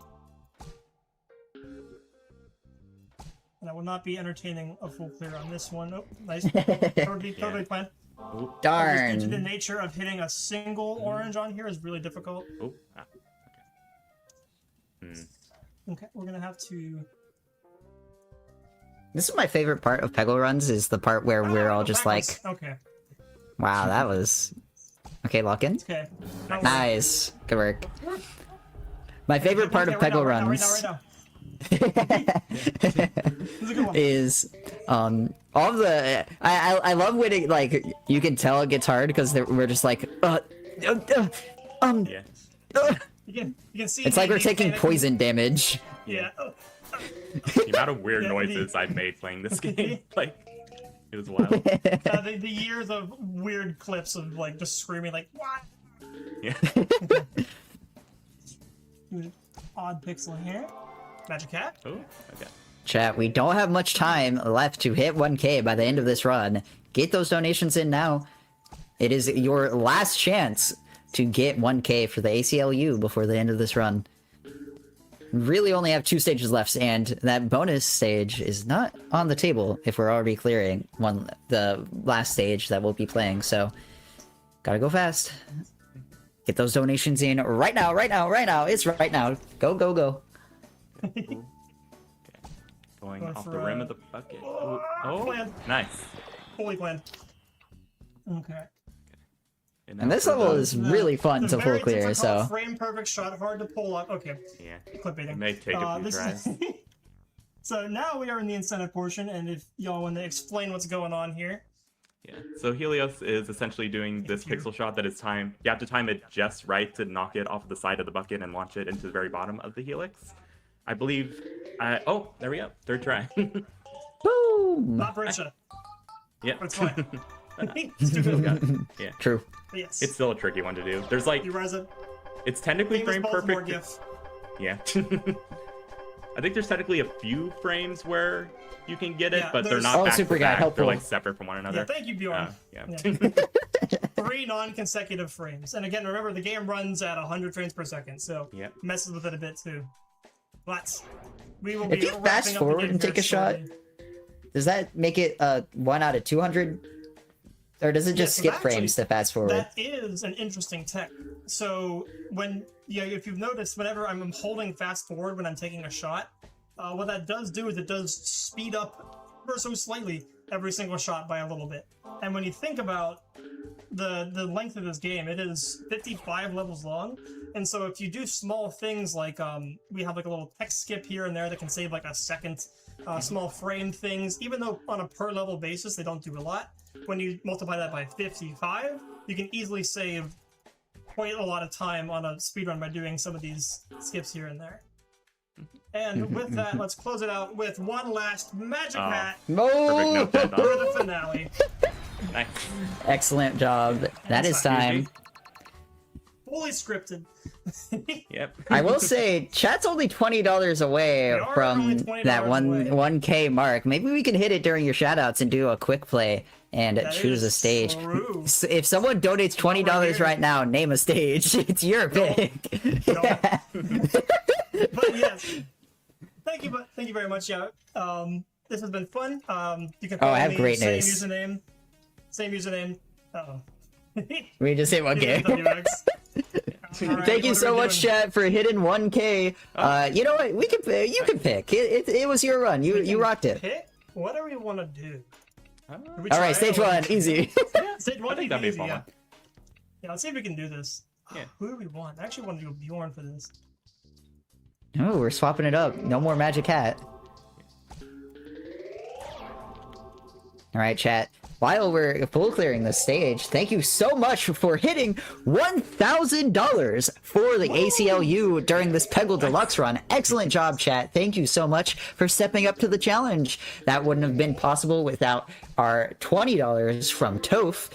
And I will not be entertaining a full clear on this one. Oh, nice. Totally planned. Ooh, Darn. Due to the nature of hitting a single orange on here is really difficult. ooh, okay. Okay, we're gonna have to. This is my favorite part of Peggle runs, is the part where we're all just like, Okay. wow, that was... Okay, lock in. Okay. Nice. Good work. My favorite part of Peggle runs This is a good one. is all of the I love when it, like, you can tell it gets hard because we're just like Yeah. You can see. it's like we're he's taking panicking. poison damage. Yeah. The amount of weird Yeah, noises I've made playing this game, like, it was wild. The years of weird clips of like just screaming like what? Yeah. Odd pixel here. Magic Hat. Oh, okay. Chat, we don't have much time left to hit 1K by the end of this run. Get those donations in now. It is your last chance to get 1K for the ACLU before the end of this run. Really only have 2 stages left, and that bonus stage is not on the table if we're already clearing the last stage that we'll be playing, so gotta go fast. Get those donations in right now, right now, right now. It's right now. Go, go, go. Okay. Going Going off for the rim of the bucket. Oh, Oh, planned. nice. Fully planned. Okay. And this level is really fun It's to a full very clear, difficult so... frame perfect shot, hard to pull up. Okay. Yeah. Clip baiting. It may take a few this tries. is- So now we are in the incentive portion, and if y'all want to explain what's going on here. Yeah. So Helios is essentially doing this pixel shot that is timed. You have to time it just right to knock it off of the side of the bucket and launch it into the very bottom of the helix. I believe. Oh, there we go. Third try. Boom! Not britsha. Yeah. It's fine. Still got it. Yeah. True. But yes. It's still a tricky one to do. There's like, You rise it. it's technically Famous frame Baltimore perfect. gif. Yeah. I think there's technically a few frames where you can get it, Yeah, but they're there's- not Oh, back super to guy, back. helpful. They're like separate from one another. Yeah, thank you, Bjorn. Yeah. Yeah. 3 non-consecutive frames. And again, remember, the game runs at 100 frames per second, so Yep. messes with it a bit too. But we will If be you fast wrapping up the forward game and here take a shot, shortly. does that make it 1 out of 200? Or does it just so skip actually, frames to fast forward? That is an interesting tech. So if you've noticed, whenever I'm holding fast forward when I'm taking a shot, what that does do is it does speed up ever so slightly every single shot by a little bit. And when you think about the length of this game, it is 55 levels long. And so if you do small things like we have like a little text skip here and there that can save like a second, small frame things, even though on a per level basis they don't do a lot. When you multiply that by 55, you can easily save quite a lot of time on a speedrun by doing some of these skips here and there. And with that, let's close it out with one last magic hat Perfect No! note there, for Don. the finale. Nice. Excellent job. That is time. Fully scripted. Yep. I will say, chat's only $20 away We are from only $20 that away. 1K mark. Maybe we can hit it during your shoutouts and do a quick play and That choose a is stage. true. If someone donates $20 right now, name a stage. It's your pick. But yes, thank you very much. Yeah, this has been fun. You can follow I have me, great same news. Same username. Uh-oh. We just hit 1K. HeliosWx. Alright, Thank you what are so we much, doing? chat, for hitting 1K. You know what? We can. You can pick. It was your run. You rocked it. Pick? What do we want to do? Do we All try right, stage it or- 1, easy. Yeah, stage one. I think that'd be easy, fun. yeah. Yeah, let's see if we can do this. Yeah. Who do we want? I actually want to do a Bjorn for this. Oh, we're swapping it up. No more magic hat. All right, chat. while we're full clearing the stage, thank you so much for hitting $1,000 for the ACLU during this Peggle Deluxe run. Excellent job, chat. Thank you so much for stepping up to the challenge. That wouldn't have been possible without our $20 from Toph.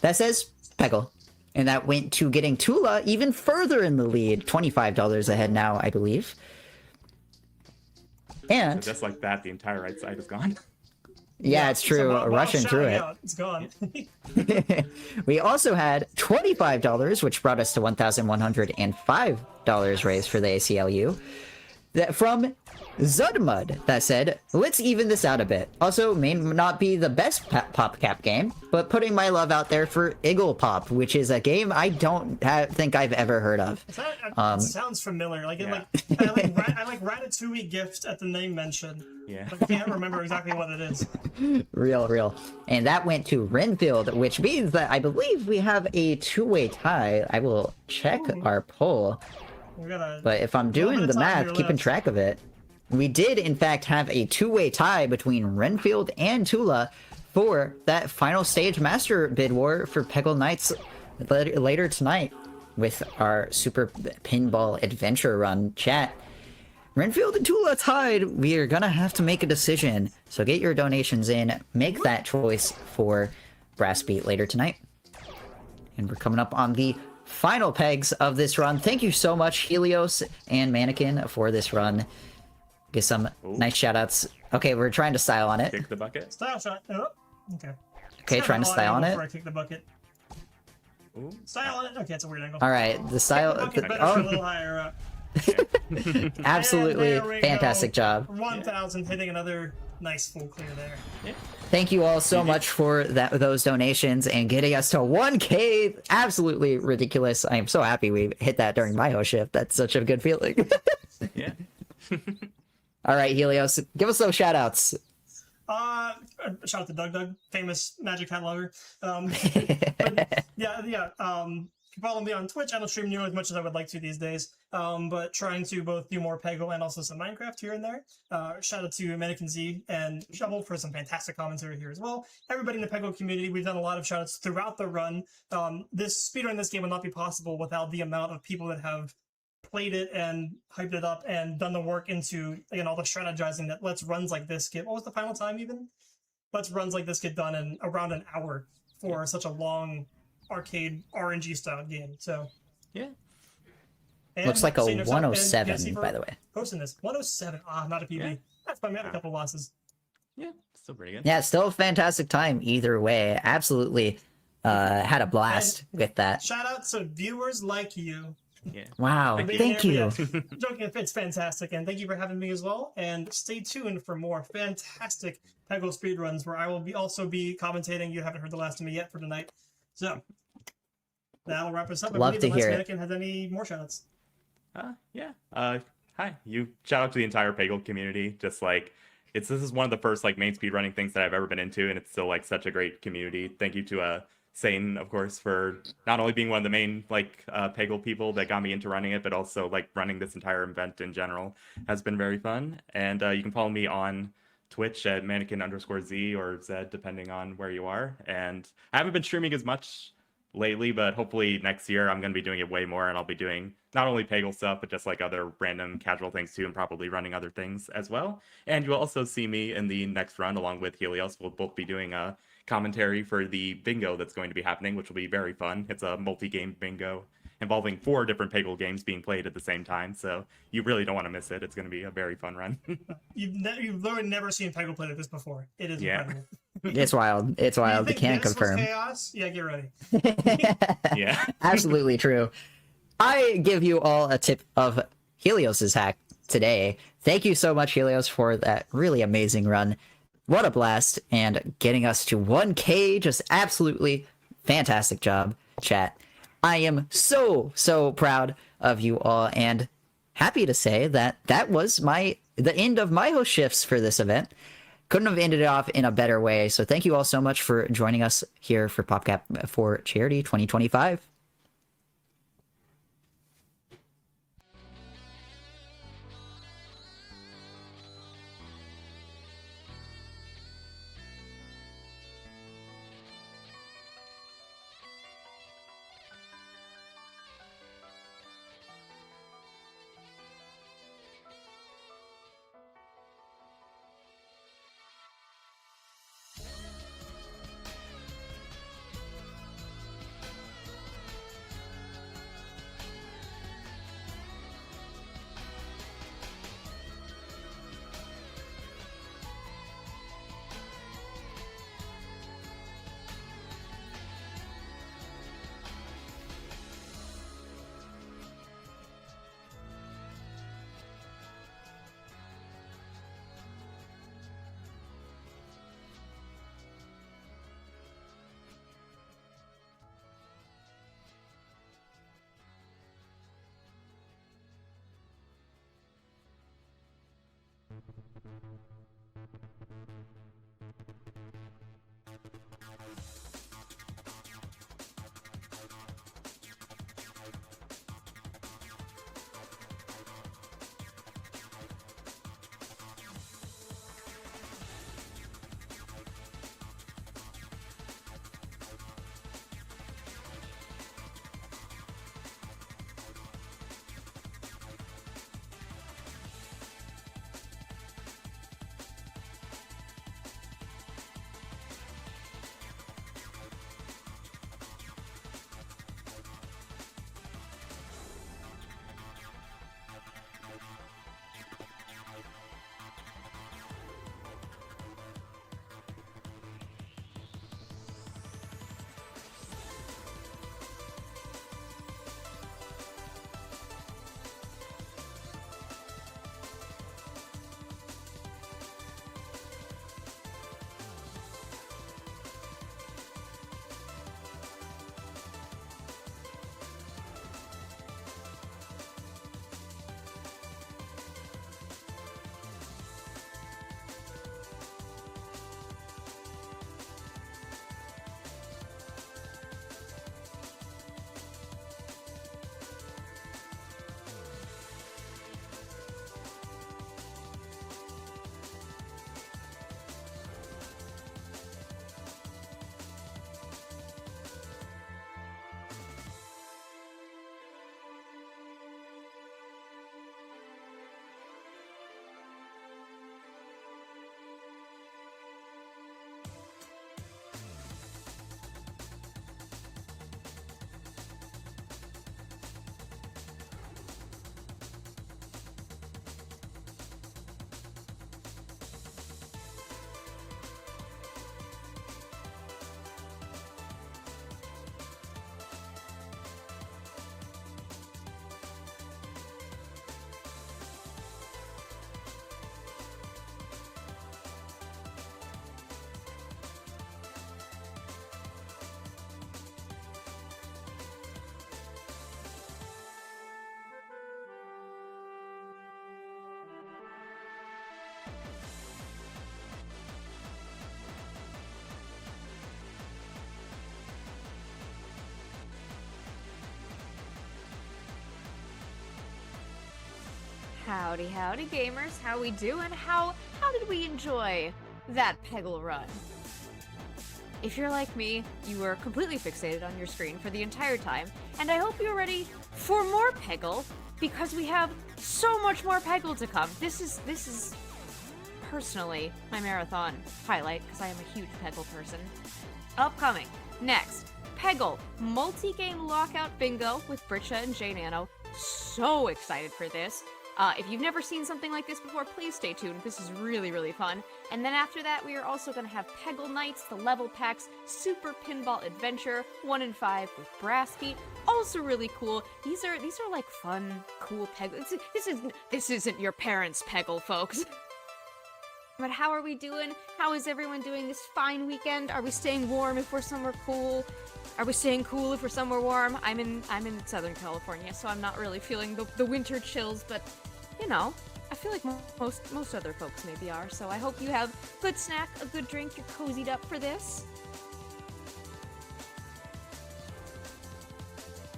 That says Peggle. And that went to getting Tula even further in the lead. $25 ahead now, I believe. And So just like that, the entire right side is gone. yeah, it's true. While Rushing through shouting it. out, it's gone. We also had $25, which brought us to $1,105 raised for the ACLU. That from Zudmud that said, let's even this out a bit. Also, may not be the best PopCap game, but putting my love out there for Iggle Pop, which is a game I don't think I've ever heard of. It sounds familiar. Like, Yeah. I like Ratatouille gift at the name mention. Yeah. But I can't remember exactly what it is. Real. And that went to Renfield, which means that I believe we have a two-way tie. I will check our poll. But if I'm doing the math, keeping track of it, we did in fact have a two-way tie between Renfield and Tula for that final stage master bid war for Peggle Nights later tonight with our Super Pinball Adventure Run chat. Renfield and Tula tied. We are gonna have to make a decision. So get your donations in, make that choice for Brassbeat later tonight. And we're coming up on the final pegs of this run. Thank you so much, Helios and Mannequin, for this run. Get some nice shoutouts. Okay, we're trying to style on it. Kick the bucket. Style shot. Oh, okay. Okay, trying to style on it. Before I kick the bucket. Ooh. Style on it. Okay, it's a weird angle. All right, the style. Kick the bucket better, a little higher up. Absolutely And there we fantastic go. job. 1,000 hitting another nice full clear there. Thank you all so much for those donations and getting us to 1K. Absolutely ridiculous. I am so happy we hit that during my host shift. That's such a good feeling. Yeah. All right, Helios, give us those shout outs. Shout out to Doug, famous Magic Hat lover. But yeah. You can follow me on Twitch. I don't stream nearly as much as I would like to these days, but trying to both do more Peggle and also some Minecraft here and there. Shout out to Mannequin Z and Shovel for some fantastic commentary here as well. Everybody in the Peggle community, we've done a lot of shout outs throughout the run. This speedrun this game would not be possible without the amount of people that have played it and hyped it up and done the work into, again, all the strategizing that lets runs like this get, what was the final time even? Lets runs like this get done in around an hour for such a long arcade RNG style game. So Yeah. and Looks like a Saint of Sun- and 107, PSC for by the way. hosting this 107. Not a PB. Yeah. That's fine. We had a couple losses. Yeah. Still pretty good. Yeah, still a fantastic time either way. Absolutely had a blast with that. Shout out to viewers like you. Yeah. Wow, Thank you. thank you. Joking, it's fantastic, and thank you for having me as well. And stay tuned for more fantastic Peggle speedruns where I will also be commentating. You haven't heard the last of me yet for tonight. So that'll wrap us up. I Love believe to unless hear it. Mannequin has any more shoutouts. Yeah. Hi. Shout out to the entire Peggle community. Just like this is one of the first like main speedrunning things that I've ever been into, and it's still like such a great community. Thank you to Satan, of course, for not only being one of the main like Peggle people that got me into running it, but also like running this entire event in general has been very fun. And you can follow me on Twitch at mannequin_Z or Z, depending on where you are. And I haven't been streaming as much lately, but hopefully next year I'm going to be doing it way more, and I'll be doing not only Peggle stuff, but just like other random casual things too, and probably running other things as well. And you'll also see me in the next run along with Helios. We'll both be doing a commentary for the bingo that's going to be happening, which will be very fun. It's a multi-game bingo involving 4 different Peggle games being played at the same time, so you really don't want to miss it. It's going to be a very fun run. You've literally never seen Peggle play like this before. It is incredible. It's wild. It's wild. You You think can't this was confirm. chaos? Yeah, get ready. Yeah. Absolutely true. I give you all a tip of Helios's hack today. Thank you so much, Helios, for that really amazing run. What a blast, and getting us to 1K, just absolutely fantastic job, chat. I am so proud of you all, and happy to say that that was the end of my host shifts for this event. Couldn't have ended it off in a better way, so thank you all so much for joining us here for PopCap for Charity 2025. Howdy, howdy, gamers. How we doing? How did we enjoy that Peggle run? If you're like me, you were completely fixated on your screen for the entire time, and I hope you're ready for more Peggle, because we have so much more Peggle to come. This is personally my marathon highlight, because I am a huge Peggle person. Upcoming, next, Peggle multi-game lockout bingo with britsha and Jnano. So excited for this. If you've never seen something like this before, please stay tuned. This is really, really fun. And then after that, we are also going to have Peggle Nights, the level packs, Super Pinball Adventure, 1 in 5 with Brassbeat. Also really cool. These are like fun, cool Peggle. This isn't your parents' Peggle, folks. But how are we doing? How is everyone doing this fine weekend? Are we staying warm if we're somewhere cool? Are we staying cool if we're somewhere warm? I'm in Southern California, so I'm not really feeling the winter chills, but you know, I feel like most other folks maybe are. So I hope you have a good snack, a good drink, you're cozied up for this.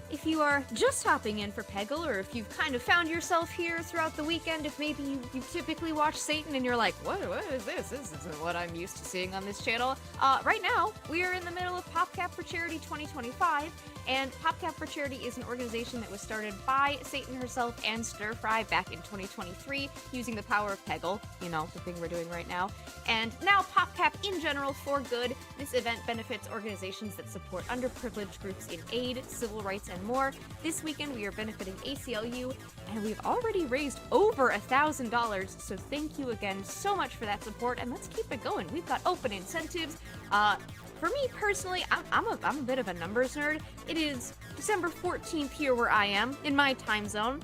If you are just hopping in for Peggle, or if you've kind of found yourself here throughout the weekend, if maybe you typically watch Satan and you're like, what is this? This isn't what I'm used to seeing on this channel. Right now, we are in the middle of PopCap for Charity 2025, and PopCap for Charity is an organization that was started by Satan herself and Stir Fry back in 2023, using the power of Peggle, you know, the thing we're doing right now. And now PopCap in general for good. This event benefits organizations that support underprivileged groups in aid, civil rights, and more. This weekend we are benefiting ACLU, and we've already raised over $1,000, so thank you again so much for that support, and let's keep it going. We've got open incentives. For me personally, I'm a bit of a numbers nerd. It is December 14th here where I am, in my time zone,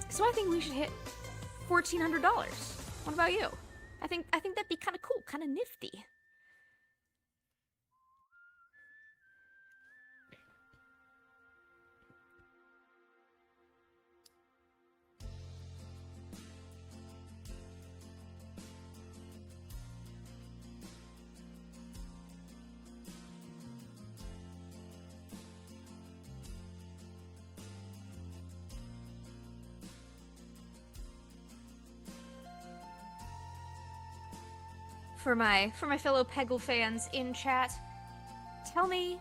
so I think we should hit $1,400. What about you? I think that'd be kind of cool, kind of nifty. For my fellow Peggle fans in chat, tell me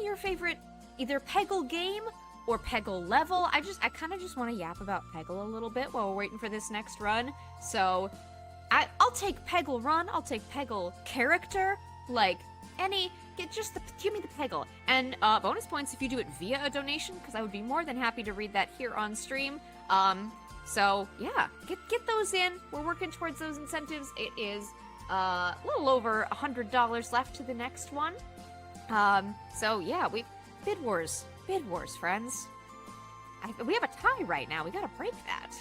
your favorite either Peggle game or Peggle level. I kind of just want to yap about Peggle a little bit while we're waiting for this next run. So I'll take Peggle run, I'll take Peggle character, like give me the Peggle. And bonus points if you do it via a donation, because I would be more than happy to read that here on stream. So yeah, get those in. We're working towards those incentives. It is a little over $100 left to the next one. So yeah, Bid Wars, friends. We have a tie right now. We gotta break that.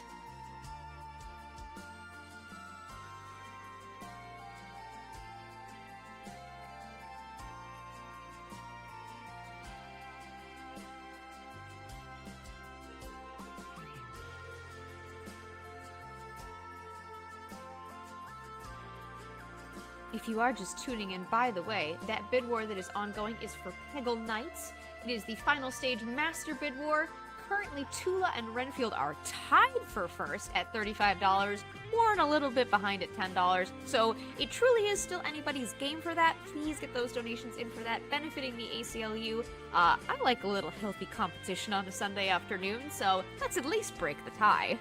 If you are just tuning in, by the way, that bid war that is ongoing is for Peggle Nights. It is the final stage master bid war. Currently, Tula and Renfield are tied for first at $35. Warren a little bit behind at $10. So it truly is still anybody's game for that. Please get those donations in for that, benefiting the ACLU. I like a little healthy competition on a Sunday afternoon, so let's at least break the tie.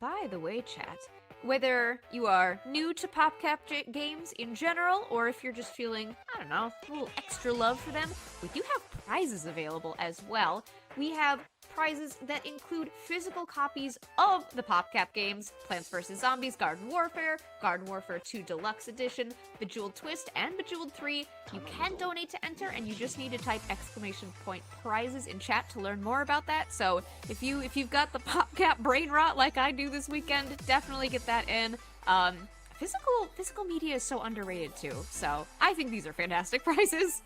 By the way, chat, whether you are new to PopCap games in general, or if you're just feeling, I don't know, a little extra love for them, we do have prizes available as well. We have prizes that include physical copies of the PopCap games, Plants vs. Zombies Garden Warfare 2 Deluxe Edition, Bejeweled Twist, and Bejeweled 3. You can donate to enter, and you just need to type !prizes in chat to learn more about that. So if you've got the PopCap brain rot like I do this weekend, definitely get that in. Physical media is so underrated too, so I think these are fantastic prizes.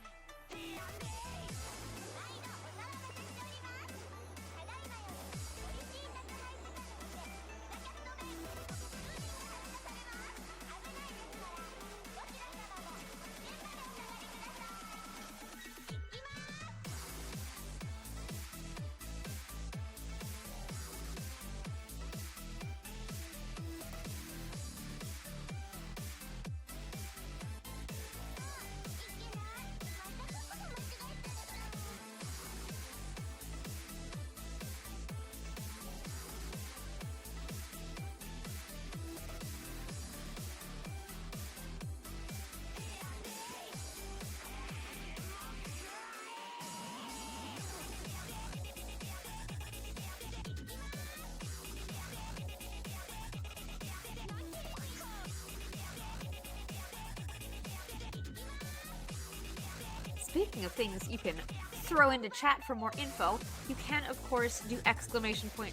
Speaking of things you can throw into chat for more info, you can of course do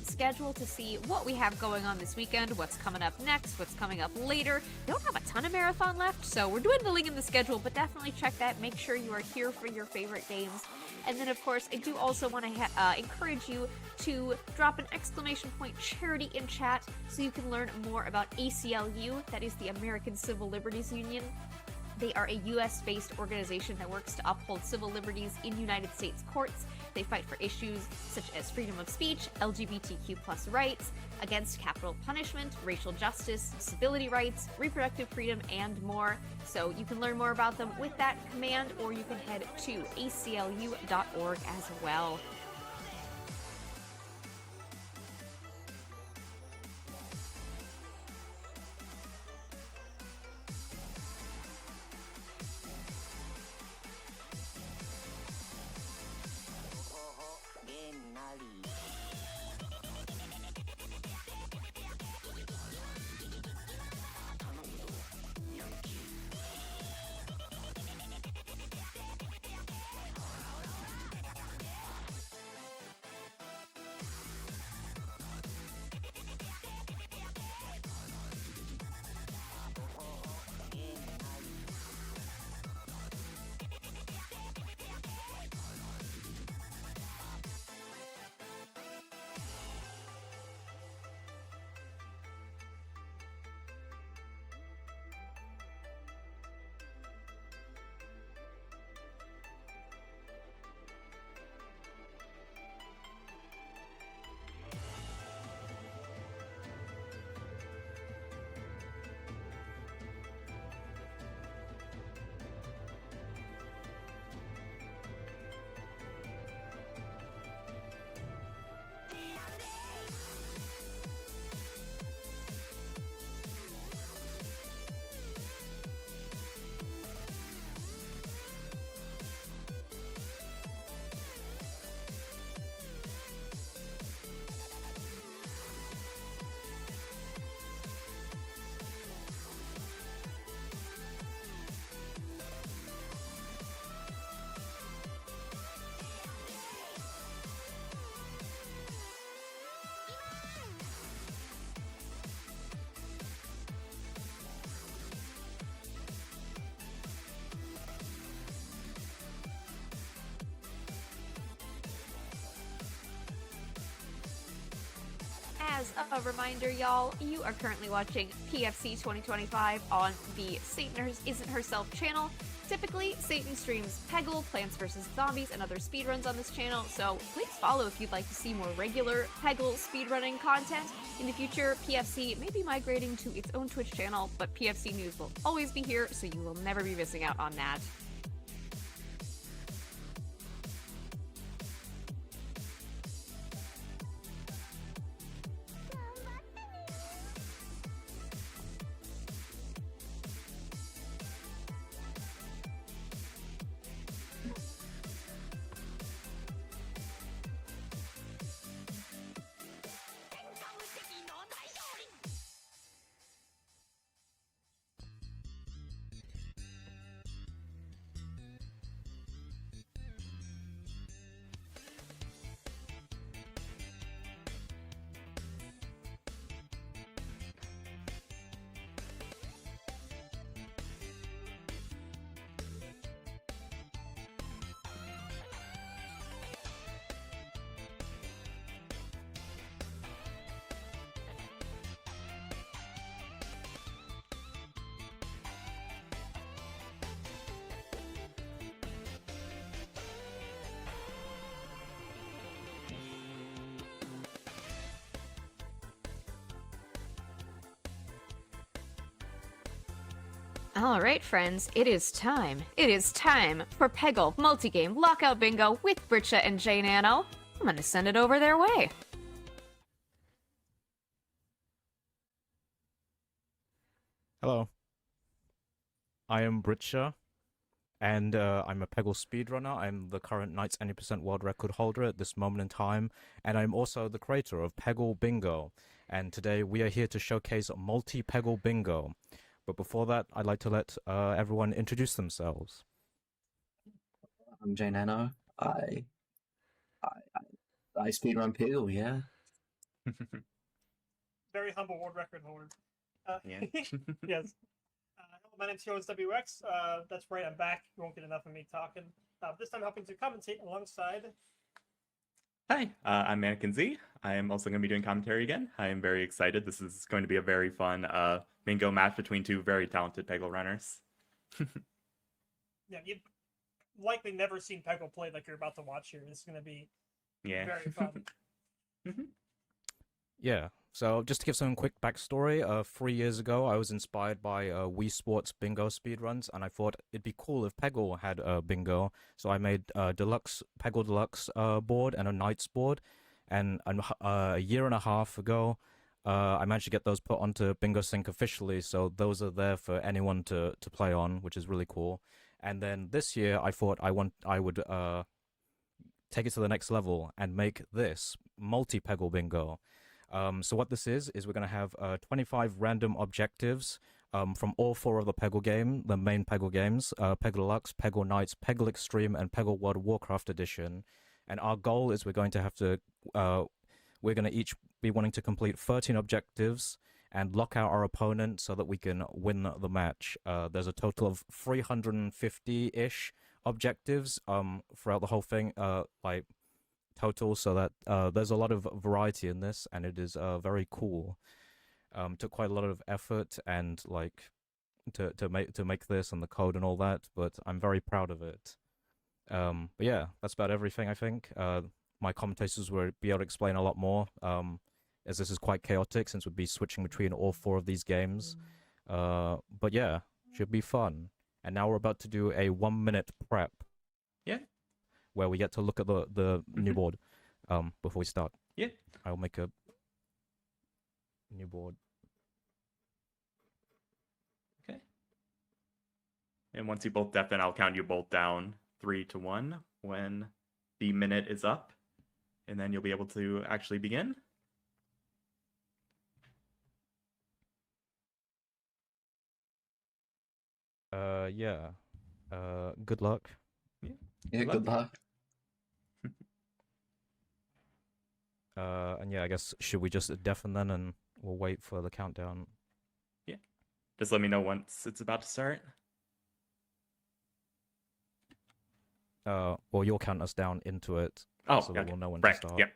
!schedule to see what we have going on this weekend, what's coming up next, what's coming up later. We don't have a ton of marathon left, so we're dwindling in the schedule, but definitely check that. Make sure you are here for your favorite games. And then of course, I do also want to encourage you to drop an !charity in chat so you can learn more about ACLU, that is the American Civil Liberties Union. They are a US-based organization that works to uphold civil liberties in United States courts. They fight for issues such as freedom of speech, LGBTQ+ rights, against capital punishment, racial justice, disability rights, reproductive freedom, and more. So you can learn more about them with that command, or you can head to aclu.org as well. As a reminder, y'all, you are currently watching PFC 2025 on the Satan Isn't Herself channel. Typically, Satan streams Peggle, Plants vs. Zombies, and other speedruns on this channel, so please follow if you'd like to see more regular Peggle speedrunning content. In the future, PFC may be migrating to its own Twitch channel, but PFC news will always be here, so you will never be missing out on that. All right, friends, it is time. It is time for Peggle Multigame Lockout Bingo with britsha and Jnano. I'm gonna send it over their way. Hello. I am britsha, and I'm a Peggle speedrunner. I'm the current Knights 90% world record holder at this moment in time, and I'm also the creator of Peggle Bingo. And today we are here to showcase multi-Peggle Bingo. But before that, I'd like to let everyone introduce themselves. I'm Jnano. I speedrun Peggle, yeah. Very humble world record holder. Yeah. Yes. Hello, my name's HeliosWx. That's right, I'm back. You won't get enough of me talking. This time helping to commentate alongside. Hi, I'm Mannequin Z. I am also going to be doing commentary again. I am very excited. This is going to be a very fun bingo match between two very talented Peggle runners. Yeah, you've likely never seen Peggle play like you're about to watch here. This is going to be very fun. Yeah, so just to give some quick backstory, 3 years ago I was inspired by Wii Sports bingo speedruns, and I thought it'd be cool if Peggle had bingo, so I made Peggle Deluxe board and a Knights board, and a year and a half ago I managed to get those put onto Bingo Sync officially, so those are there for anyone to play on, which is really cool. And then this year I thought I would take it to the next level and make this multi-Peggle bingo. So what this is we're going to have 25 random objectives from all 4 of the main Peggle games, Peggle Deluxe, Peggle Knights, Peggle Extreme, and Peggle World of Warcraft Edition. And our goal is we're going to each be wanting to complete 13 objectives and lock out our opponent so that we can win the match. There's a total of 350-ish objectives throughout the whole thing, total, so that there's a lot of variety in this, and it is very cool. Took quite a lot of effort and to make this and the code and all that, but I'm very proud of it. But yeah, that's about everything, I think. My commentators will be able to explain a lot more, as this is quite chaotic since we'll be switching between all 4 of these games. But yeah, should be fun. And now we're about to do a 1-minute prep. Yeah. Where we get to look at the new board before we start. Yeah. I'll make a new board. Okay. And once you both deafen, I'll count you both down 3 to 1 when the minute is up. And then you'll be able to actually begin. Yeah. Good luck. Yeah, good luck. And yeah, I guess, should we just deafen then and we'll wait for the countdown? Yeah. Just let me know once it's about to start. Well, you'll count us down into it. Oh, so that okay. we'll know when Right. to start. Yep.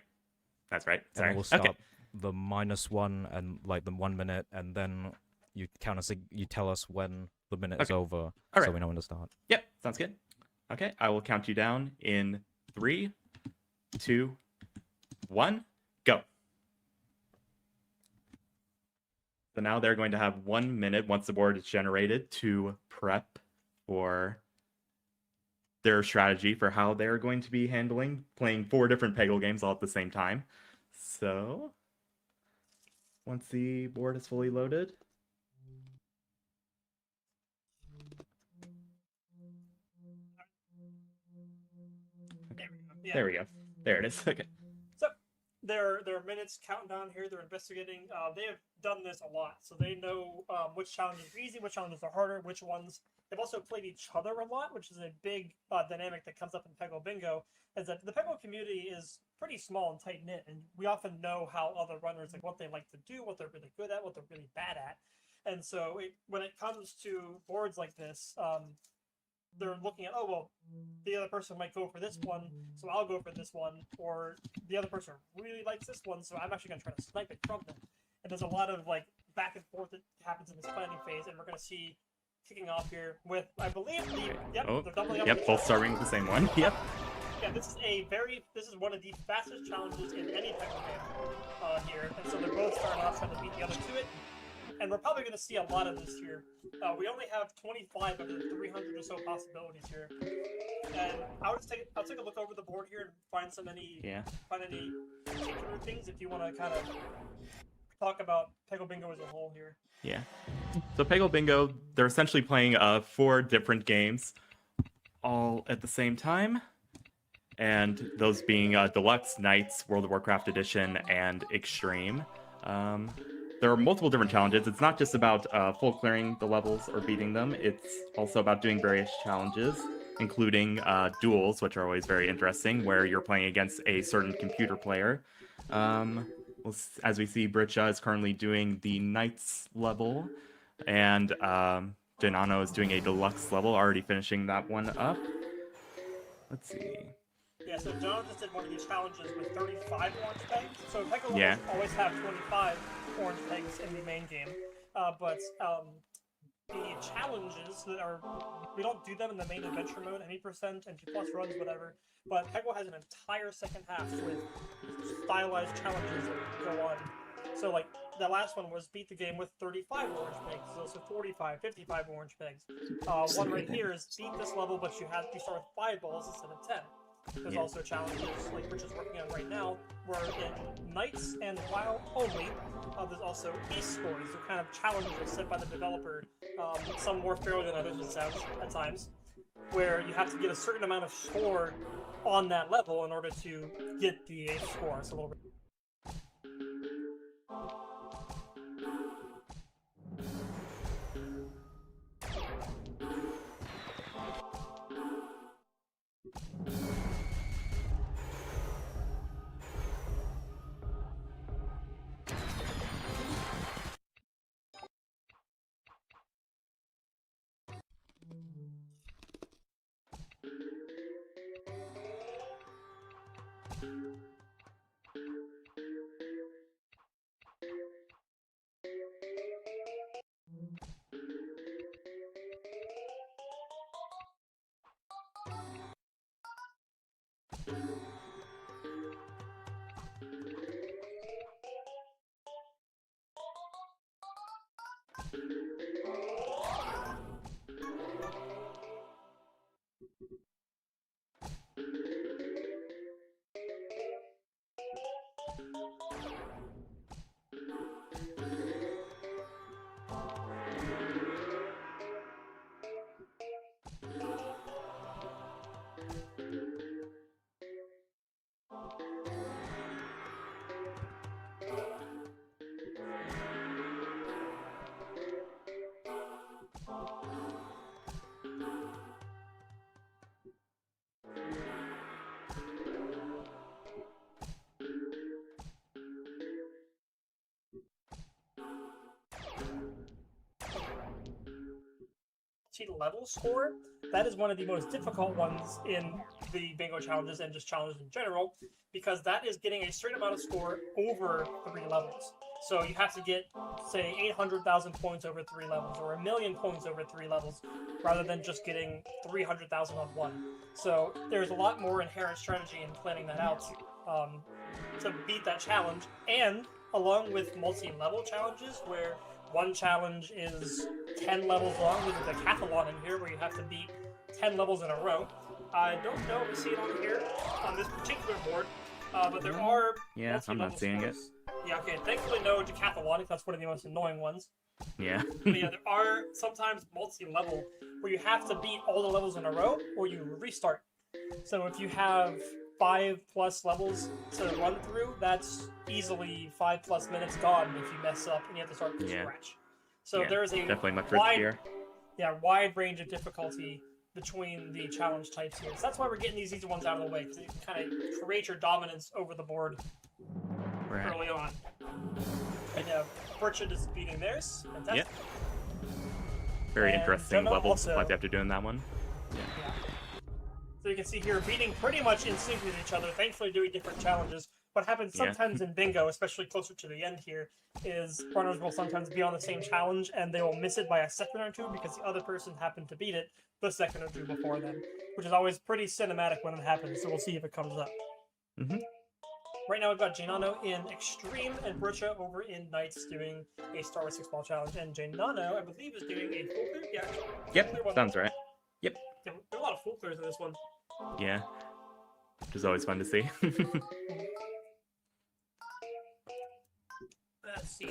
That's right. And Sorry. then we'll start Okay. the -1 and the 1 minute, and then you tell us when the minute is over, All so right. we know when to start. Yep. Sounds good. Okay. I will count you down in 3, 2, 1, go. So now they're going to have 1 minute once the board is generated to prep for their strategy for how they're going to be playing 4 different Peggle games all at the same time. So once the board is fully loaded. There we go. Yeah. There we go. There it is. Okay. So there are minutes counting down here. They're investigating. They have done this a lot, so they know which challenges are easy, which challenges are harder, which ones. They've also played each other a lot, which is a big dynamic that comes up in Peggle Bingo. Is that the Peggle community is pretty small and tight knit, and we often know how other runners, like what they like to do, what they're really good at, what they're really bad at. And so when it comes to boards like this, they're looking at, oh, well, the other person might go for this one, so I'll go for this one, or the other person really likes this one, so I'm actually going to try to snipe it from them. And there's a lot of back and forth that happens in this planning phase, and we're going to see kicking off here with, I believe, they're doubling up. Yep, both starting with the same one. Yep. Yeah, this is one of the fastest challenges in any Peggle game here, and so they're both starting off trying to beat the other to it. and we're probably going to see a lot of this here. We only have 25 of the 300 or so possibilities here, and I'll take a look over the board here and find any particular things if you want to kind of talk about Peggle Bingo as a whole here. Yeah. So Peggle Bingo, they're essentially playing 4 different games all at the same time. And those being Deluxe, Knights, World of Warcraft Edition, and Extreme. There are multiple different challenges. It's not just about full clearing the levels or beating them. It's also about doing various challenges, including duels, which are always very interesting, where you're playing against a certain computer player. As we see, britsha is currently doing the Knights level, and Jnano is doing a Deluxe level, already finishing that one up. Let's see. Yeah, so John just did one of these challenges with 35 orange pegs. So Peggle will always have 25 orange pegs in the main game. But the challenges that are... We don't do them in the main adventure mode, any percent, NG plus runs, whatever. But Peggle has an entire second half with stylized challenges that go on. So, like, the last one was beat the game with 35 orange pegs. There's also 45, 55 orange pegs. One right here is beat this level, but you start with 5 balls instead of 10. There's also challenges, like Rich is working on right now, where in Knights and WoW only, there's also East scores. They're kind of challenges set by the developer, some more fairly than others at times, where you have to get a certain amount of score on that level in order to get the score. It's a little bit... Level score, that is one of the most difficult ones in the bingo challenges and just challenges in general, because that is getting a certain amount of score over 3 levels. So you have to get, say, 800,000 points over 3 levels, or 1,000,000 points over 3 levels, rather than just getting 300,000 on one. So there's a lot more inherent strategy in planning that out to beat that challenge, and along with multi-level challenges, where one challenge is 10 levels long. There's a decathlon in here where you have to beat 10 levels in a row. I don't know if you see it on here on this particular board, but there are I'm not seeing it. Yeah, okay. Thankfully, no decathlon. That's one of the most annoying ones. Yeah. But yeah, there are sometimes multi-level where you have to beat all the levels in a row, or you restart. So if you have 5+ levels to run through, that's easily 5+ minutes gone if you mess up and you have to start from scratch. So there's a definitely much wide, riskier. Wide range of difficulty between the challenge types here. So that's why we're getting these easy ones out of the way, because you can kind of create your dominance over the board early on. And yeah, Fortune is beating theirs. Fantastic. Very interesting Jnano levels also, what they have to do in that one. Yeah. So you can see here, beating pretty much in sync with each other, thankfully doing different challenges. What happens sometimes in bingo, especially closer to the end here, is runners will sometimes be on the same challenge and they will miss it by a second or two because the other person happened to beat it the second or two before them, which is always pretty cinematic when it happens, so we'll see if it comes up. Right now we've got Jnano in Extreme and britsha over in Knights doing a Star Wars 6-ball challenge, and Jnano, I believe, is doing a full clear. Yeah, Yep, full clear sounds right. Yep. There are a lot of full clears in this one. Yeah. Which is always fun to see. Let's see.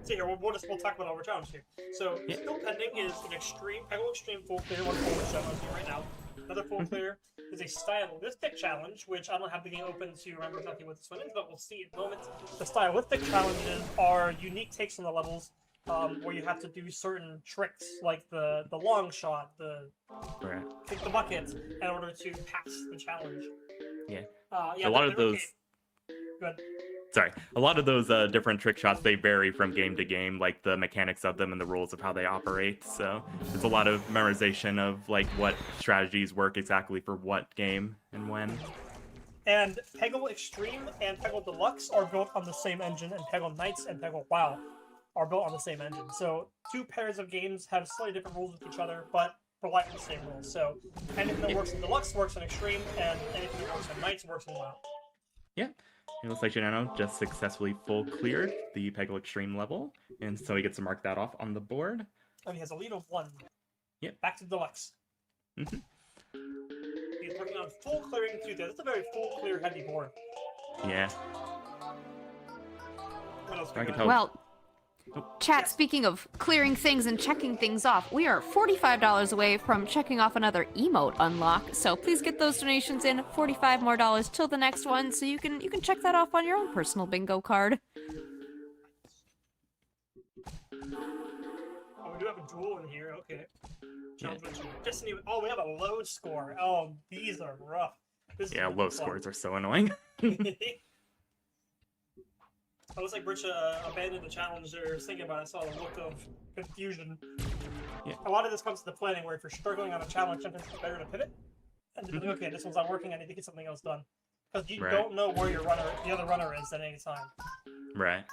See here, we'll talk about our challenge here. So still pending is an Peggle Extreme full clear, one full clear challenge right now. Another full clear is a stylistic challenge, which I don't have the game open to remember exactly what this one is, but we'll see in a moment. The stylistic challenges are unique takes on the levels, where you have to do certain tricks, like the long shot, the kick the bucket, in order to pass the challenge. Yeah. Yeah, a lot of those. Good. Sorry, a lot of those different trick shots, they vary from game to game, like the mechanics of them and the rules of how they operate. So it's a lot of memorization of like what strategies work exactly for what game and when. And Peggle Extreme and Peggle Deluxe are built on the same engine, and Peggle Knights and Peggle WoW are built on the same engine. So two pairs of games have slightly different rules with each other, but rely on the same rules. So anything that works in Deluxe works in Extreme, and anything that works in Knights works in WoW. Yeah. It looks like Jnano just successfully full cleared the Peggle Extreme level, and so he gets to mark that off on the board. And he has a lead of 1. Yep. Back to Deluxe. Mm-hmm. He's working on full clearing too. That's a very full clear heavy board. Yeah. What else I we can got? tell. Well, chat, speaking of clearing things and checking things off, we are $45 away from checking off another emote unlock, so please get those donations in, $45 more till the next one, so you can check that off on your own personal bingo card. Oh, we do have a duel in here. Okay. Challenge with Destiny. Oh, we have a low score. Oh, these are rough. This is Yeah, gonna be low fun. scores are so annoying. It looks like britsha abandoned the challenge. They're thinking about it. I saw the look of confusion. Yeah. A lot of this comes to the planning where if you're struggling on a challenge, sometimes it's better to pivot. And to be like, okay, this one's not working, I need to get something else done. Because you don't know where the other runner is at any time. Right.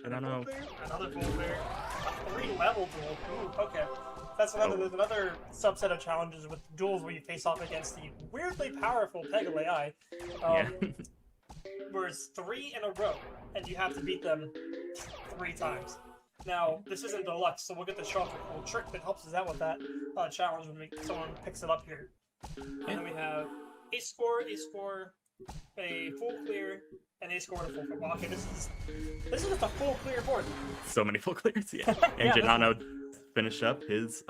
I don't know. Another full clear. A 3-level duel. Ooh, okay. There's another subset of challenges with duels where you face off against the weirdly powerful Peggle AI. Where it's 3 in a row, and you have to beat them 3 times. Now, this isn't Deluxe, so we'll get to show off a cool trick that helps us out with that challenge when someone picks it up here. And then we have a score, a full clear, and a score and a full clear. Okay, this is just a full clear board. So many full clears, yeah. And Jnano finished up his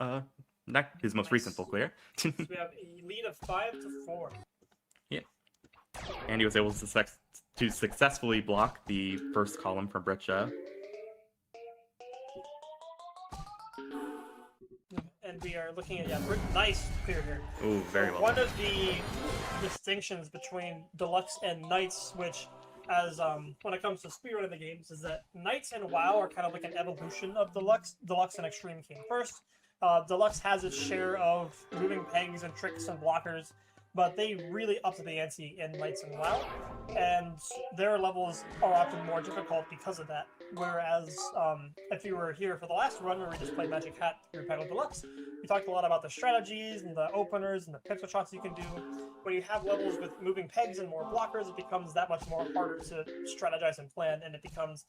most recent full clear. So we have a lead of 5-4. Yeah. And he was able to successfully block the first column from britsha. And we are looking at, nice clear here. Ooh, very well. One of the distinctions between Deluxe and Knights, which, as when it comes to speedrunning the games, is that Knights and WoW are kind of like an evolution of Deluxe. Deluxe and Extreme came first. Deluxe has its share of moving pegs and tricks and blockers, but they really upped the ante in Knights and WoW, and their levels are often more difficult because of that. Whereas, if you were here for the last run where we just played Magic Hat through Peggle Deluxe, we talked a lot about the strategies and the openers and the pixel shots you can do. When you have levels with moving pegs and more blockers, it becomes that much more harder to strategize and plan, and it becomes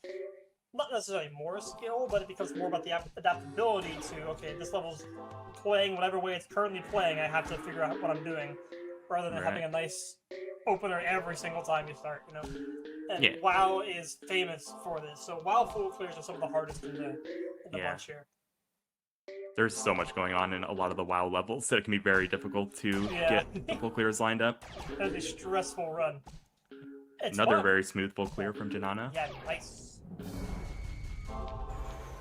not necessarily more skill, but it becomes more about the adaptability to, okay, this level's playing whatever way it's currently playing, I have to figure out what I'm doing, rather than having a nice opener every single time you start, you know? And WoW is famous for this, so WoW full clears are some of the hardest in the bunch here. There's so much going on in a lot of the WoW levels that it can be very difficult to get the full clears lined up. It's a stressful run. It's Another fun. very smooth full clear from Jnano. Yeah, nice.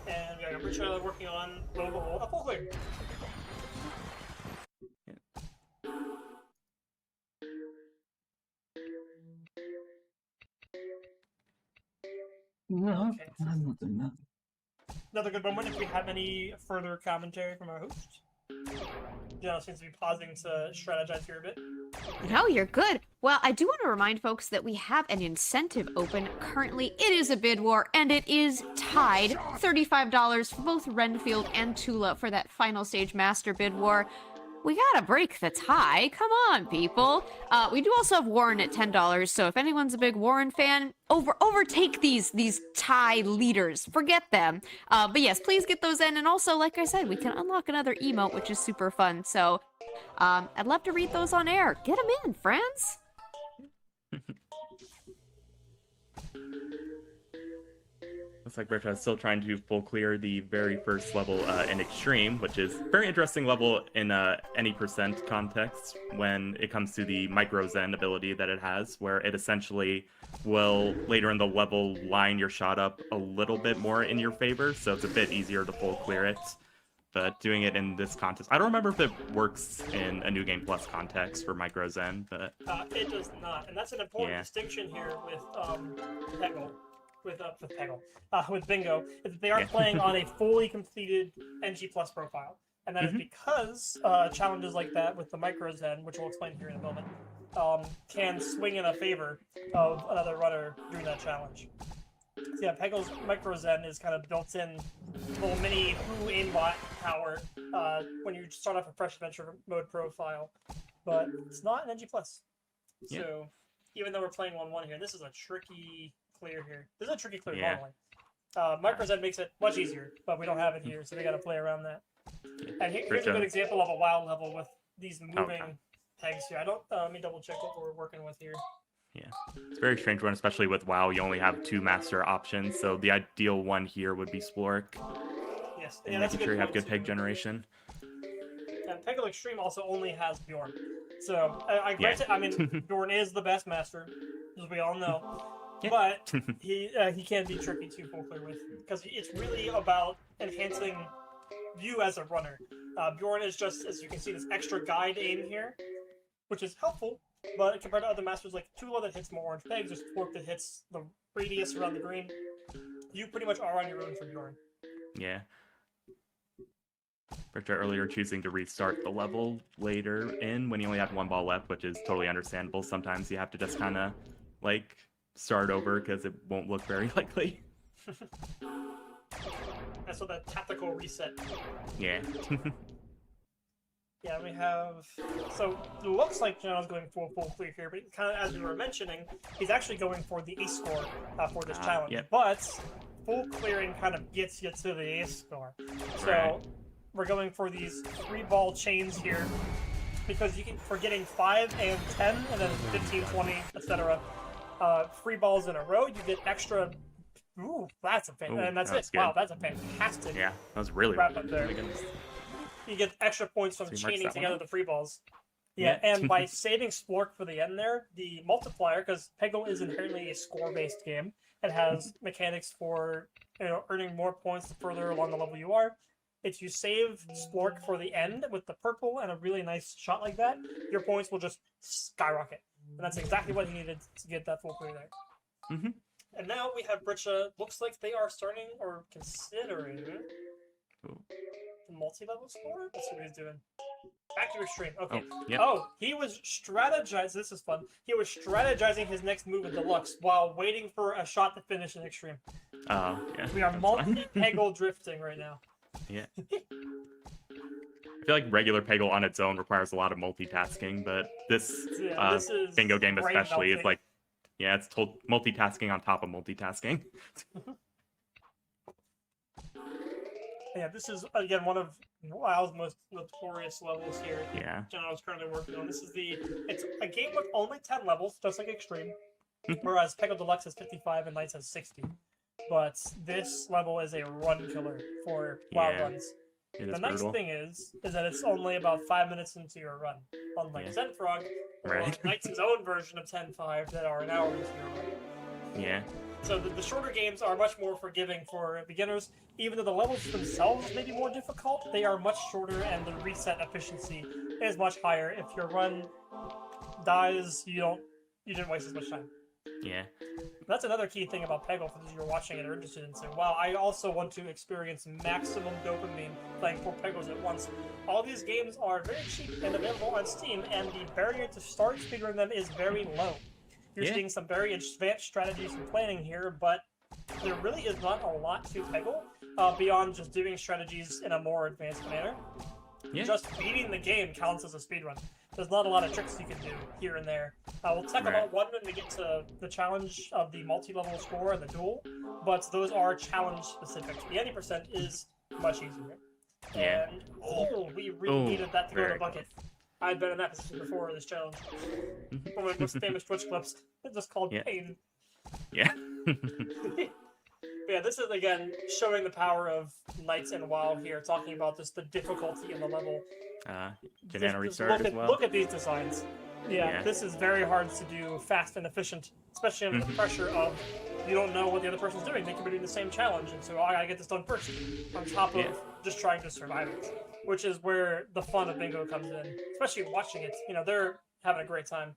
And we got britsha working on a full clear. No, Okay. I'm not doing that. Another good moment if we have any further commentary from our host. Jnano seems to be pausing to strategize here a bit. No, you're good. Well, I do want to remind folks that we have an incentive open. Currently, it is a bid war, and it is tied. $35 for both Renfield and Tula for that final stage master bid war. We gotta break the tie. Come on, people. We do also have Warren at $10, so if anyone's a big Warren fan, overtake these tie leaders. Forget them. But yes, please get those in. And also, like I said, we can unlock another emote, which is super fun. So I'd love to read those on air. Get them in, friends. Looks like britsha is still trying to full clear the very first level in Extreme, which is a very interesting level in any percent context when it comes to the micro Zen ability that it has, where it essentially will, later in the level, line your shot up a little bit more in your favor, so it's a bit easier to full clear it. But doing it in this context, I don't remember if it works in a New Game Plus context for micro Zen, but... It does not, and that's an important distinction here with Peggle. With Peggle, with Bingo, is that they are playing on a fully completed NG Plus profile, and that is because challenges like that with the micro Zen, which we'll explain here in a moment, can swing in a favor of another runner during that challenge. So yeah, Peggle's micro Zen is kind of built-in little mini Who aimbot power when you start off a fresh adventure mode profile, but it's not an NG Plus. So even though we're playing 1-1 here, this is a tricky clear here. This is a tricky clear normally. Micro Zen makes it much easier, but we don't have it here, so we got to play around that. And here's a good example of a wild level with these moving pegs here. I don't. Let me double check what we're working with here. Yeah, it's a very strange one, especially with WoW. You only have 2 master options, so the ideal one here would be Splork. Yes, and making sure you have good peg generation. And Peggle Extreme also only has Bjorn. So I mean, Bjorn is the best master, as we all know. But he can be tricky to full clear with, because it's really about enhancing you as a runner. Bjorn is just, as you can see, this extra guide aim here, which is helpful, but compared to other masters like Tula that hits more orange pegs, or Splork that hits the radius around the green, you pretty much are on your own for Bjorn. Yeah. britsha earlier choosing to restart the level later in when you only had 1 ball left, which is totally understandable. Sometimes you have to just kind of, like, start over because it won't look very likely. That's what that tactical reset. Yeah. Yeah, we have... So, it looks like Jnano's going for full clear here, but kind of as we were mentioning, he's actually going for the ace score for this challenge. But full clearing kind of gets you to the ace score. So, we're going for these 3-ball chains here, because you can, for getting 5 and 10, and then 15, 20, etc., 3 balls in a row, you get extra. Ooh, that's a and that's it. Good. Wow, that's a fantastic. Yeah, that was really wrap up there. You get extra points from chaining together the free balls. Yeah, and by saving Splork for the end there, the multiplier, because Peggle is inherently a score-based game, it has mechanics for earning more points the further along the level you are. If you save Splork for the end with the purple and a really nice shot like that, your points will just skyrocket. And that's exactly what he needed to get that full clear there. And now we have britsha. Looks like they are starting or considering the multi-level score. Let's see what he's doing. Back to Extreme. Okay. Oh, he was strategizing. This is fun. He was strategizing his next move with Deluxe while waiting for a shot to finish in Extreme. Oh, yeah. We are multi-Peggle drifting right now. Yeah. I feel like regular Peggle on its own requires a lot of multitasking, but this bingo game especially is like, it's multitasking on top of multitasking. Yeah, this is, again, one of WoW's most notorious levels here. Yeah. Jnano is currently working on. It's a game with only 10 levels, just like Extreme, whereas Peggle Deluxe has 55 and Knights has 60. But this level is a run killer for WoW runs. The nice thing is that it's only about 5 minutes into your run, unlike Zenfrog, or Knight's own version of 10-5 that are an hour into your run. Yeah. So the shorter games are much more forgiving for beginners. Even though the levels themselves may be more difficult, they are much shorter and the reset efficiency is much higher. If your run dies, you didn't waste as much time. Yeah. That's another key thing about Peggle for those of you who are watching and are interested in saying, wow, I also want to experience maximum dopamine playing 4 Peggles at once. All these games are very cheap and available on Steam, and the barrier to start speedrunning them is very low. You're seeing some very advanced strategies and planning here, but there really is not a lot to Peggle beyond just doing strategies in a more advanced manner. Yeah. just beating the game counts as a speedrun. There's not a lot of tricks you can do here and there. We'll talk about one when we get to the challenge of the multi-level score and the duel, but those are challenge specific. The 80% is much easier. Yeah. And we really needed that to go in the bucket. I'd been in that position before this challenge. One of my most famous Twitch clips. It's just called Pain. Yeah. Yeah, this is again showing the power of Knights and WoW here, talking about just the difficulty in the level. Jnano restart as well. Look at these designs. Yeah, this is very hard to do fast and efficient, especially under the pressure of you don't know what the other person's doing. They could be doing the same challenge, and so I gotta get this done first, on top of just trying to survive it, which is where the fun of bingo comes in, especially watching it. You know, they're having a great time,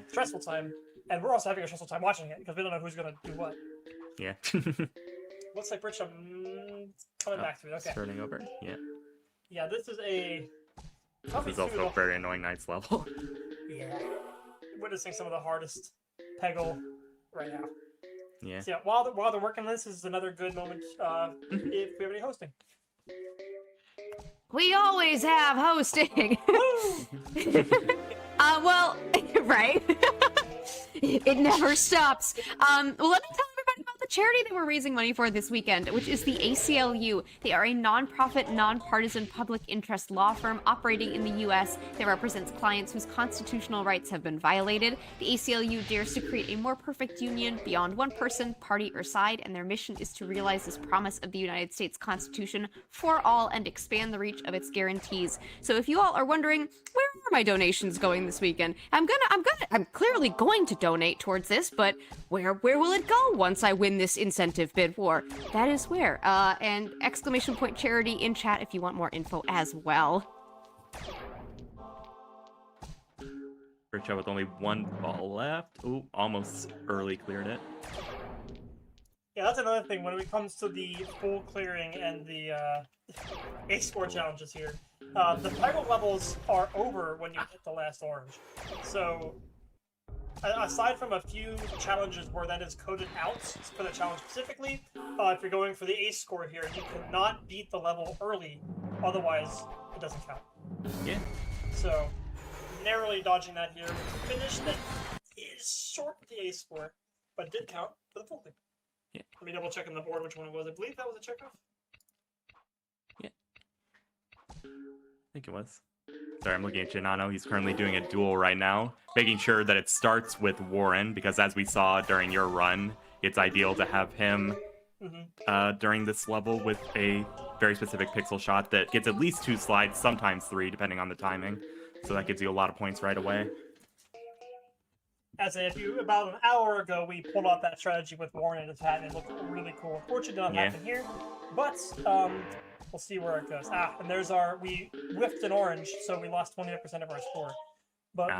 stressful time, and we're also having a stressful time watching it because we don't know who's gonna do what. Yeah. Looks like britsha coming back to me. Okay. Starting over. Yeah. Yeah, this is a. This is also a very annoying Knights level. Yeah. Witnessing some of the hardest Peggle right now. Yeah. So yeah, while they're working on this is another good moment if we have any hosting. We always have hosting. Well, right. It never stops. Well, let me tell everybody about the charity that we're raising money for this weekend, which is the ACLU. They are a non-profit, non-partisan public interest law firm operating in the U.S. that represents clients whose constitutional rights have been violated. The ACLU dares to create a more perfect union beyond one person, party, or side, and their mission is to realize this promise of the United States Constitution for all and expand the reach of its guarantees. So if you all are wondering, where are my donations going this weekend? I'm clearly going to donate towards this, but where will it go once I win this incentive bid war? That is where. And exclamation point charity in chat if you want more info as well. Britsha with only one ball left. Ooh, almost early cleared it. Yeah, that's another thing when it comes to the full clearing and the ace score challenges here. The Peggle levels are over when you hit the last orange. So, aside from a few challenges where that is coded out for the challenge specifically, if you're going for the ace score here, you cannot beat the level early, otherwise it doesn't count. Yeah. So, narrowly dodging that here with a finish that is short of the ace score, but did count for the full thing. Yeah. Let me double check on the board which one it was. I believe that was a checkoff. Yeah. I think it was. Sorry, I'm looking at Jnano. He's currently doing a duel right now, making sure that it starts with Warren, because as we saw during your run, it's ideal to have him during this level with a very specific pixel shot that gets at least 2 slides, sometimes 3, depending on the timing. So that gives you a lot of points right away. As if you about an hour ago, we pulled off that strategy with Warren in his hat, and it looked really cool. Unfortunately, it did not happen here, but we'll see where it goes. And there's we whiffed an orange, so we lost 28% of our score. But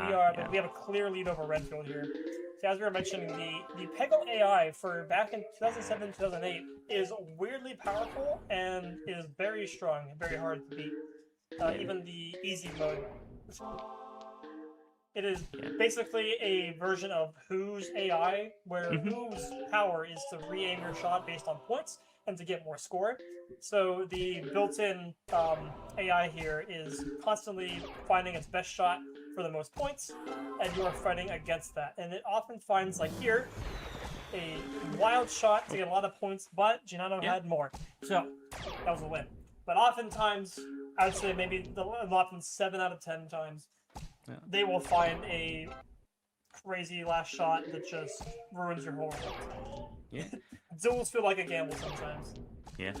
we have a clear lead over Redfield here. So as we were mentioning, the Peggle AI for back in 2007, 2008 is weirdly powerful and is very strong and very hard to beat. Even the easy mode. It is basically a version of Who's AI, where Who's power is to re-aim your shot based on points and to get more score. So the built-in AI here is constantly finding its best shot for the most points, and you are fighting against that. And it often finds, like here, a wild shot to get a lot of points, but Jnano had more. So that was a win. But oftentimes, I would say maybe often 7 out of 10 times, they will find a crazy last shot that just ruins your whole round. Yeah. Duels feel like a gamble sometimes. Yeah.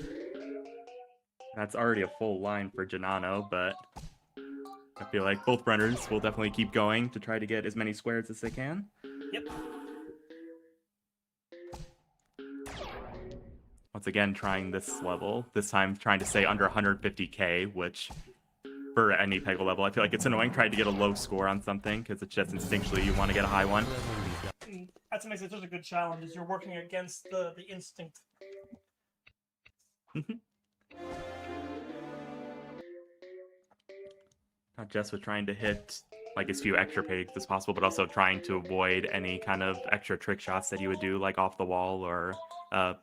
That's already a full line for Jnano, but I feel like both runners will definitely keep going to try to get as many squares as they can. Yep. Once again, trying this level. This time trying to stay under 150k, which for any Peggle level, I feel like it's annoying trying to get a low score on something, because it's just instinctually you want to get a high one. That's what makes it such a good challenge, is you're working against the instinct. Not just with trying to hit like as few extra pigs as possible, but also trying to avoid any kind of extra trick shots that you would do, like off the wall or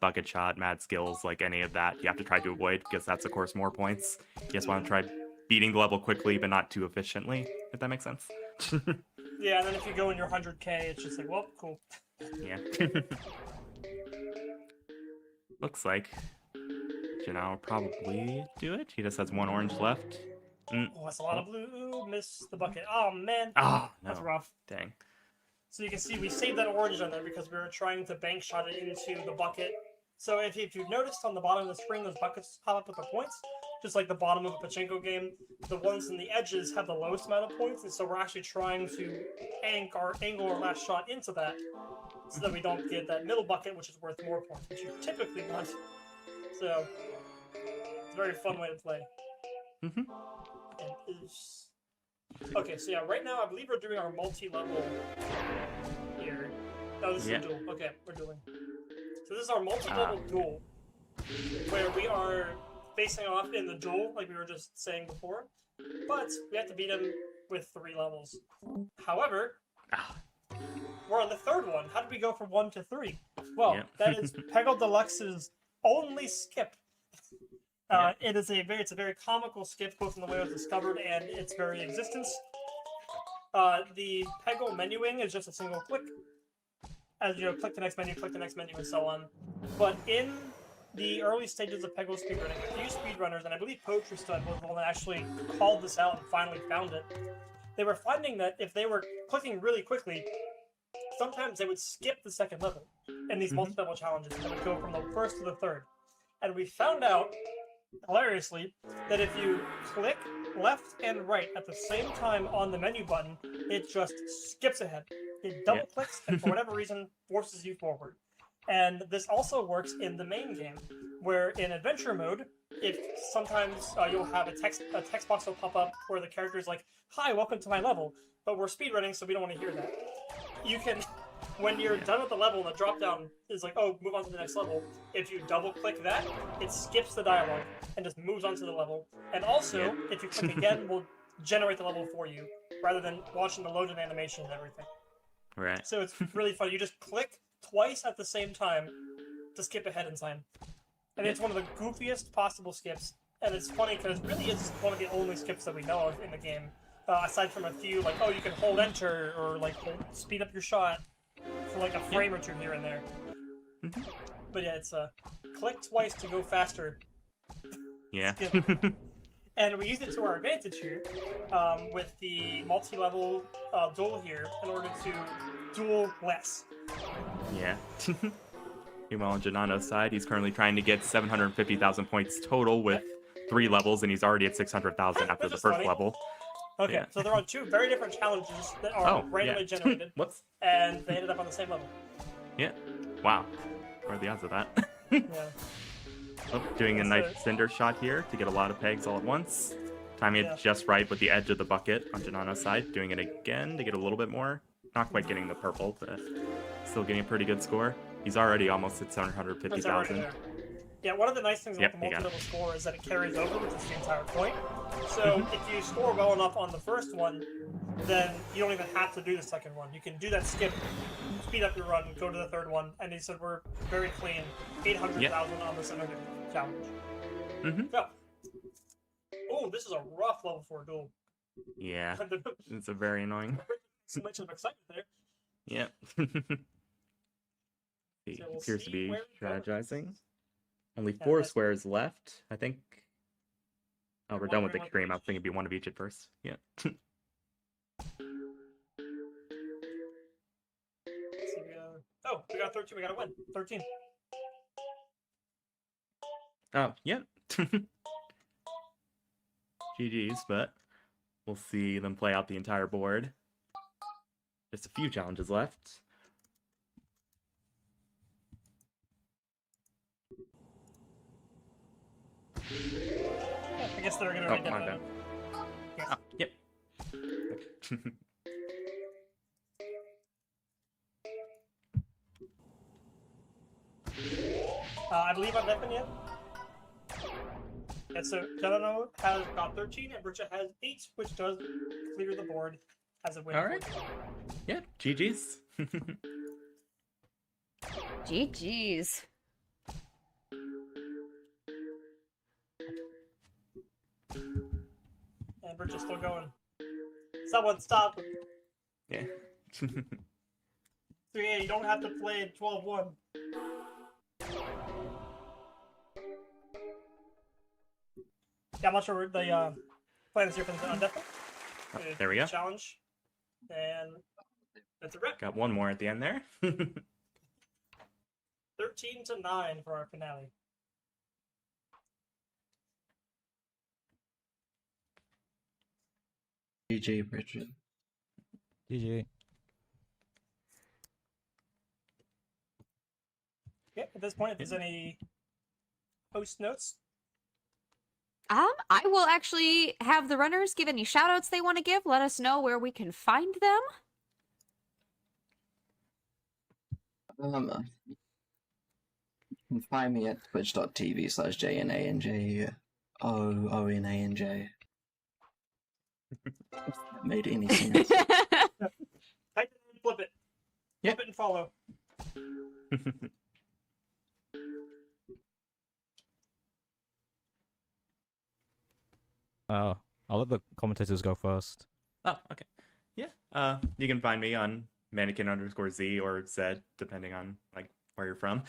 bucket shot, mad skills, like any of that. You have to try to avoid, because that's of course more points. You just want to try beating the level quickly but not too efficiently, if that makes sense. Yeah, and then if you go in your 100k, it's just like, well, cool. Yeah. Looks like Jnano will probably do it. He just has one orange left. Oh, that's a lot of blue. Miss the bucket. Oh, man. Ah, no. That's rough. Dang. So you can see we saved that orange on there because we were trying to bank shot it into the bucket. So if you've noticed on the bottom of the screen, those buckets pop up with the points, just like the bottom of a pachinko game. The ones in the edges have the lowest amount of points, and so we're actually trying to angle our last shot into that so that we don't get that middle bucket, which is worth more points, which you typically want. So it's a very fun way to play. Mm-hmm. Okay, so yeah, right now I believe we're doing our multi-level here. No, this is a duel. Okay, we're dueling. So this is our multi-level duel, where we are facing off in the duel, like we were just saying before, but we have to beat him with 3 levels. However, we're on the 3rd one. How did we go from 1 to 3? Well, that is Peggle Deluxe's only skip. It's a very comical skip, both in the way it was discovered and its very existence. The Peggle menuing is just a single click. As you know, click the next menu, and so on. But in the early stages of Peggle speedrunning, a few speedrunners, and I believe Poetry Stud was the one that actually called this out and finally found it. They were finding that if they were clicking really quickly, sometimes they would skip the 2nd level in these multi-level challenges and would go from the 1st to the 3rd. And we found out, hilariously, that if you click left and right at the same time on the menu button, it just skips ahead. It double clicks and for whatever reason forces you forward. And this also works in the main game, where in adventure mode, if sometimes you'll have a text box will pop up where the character is like, "Hi, welcome to my level," but we're speedrunning, so we don't want to hear that. You can, when you're done with the level, the drop down is like, "Oh, move on to the next level." If you double click that, it skips the dialogue and just moves on to the level. And also, if you click again, will generate the level for you rather than watching the loaded animation and everything. Right. So it's really fun. You just click twice at the same time to skip ahead in time. And it's one of the goofiest possible skips. And it's funny because it really is one of the only skips that we know of in the game. Aside from a few, like, oh, you can hold enter or like speed up your shot for like a frame or two here and there. But yeah, it's click twice to go faster. Yeah. And we use it to our advantage here with the multi-level duel here in order to duel less. Yeah. Meanwhile, on Jnano's side, he's currently trying to get 750,000 points total with 3 levels, and he's already at 600,000 after the first level. Okay, so they're on 2 very different challenges that are randomly generated. Whoops. And they ended up on the same level. Yeah. Wow. What are the odds of that? Yeah. Oh, doing a nice cinder shot here to get a lot of pegs all at once. Timing it just right with the edge of the bucket on Jnano's side. Doing it again to get a little bit more. Not quite getting the purple, but still getting a pretty good score. He's already almost at 750,000. Yeah, one of the nice things about the multi-level score is that it carries over, which is the entire point. So if you score well enough on the first one, then you don't even have to do the second one. You can do that skip, speed up your run, go to the 3rd one, and he said we're very clean. 800,000 on the 700 challenge. So, oh, this is a rough level 4 duel. Yeah, it's a very annoying. So much of excitement there. Yep. He appears to be strategizing. Only 4 squares left, I think. Oh, we're done with the cream. I was thinking it'd be 1 of each at first. Yeah. Oh, we got 13. We got to win. 13. Oh, yeah. GG's, but we'll see them play out the entire board. Just a few challenges left. I guess they're gonna read that. Bad. Yes. Oh, yep. I believe I'm Evan yet. Yeah, so Jnano has got 13 and britsha has 8, which does clear the board as a win. Alright. Yeah, GG's. GG's. And we're just still going. Someone stop him. Yeah. 3A, you don't have to play 12-1. Yeah, I'm not sure where the plan is here for the undeath. There we go. Challenge. And that's a rep. Got one more at the end there. 13-9 for our finale. GG, Bridget. GG. Yeah, at this point, if there's any post notes. I will actually have the runners give any shoutouts they want to give. Let us know where we can find them. You can find me at twitch.tv/JNANJOONANJ. That made any sense. Type it and flip it. Yeah. Flip it and follow. I'll let the commentators go first. Oh, okay. Yeah. You can find me on mannequin_Z or Z, depending on like where you're from.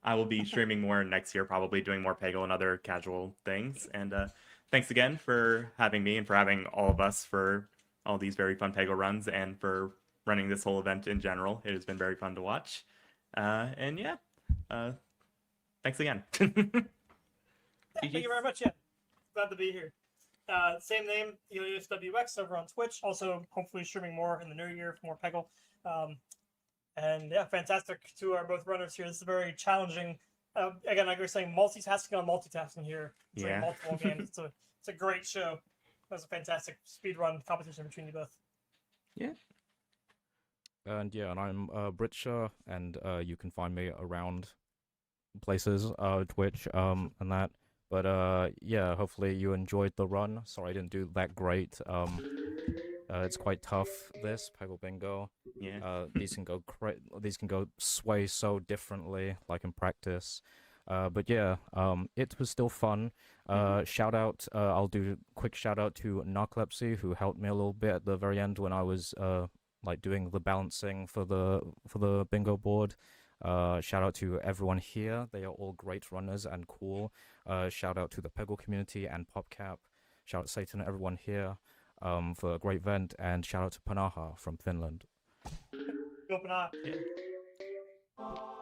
I will be streaming more next year, probably doing more Peggle and other casual things. And thanks again for having me and for having all of us for all these very fun Peggle runs and for running this whole event in general. It has been very fun to watch. And yeah, thanks again. Thank you very much. Yeah, glad to be here. Same name, HeliosWx over on Twitch. Also, hopefully streaming more in the new year for more Peggle. And yeah, fantastic to our both runners here. This is very challenging. Again, like we were saying, multitasking on multitasking here. Playing multiple games. It's a great show. That was a fantastic speedrun competition between you both. Yeah. And yeah, and I'm britsha, and you can find me around places, Twitch, and that. But yeah, hopefully you enjoyed the run. Sorry I didn't do that great. It's quite tough, this Peggle Bingo. Yeah. These can go sway so differently, like in practice. But yeah, it was still fun. Shout out, I'll do a quick shout out to Narcolepsy, who helped me a little bit at the very end when I was like doing the balancing for the bingo board. Shout out to everyone here. They are all great runners and cool. Shout out to the Peggle community and PopCap. Shout out to Satan and everyone here for a great event. And shout out to Panaha from Finland. Open up.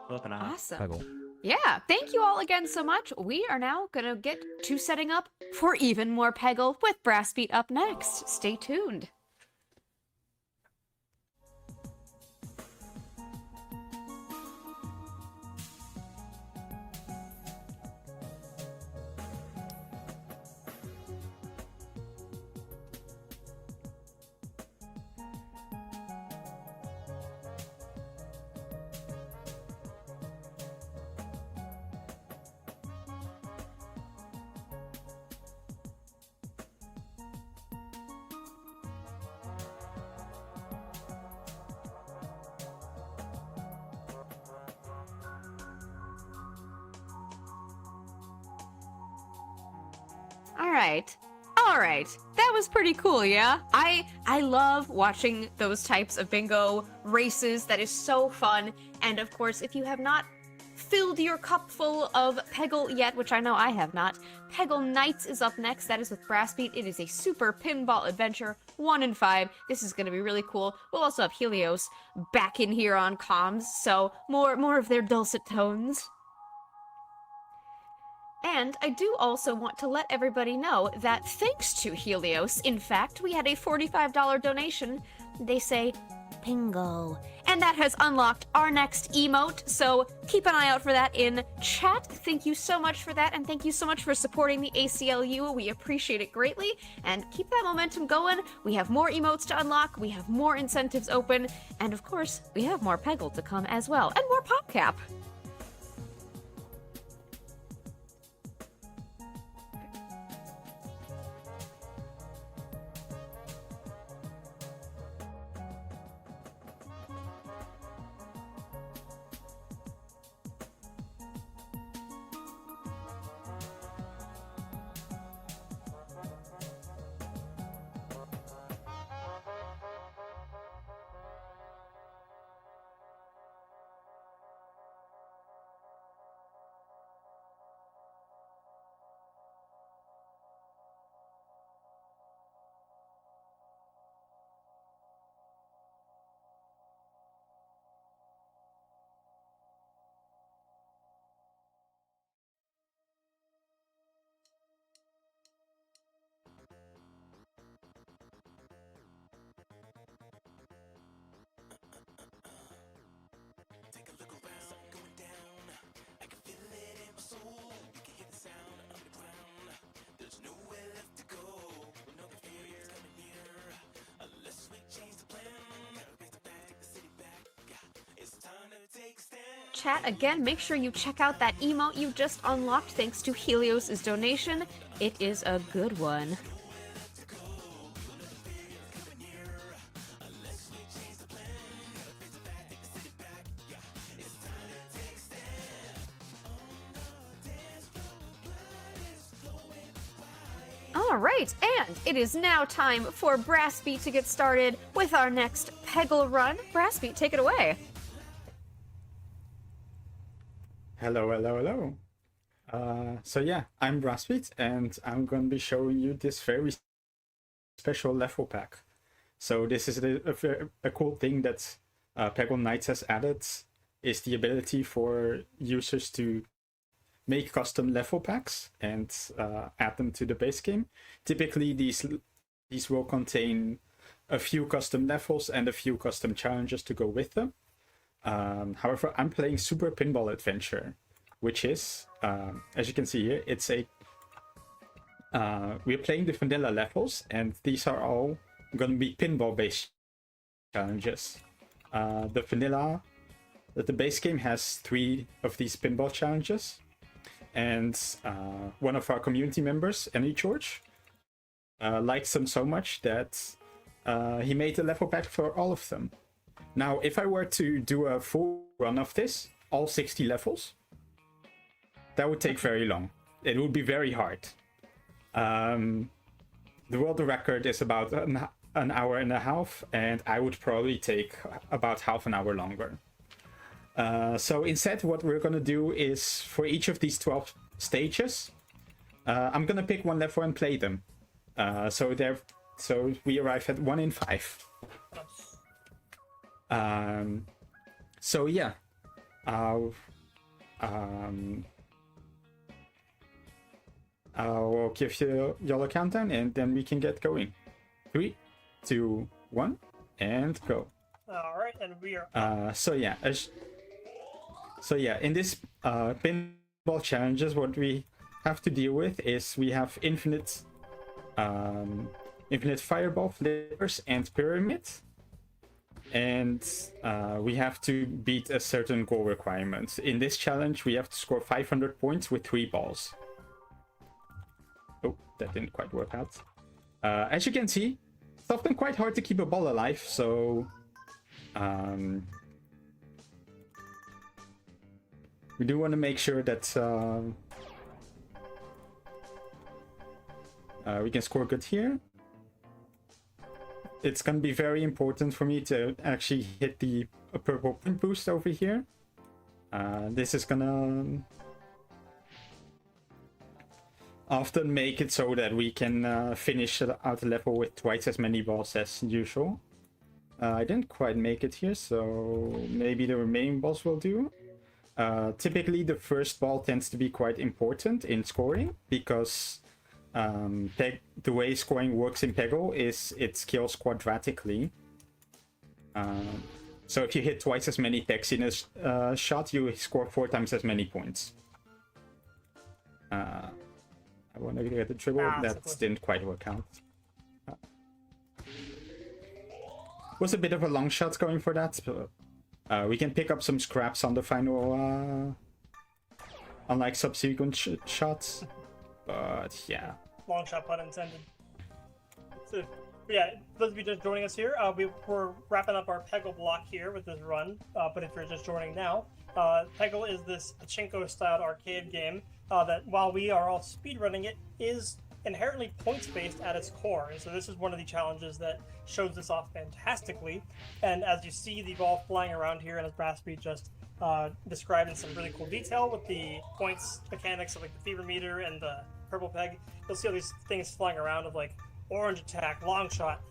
Open up. Awesome. Peggle. Yeah, thank you all again so much. We are now gonna get to setting up for even more Peggle with Brassbeat up next. Stay tuned. All right. That was pretty cool, yeah? I love watching those types of bingo races. That is so fun. And of course, if you have not filled your cup full of Peggle yet, which I know I have not, Peggle Nights is up next. That is with Brassbeat. It is a super pinball adventure, 1 in 5. This is going to be really cool. We'll also have Helios back in here on comms, so more of their dulcet tones. And I do also want to let everybody know that thanks to Helios, in fact, we had a $45 donation. They say, Pingo. And that has unlocked our next emote, so keep an eye out for that in chat. Thank you so much for that, and thank you so much for supporting the ACLU. We appreciate it greatly, and keep that momentum going. We have more emotes to unlock, we have more incentives open, and of course, we have more Peggle to come as well, and more PopCap. chat, again, make sure you check out that emote you just unlocked thanks to Helios' donation. It is a good one. Alright, and it is now time for Brassbeat to get started with our next Peggle run. Brassbeat, take it away. Hello, hello, hello. So yeah, I'm Brassbeat, and I'm going to be showing you this very special level pack. So this is a cool thing that Peggle Knights has added, is the ability for users to make custom level packs and add them to the base game. Typically, these will contain a few custom levels and a few custom challenges to go with them. However, I'm playing Super Pinball Adventure, which is, as you can see here, it's a we're playing the vanilla levels, and these are all going to be pinball-based challenges. The base game has 3 of these pinball challenges. And one of our community members, Annie George, likes them so much that he made a level pack for all of them. Now, if I were to do a full run of this, all 60 levels, that would take very long. It would be very hard. The world record is about an hour and a half, and I would probably take about half an hour longer. So instead, what we're going to do is, for each of these 12 stages, I'm going to pick one level and play them. So we arrive at 1 in 5. So yeah, I'll give y'all a countdown, and then we can get going. 3, 2, 1, and go. All right, and we are. So yeah, in this pinball challenges, what we have to deal with is we have infinite fireball, flippers, and pyramid, and we have to beat a certain goal requirement. In this challenge, we have to score 500 points with 3 balls. Oh, that didn't quite work out. As you can see, it's often quite hard to keep a ball alive, so we do want to make sure that we can score good here. It's going to be very important for me to actually hit the purple point boost over here. This is going to often make it so that we can finish out the level with twice as many balls as usual. I didn't quite make it here, so maybe the remaining balls will do. Typically, the first ball tends to be quite important in scoring, because the way scoring works in Peggle is it scales quadratically. So if you hit twice as many pegs in a shot, you score 4 times as many points. I want to get the dribble. That didn't quite work out. Was a bit of a long shot going for that, but we can pick up some scraps on the final, unlike subsequent shots. But yeah. Long shot, pun intended. So, yeah, those of you just joining us here, we're wrapping up our Peggle block here with this run. But if you're just joining now, Peggle is this pachinko-styled arcade game that, while we are all speedrunning it, is inherently points-based at its core. And so this is one of the challenges that shows this off fantastically. And as you see the ball flying around here, and as Brassbeat just described in some really cool detail with the points mechanics of like the fever meter and the purple peg, you'll see all these things flying around of like orange attack, long shot,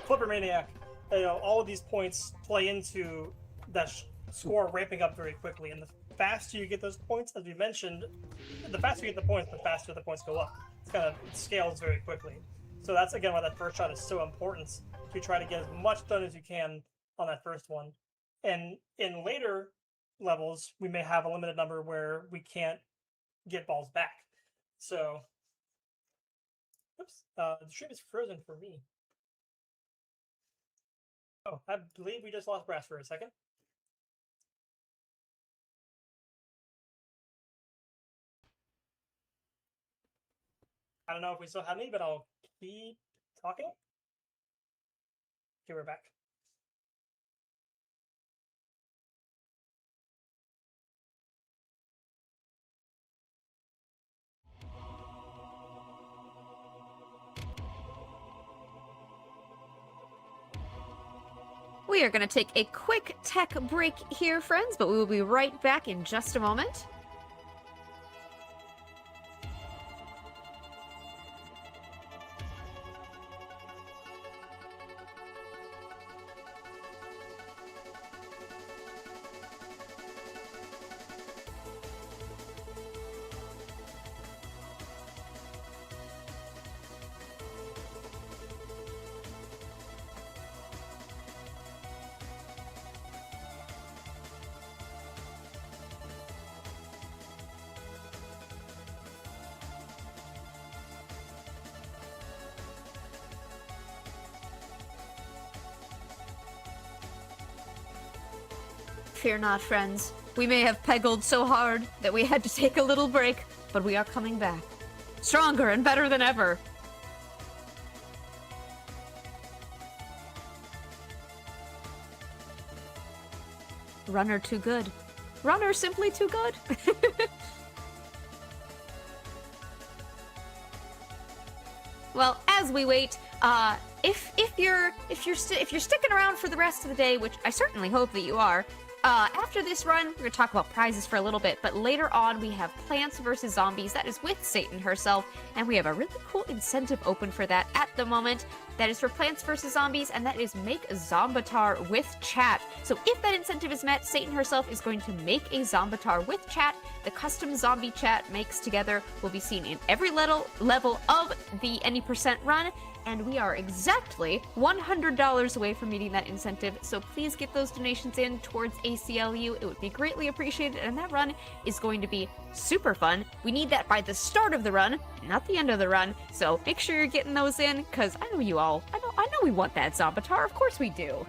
flipper maniac. You know, all of these points play into that score ramping up very quickly. And the faster you get those points, as we mentioned, the faster you get the points, the faster the points go up. It scales very quickly. So that's again why that first shot is so important, to try to get as much done as you can on that first one. And in later levels, we may have a limited number where we can't get balls back. So, oops, the stream is frozen for me. Oh, I believe we just lost Brass for a second. I don't know if we still have me, but I'll keep talking. Okay, we're back. We are going to take a quick tech break here, friends, but we will be right back in just a moment. Fear not, friends. We may have peggled so hard that we had to take a little break, but we are coming back. Stronger and better than ever. Runner too good. Runner simply too good. Well, as we wait, if you're sticking around for the rest of the day, which I certainly hope that you are, after this run, we're gonna talk about prizes for a little bit, but later on we have Plants vs. Zombies. That is with Satan herself, and we have a really cool incentive open for that at the moment. That is for Plants vs. Zombies, and that is make a Zombatar with chat. So if that incentive is met, Satan herself is going to make a Zombatar with chat. The custom zombie chat makes together will be seen in every level of the any percent run, and we are exactly $100 away from meeting that incentive, so please get those donations in towards ACLU. It would be greatly appreciated, and that run is going to be super fun. We need that by the start of the run, not the end of the run, so make sure you're getting those in, because I know you all, I know we want that Zombatar, of course we do.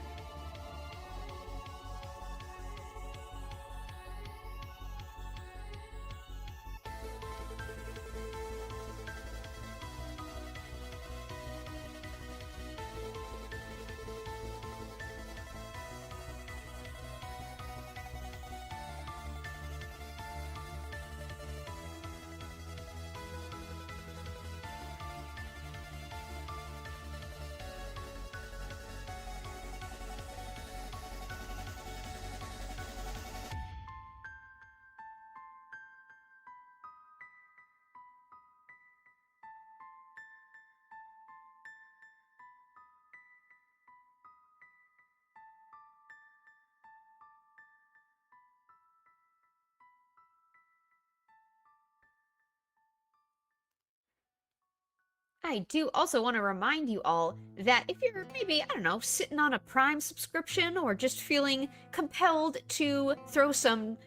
I do also want to remind you all that if you're maybe, I don't know, sitting on a Prime subscription or just feeling compelled to throw some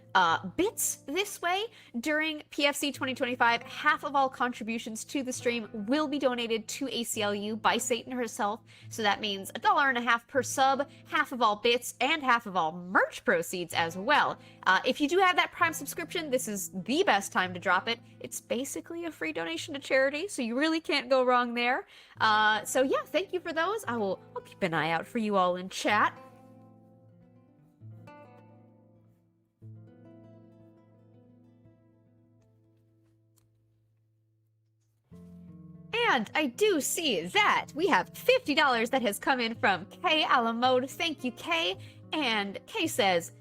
bits this way during PFC 2025, half of all contributions to the stream will be donated to ACLU by Satan herself. So that means $1.50 per sub, half of all bits, and half of all merch proceeds as well. If you do have that Prime subscription, this is the best time to drop it. It's basically a free donation to charity, so you really can't go wrong there. So yeah, thank you for those. I'll keep an eye out for you all in chat. And I do see that we have $50 that has come in from Kay Alamode. Thank you, Kay. And Kay says,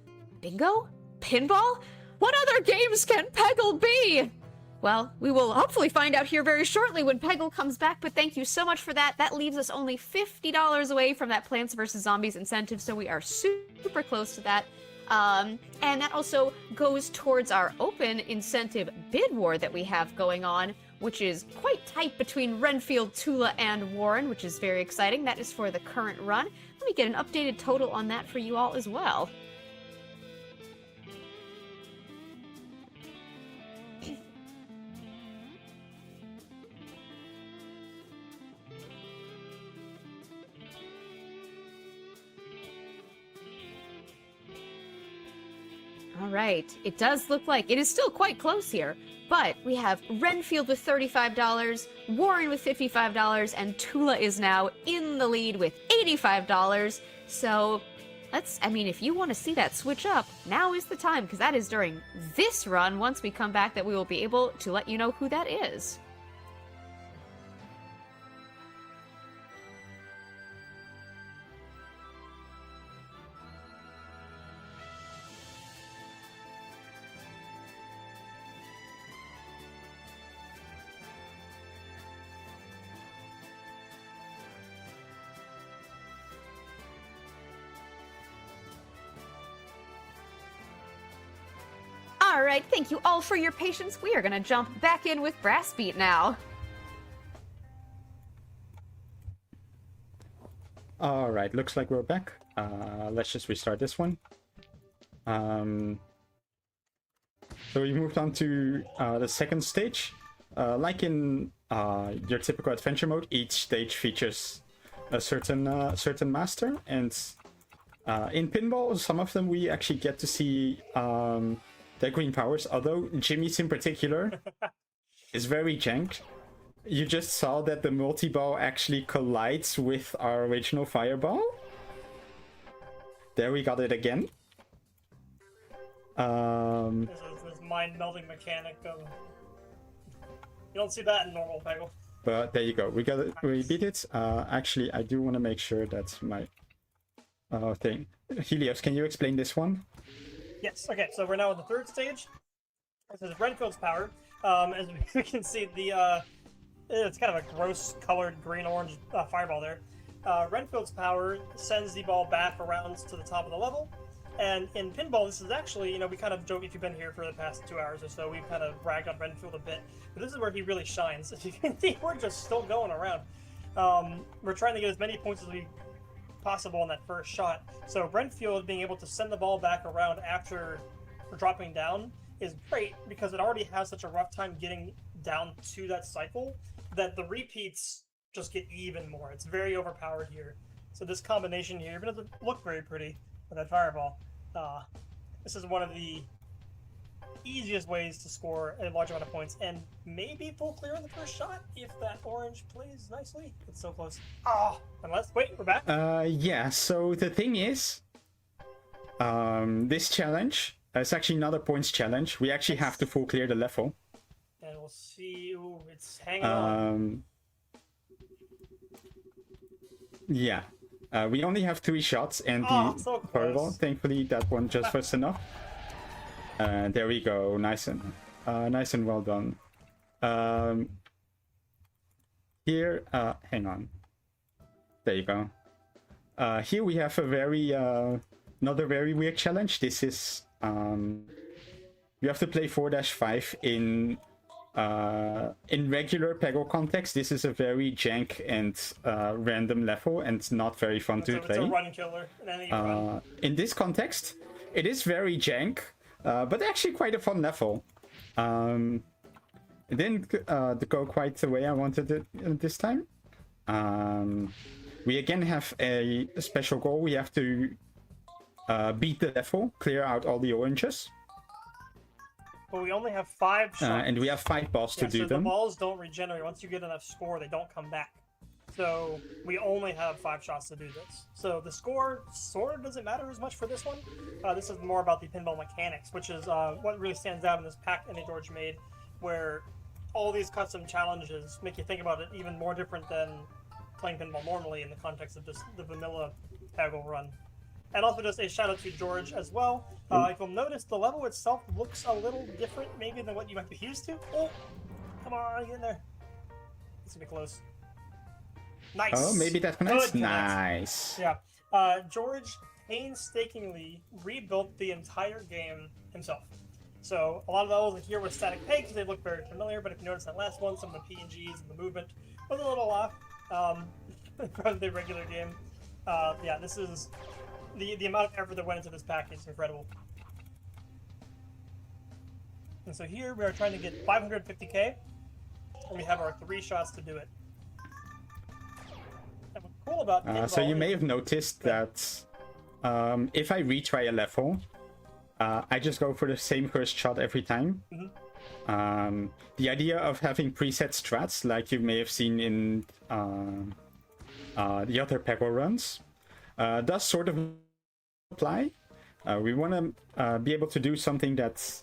bingo? Pinball? What other games can Peggle be? Well, we will hopefully find out here very shortly when Peggle comes back, but thank you so much for that. That leaves us only $50 away from that Plants vs. Zombies incentive, so we are super close to that. And that also goes towards our open incentive bid war that we have going on, which is quite tight between Renfield, Tula, and Warren, which is very exciting. That is for the current run. Let me get an updated total on that for you all as well. All right, it does look like it is still quite close here. But we have Renfield with $35, Warren with $55, and Tula is now in the lead with $85. So I mean, if you want to see that switch up, now is the time, because that is during this run. Once we come back, that we will be able to let you know who that is. Alright, thank you all for your patience. We are going to jump back in with Brassbeat now. Alright, looks like we're back. Let's just restart this one. So we moved on to the second stage. Like in your typical adventure mode, each stage features a certain master, and in Pinball, some of them we actually get to see their green powers, although Jimmy's in particular is very jank. You just saw that the multi-ball actually collides with our original fireball. There we got it again. This mind-melding mechanic of... You don't see that in normal Peggle. But there you go. We got it. We beat it. Actually, I do want to make sure that's my thing. Helios, can you explain this one? Yes, okay, so we're now in the third stage. This is Renfield's power. As we can see, it's kind of a gross colored green-orange fireball there. Renfield's power sends the ball back around to the top of the level. And in Pinball, this is actually, we kind of joke, if you've been here for the past 2 hours or so, we've kind of ragged on Renfield a bit. But this is where he really shines. As you can see, we're just still going around. We're trying to get as many points as we possible in that first shot. So Renfield being able to send the ball back around after dropping down is great, because it already has such a rough time getting down to that cycle that the repeats just get even more. It's very overpowered here. So this combination here, even doesn't look very pretty with that fireball, this is one of the easiest ways to score a large amount of points, and maybe full clear in the first shot if that orange plays nicely. It's so close. Wait, we're back. Yeah, so the thing is, this challenge, it's actually not a points challenge. We actually have to full clear the level. And we'll see. Ooh, it's hanging on. Yeah. We only have 3 shots, and so fireball, thankfully that one just was enough. There we go, nice and well done. Here, hang on. There you go. Here we have a very another very weird challenge. This is you have to play 4-5 in regular Peggle context. This is a very jank and random level, and not very fun to play. It's a run killer. In this context, it is very jank, but actually quite a fun level. It didn't go quite the way I wanted it this time. We again have a special goal. We have to beat the level, clear out all the oranges. But we only have 5 shots. And we have 5 balls to do so them. The balls don't regenerate. Once you get enough score, they don't come back. So we only have 5 shots to do this. So the score sort of doesn't matter as much for this one. This is more about the pinball mechanics, which is what really stands out in this pack Andy George made, where all these custom challenges make you think about it even more different than playing pinball normally in the context of just the vanilla Peggle run. And also just a shout out to George as well. If you'll notice, the level itself looks a little different maybe than what you might be used to. Oh, come on, get in there. It's gonna be close. Nice. Oh, maybe that connects. Good connect. Nice. Yeah. George painstakingly rebuilt the entire game himself. So a lot of the levels here were static pegs, they look very familiar, but if you notice that last one, some of the PNGs and the movement was a little off from the regular game. Yeah, this is the amount of effort that went into this pack is incredible. And so here we are trying to get 550k, and we have our 3 shots to do it. And what's cool about pinball so you may have noticed that if I retry a level, I just go for the same first shot every time. The idea of having preset strats, like you may have seen in the other Peggle runs, does sort of apply. We want to be able to do something that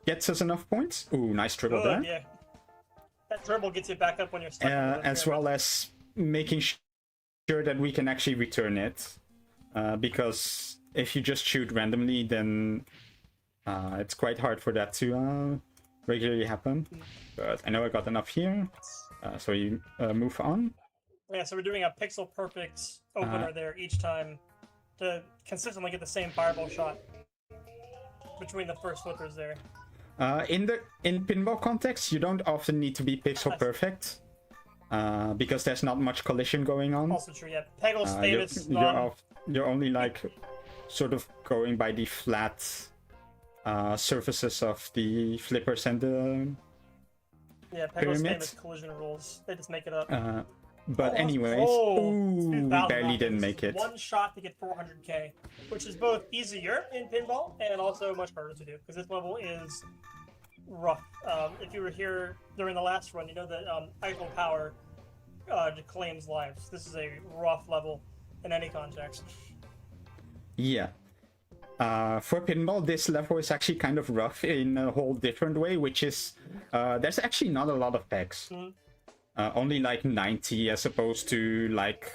gets us enough points. Ooh, nice dribble there. Yeah. That dribble gets you back up when you're stuck. As well as making sure that we can actually return it. Because if you just shoot randomly, then it's quite hard for that to regularly happen. But I know I got enough here. So you move on. Yeah, so we're doing a pixel perfect opener there each time to consistently get the same fireball shot between the first flippers there. In pinball context, you don't often need to be pixel perfect because there's not much collision going on. Also true, yeah. Peggle's famous. You're only like sort of going by the flat surfaces of the flippers and the Peggle's pyramid. famous collision rules. They just make it up. But anyways, we barely didn't make it. One shot to get 400k, which is both easier in pinball and also much harder to do because this level is rough. If you were here during the last run, you know that Eiffel Power claims lives. This is a rough level in any context. Yeah. For pinball, this level is actually kind of rough in a whole different way, which is there's actually not a lot of pegs. Only like 90 as opposed to like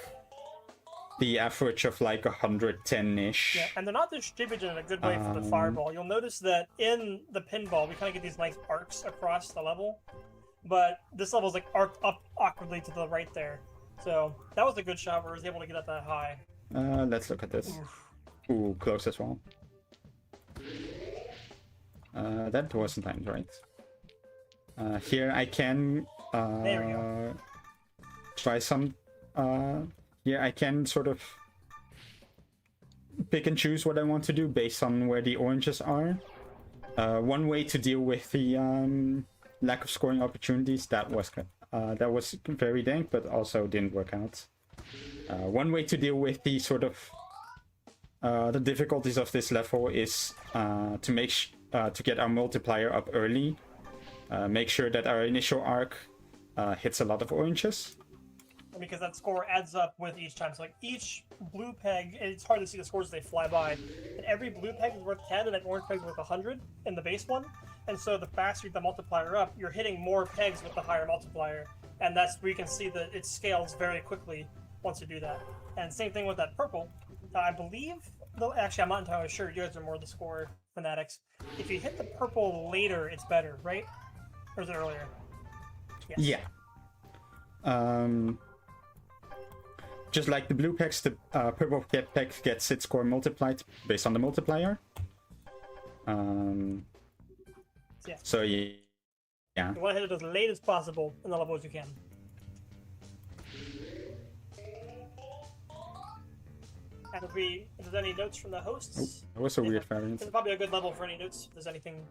the average of like 110-ish. Yeah, and they're not distributed in a good way for the fireball. You'll notice that in the pinball, we kind of get these nice arcs across the level, but this level's like arced up awkwardly to the right there. So that was a good shot where I was able to get up that high. Let's look at this. Ooh, close as well. That wasn't timed right. Here I can there we go. try some. Yeah, I can sort of pick and choose what I want to do based on where the oranges are. One way to deal with the lack of scoring opportunities, that was very dank, but also didn't work out. One way to deal with the sort of the difficulties of this level is to get our multiplier up early. Make sure that our initial arc hits a lot of oranges. Because that score adds up with each time. So like each blue peg, it's hard to see the scores as they fly by, and every blue peg is worth 10 and that orange peg is worth 100 in the base one. And so the faster you get the multiplier up, you're hitting more pegs with the higher multiplier. And that's where you can see that it scales very quickly once you do that. And same thing with that purple. I believe, though, actually I'm not entirely sure, you guys are more the score fanatics. If you hit the purple later, it's better, right? Or is it earlier? Yes. Yeah. Just like the blue pegs, the purple peg gets its score multiplied based on the multiplier. So yeah. You want to hit it as late as possible in the level as you can. And if there's any notes from the hosts, That was a weird variant. it's probably a good level for any notes. If there's anything.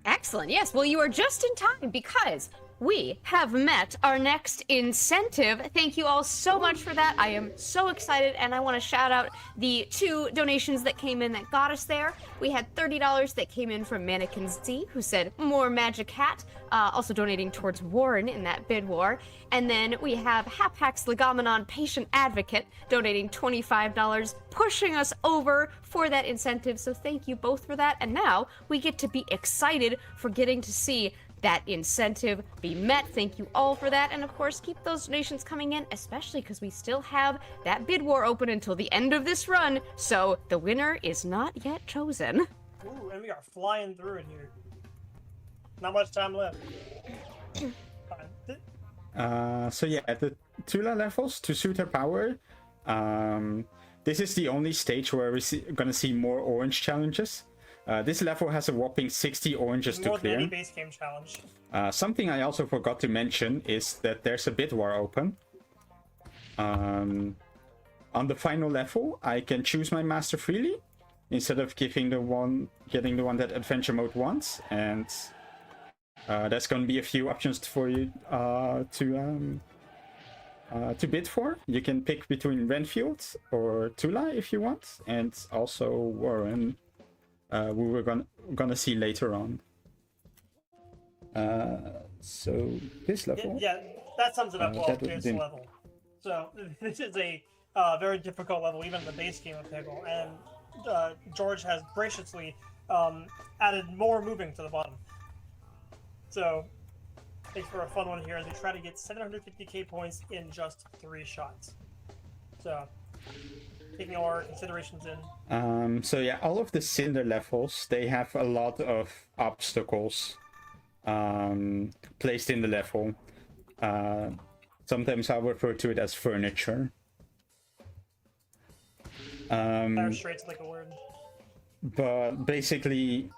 Excellent. Yes. Well, you are just in time because we have met our next incentive. Thank you all so much for that. I am so excited, and I want to shout out the 2 donations that came in that got us there. We had $30 that came in from Mannequin Z, who said more Magic Hat, also donating towards Warren in that bid war. And then we have Hapax Legomenon Patient Advocate donating $25, pushing us over for that incentive. So thank you both for that. And now we get to be excited for getting to see that incentive be met. Thank you all for that. And of course, keep those donations coming in, especially because we still have that bid war open until the end of this run. So the winner is not yet chosen. Ooh, and we are flying through it here. Not much time left. So yeah, at the Tula levels, to suit her power, this is the only stage where we're gonna see more orange challenges. This level has a whopping 60 oranges to More than any clear. base game challenge. Something I also forgot to mention is that there's a bid war open. On the final level, I can choose my master freely instead of getting the one that adventure mode wants, and there's going to be a few options for you to bid for. You can pick between Renfield or Tula if you want, and also Warren. we were gonna see later on. So this level. Yeah, that sums it up well. that This didn't- level. So this is a very difficult level, even in the base game of Peggle, and George has graciously added more moving to the bottom. So thanks for a fun one here as we try to get 750k points in just 3 shots. So taking our considerations in. So yeah, all of the Cinder levels, they have a lot of obstacles placed in the level. Sometimes I'll refer to it as furniture. Fire straight's like a word. But basically,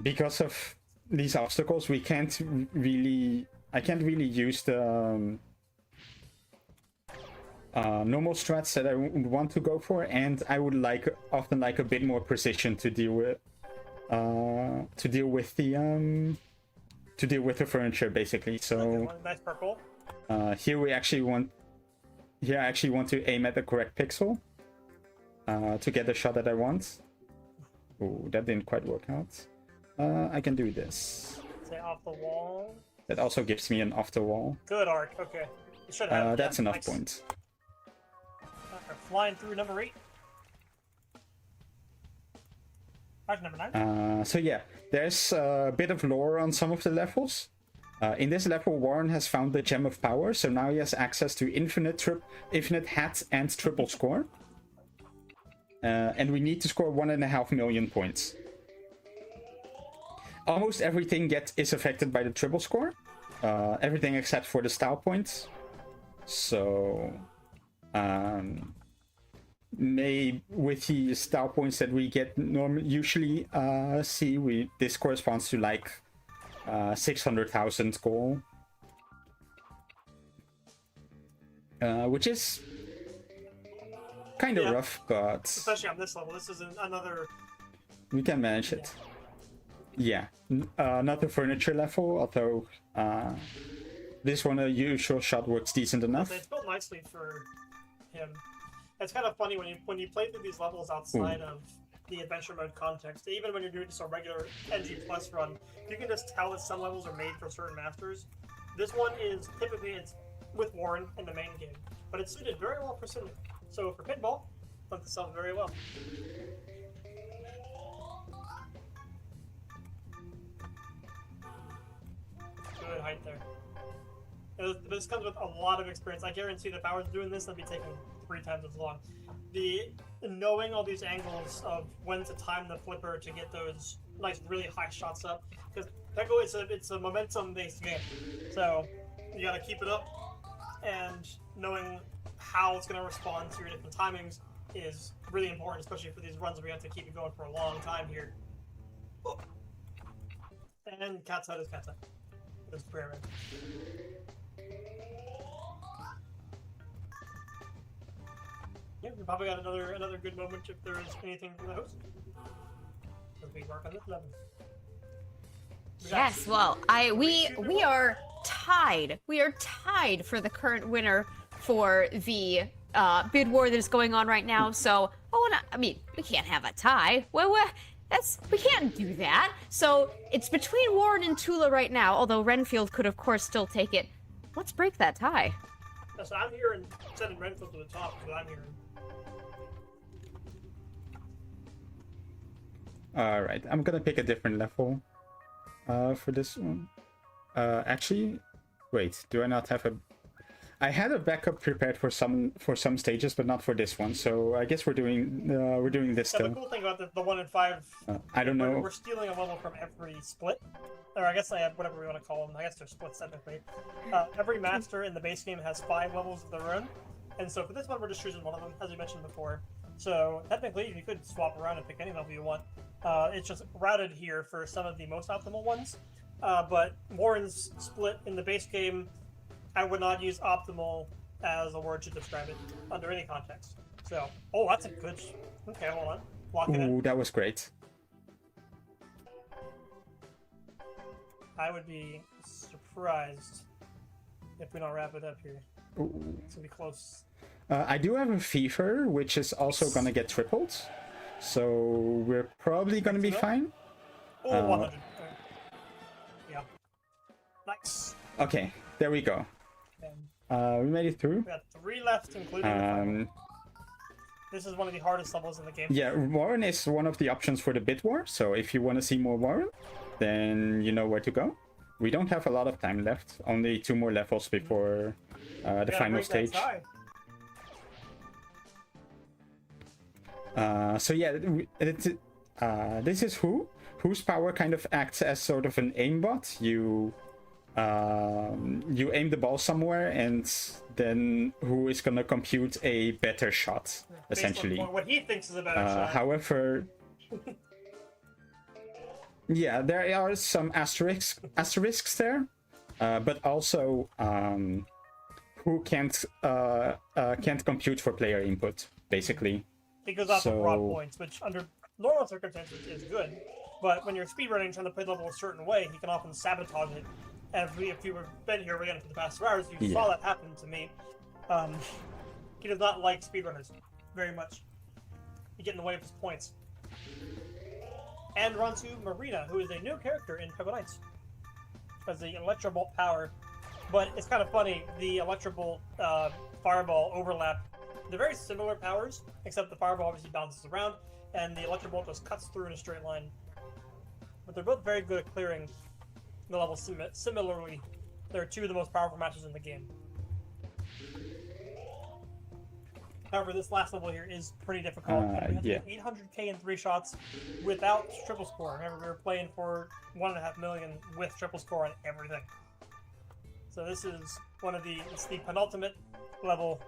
because of these obstacles, I can't really use the normal strats that I would want to go for, and I would often like a bit more precision to deal with the furniture, basically. So Okay, nice purple. here I actually want to aim at the correct pixel to get the shot that I want. Oh, that didn't quite work out. I can do this. Say off the wall. That also gives me an off the wall. Good arc. Okay. You should have. That's yeah, enough nice. points. Flying through number 8. Back number 9. So yeah, there's a bit of lore on some of the levels. In this level, Warren has found the Gem of Power, so now he has access to infinite hat and triple score. And we need to score 1.5 million points. Almost everything is affected by the triple score. Everything except for the style points. So with the style points that we get usually this corresponds to like 600,000 goal, which is kind of rough, but Especially on this level. This is another. we can manage it. Yeah, not the furniture level, although this one, a usual shot works decent enough. It's built nicely for him. It's kind of funny when you play through these levels outside of the adventure mode context. Even when you're doing just a regular NG Plus run, you can just tell that some levels are made for certain masters. This one is typically it's with Warren in the main game, but it's suited very well for Cinder. So for Pinball, lends itself very well. Good height there. This comes with a lot of experience. I guarantee that if I was doing this, I'd be taking 3 times as long. Knowing all these angles of when to time the flipper to get those nice, really high shots up, because Peggle it's a momentum-based game, so you gotta keep it up, and knowing how it's gonna respond to your different timings is really important, especially for these runs where you have to keep it going for a long time here. Oh. And cat's head is cat's head. It's prayer. Yeah, we probably got another good moment if there is anything from the host. As we work on this level. Yes, well, we are tied. We are tied for the current winner for the bid war that is going on right now. So we can't have a tie. Well, we can't do that. So it's between Warren and Tula right now. Although Renfield could, of course, still take it. Let's break that tie. So I'm hearing sending Renfield to the top. Is what I'm hearing. Alright, I'm gonna pick a different level for this one. Actually, wait, do I not have a... I had a backup prepared for some stages, but not for this one, so I guess we're doing this So still. the cool thing about the 1 in 5... I don't know. We're stealing a level from every split. Or I guess I have whatever we want to call them. I guess they're splits technically. Every master in the base game has 5 levels of their own. And so for this one, we're just choosing one of them, as we mentioned before. So technically, you could swap around and pick any level you want. It's just routed here for some of the most optimal ones. But Warren's split in the base game, I would not use optimal as a word to describe it under any context. So, oh, that's a good... Okay, hold on. Lock it in. Ooh, that was great. I would be surprised if we don't wrap it up here. Ooh. It's gonna be close. I do have a fever, which is also gonna get tripled. So we're probably gonna be fine. Oh, 100. Yeah. Nice. Okay, there we go. And We made it through. we got 3 left, including the final. This is one of the hardest levels in the game. Yeah, Warren is one of the options for the bit war. So if you want to see more Warren, then you know where to go. We don't have a lot of time left. Only 2 more levels before the final stage. So yeah, this is whose power kind of acts as sort of an aimbot. You aim the ball somewhere, and then who is gonna compute a better shot, essentially. What he thinks is a better shot. However, yeah, there are some asterisks there, but also who can't compute for player input, basically. It goes off of raw points, which under normal circumstances is good, but when you're speedrunning trying to play the level a certain way, he can often sabotage it. And if you were been here again for the past 2 hours, you saw that happen to me. He does not like speedrunners very much. You get in the way of his points. And we're on to Marina, who is a new character in Peggle Knights. Has the Electrobolt power, but it's kind of funny, the Electrobolt Fireball overlap. They're very similar powers, except the Fireball obviously bounces around, and the Electrobolt just cuts through in a straight line. But they're both very good at clearing the level similarly. They're 2 of the most powerful matches in the game. However, this last level here is pretty difficult. We have to get 800k in 3 shots without triple score. Remember, we were playing for 1.5 million with triple score on everything. So this is it's the penultimate level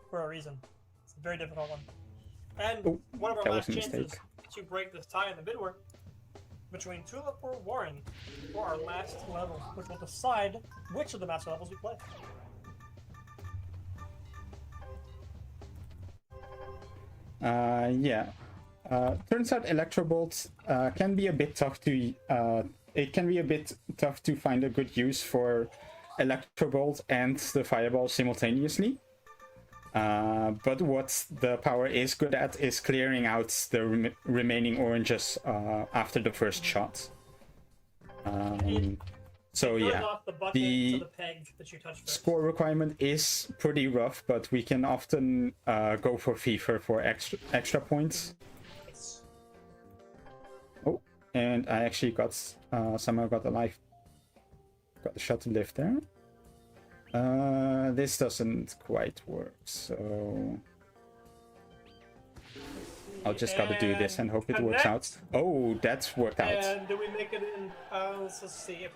for a reason. It's a very difficult one. And one of our last chances to break this tie in the bid war between Tulip or Warren for our last level, which will decide which of the master levels we play. Turns out Electrobolt can be a bit tough to find a good use for Electrobolt and the Fireball simultaneously. But what the power is good at is clearing out the remaining oranges after the first shot. So yeah, the score requirement is pretty rough, but we can often go for FIFA for extra points. Oh, and I actually somehow got the shot to live there. This doesn't quite work, so I'll just gotta do this and hope it works out. Oh, that's worked out. And do we make it in? Let's just see.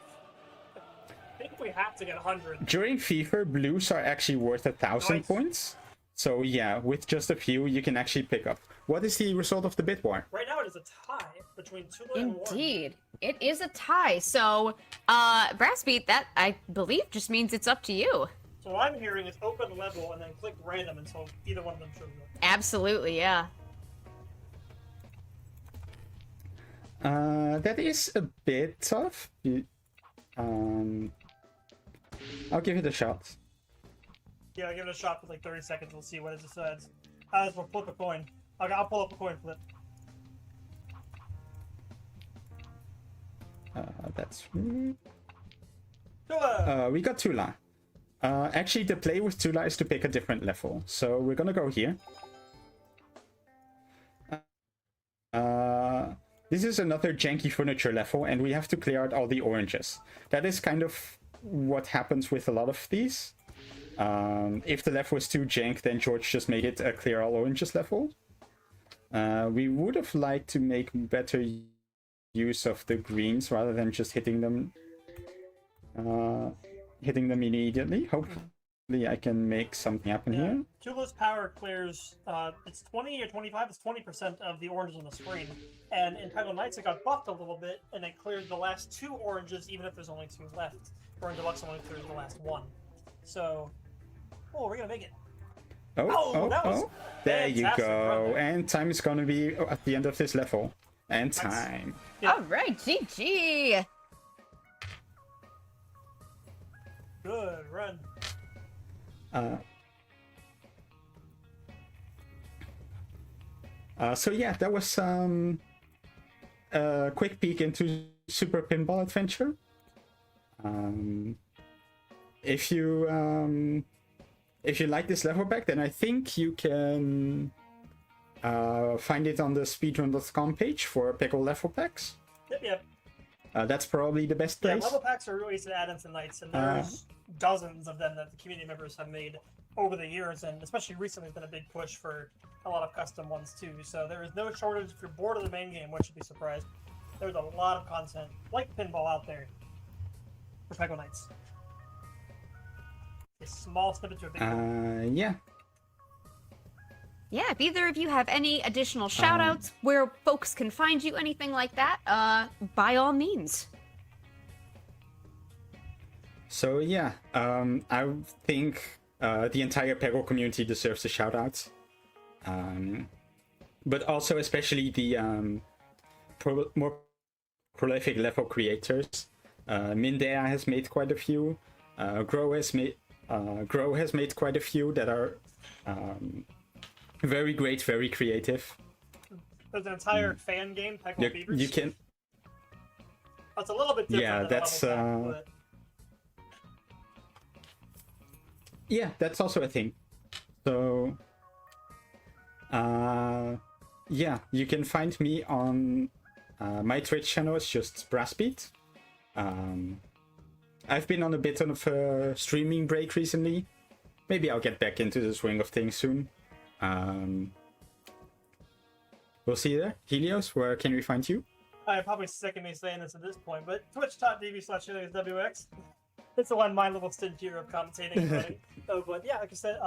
I think we have to get 100. During FIFA, blues are actually worth 1,000 points. So yeah, with just a few, you can actually pick up. What is the result of the bid war? Right now, it is a tie between Tulip and Warren. Indeed, it is a tie. So, Brassbeat, that I believe just means it's up to you. So what I'm hearing is open level and then click random until either one of them shows up. Absolutely, yeah. That is a bit tough. I'll give it a shot. Yeah, I'll give it a shot for like 30 seconds. We'll see what it decides. We'll flip a coin. I'll pull up a coin flip. That's... Tula! We got Tula. Actually, the play with Tula is to pick a different level. So we're gonna go here. This is another janky furniture level, and we have to clear out all the oranges. That is kind of what happens with a lot of these. If the level is too jank, then George just made it a clear all oranges level. We would have liked to make better use of the greens rather than just hitting them immediately. Hopefully I can make something happen here. Tula's power clears, it's 20 or 25, it's 20% of the oranges on the screen. And in Peggle Knights it got buffed a little bit, and it cleared the last 2 oranges even if there's only 2 left. Or in Deluxe only clears the last 1. So, we're gonna make it. There you go. And time is gonna be at the end of this level. And time. Yeah. All right, GG. Good run. So yeah, that was a quick peek into Super Pinball Adventure. If you like this level pack, then I think you can find it on the speedrun.com page for Peggle level packs. Yep. That's probably the best Yeah, place. level packs are really easy to add into nights, and there's dozens of them that the community members have made over the years, and especially recently, there's been a big push for a lot of custom ones too. So there is no shortage. If you're bored of the main game, which you'd be surprised, there's a lot of content like Pinball out there for Peggle Nights. A small snippet to a big one. Yeah. Yeah, if either of you have any additional shoutouts where folks can find you, anything like that, by all means. So yeah, I think the entire Peggle community deserves a shout out. But also especially the more prolific level creators. Mindea has made quite a few. Grow has made quite a few that are very great, very creative. There's an entire fan game, Peggle Beavers. You can. That's a little bit different. Yeah, than that's a level pack, yeah, that's also a thing. So yeah, you can find me on my Twitch channel. It's just Brassbeat. I've been on a bit of a streaming break recently. Maybe I'll get back into the swing of things soon. We'll see you there. Helios, where can we find you? I'm probably sick of me saying this at this point, but twitch.tv/HeliosWx. It's the one my little stint here of commentating and running. But yeah, like I said,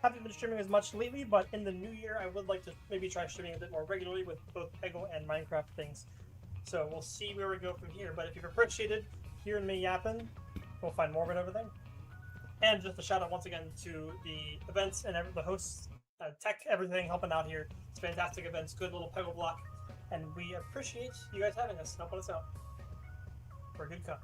haven't been streaming as much lately, but in the new year, I would like to maybe try streaming a bit more regularly with both Peggle and Minecraft things. So we'll see where we go from here. But if you've appreciated hearing me yapping, we'll find more of it over there. And just a shout out once again to the events and the hosts, tech, everything helping out here. It's fantastic events, good little Peggle block, and we appreciate you guys having us, helping us out for a good cause.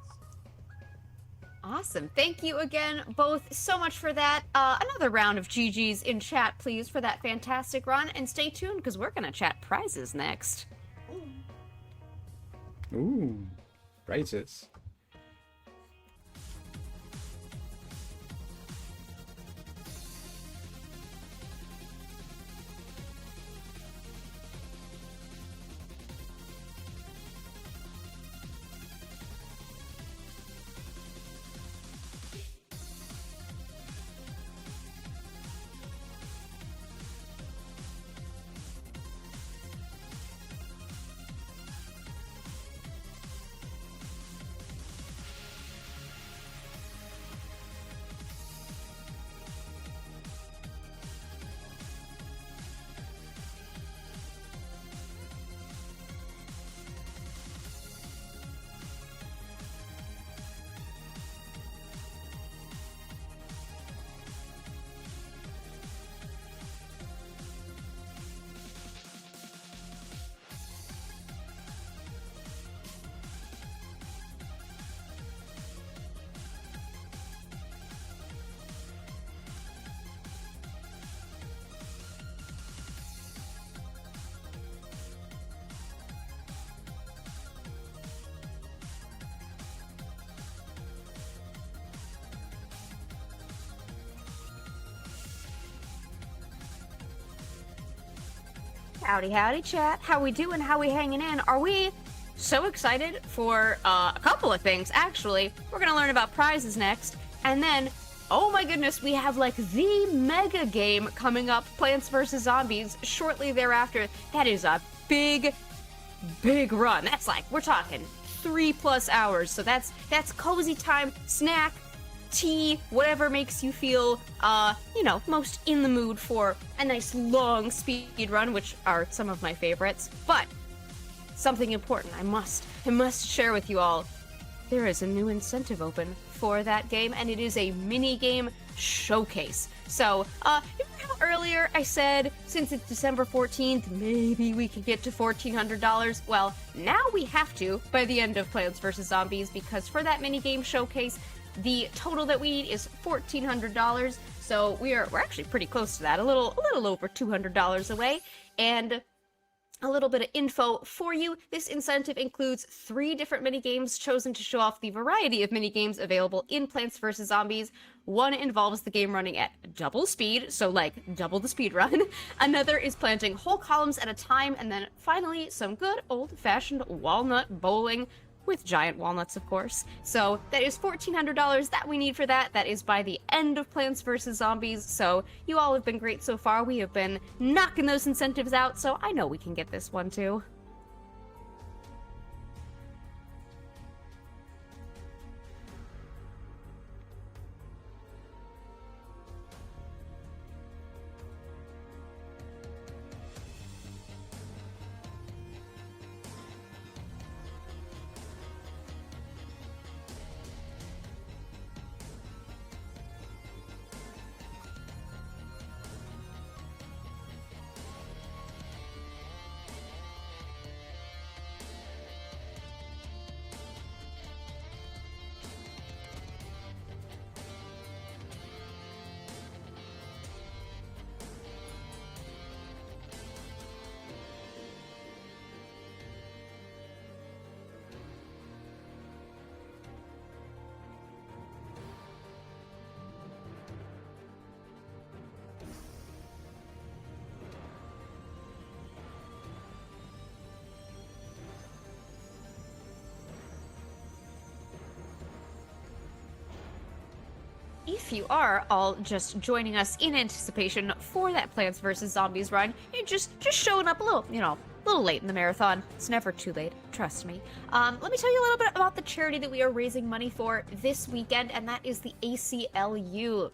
Awesome. Thank you again both so much for that. Another round of GG's in chat, please, for that fantastic run. And stay tuned, because we're going to chat prizes next. Ooh, prizes. Howdy, howdy, chat. How we doing? How we hanging in? Are we so excited for a couple of things, actually? We're going to learn about prizes next. And then, oh my goodness, we have like the mega game coming up, Plants vs. Zombies, shortly thereafter. That is a big run. That's like, we're talking 3+ hours. So that's cozy time, snack, tea, whatever makes you feel, most in the mood for a nice long speed run, which are some of my favorites. But something important I must share with you all. There is a new incentive open for that game, and it is a mini game showcase. So, remember how earlier I said, since it's December 14th, maybe we could get to $1,400? Well, now we have to by the end of Plants vs. Zombies, because for that mini game showcase, the total that we need is $1,400. So we're actually pretty close to that, a little over $200 away. And a little bit of info for you. This incentive includes 3 different minigames chosen to show off the variety of minigames available in Plants vs. Zombies. One involves the game running at double speed, so like double the speed run. Another is planting whole columns at a time, and then finally some good old-fashioned walnut bowling, with giant walnuts, of course. So that is $1,400 that we need for that. That is by the end of Plants vs. Zombies. So you all have been great so far. We have been knocking those incentives out, so I know we can get this one too. If you are all just joining us in anticipation for that Plants vs. Zombies run, you're just showing up a little, a little late in the marathon. It's never too late, trust me. Let me tell you a little bit about the charity that we are raising money for this weekend, and that is the ACLU.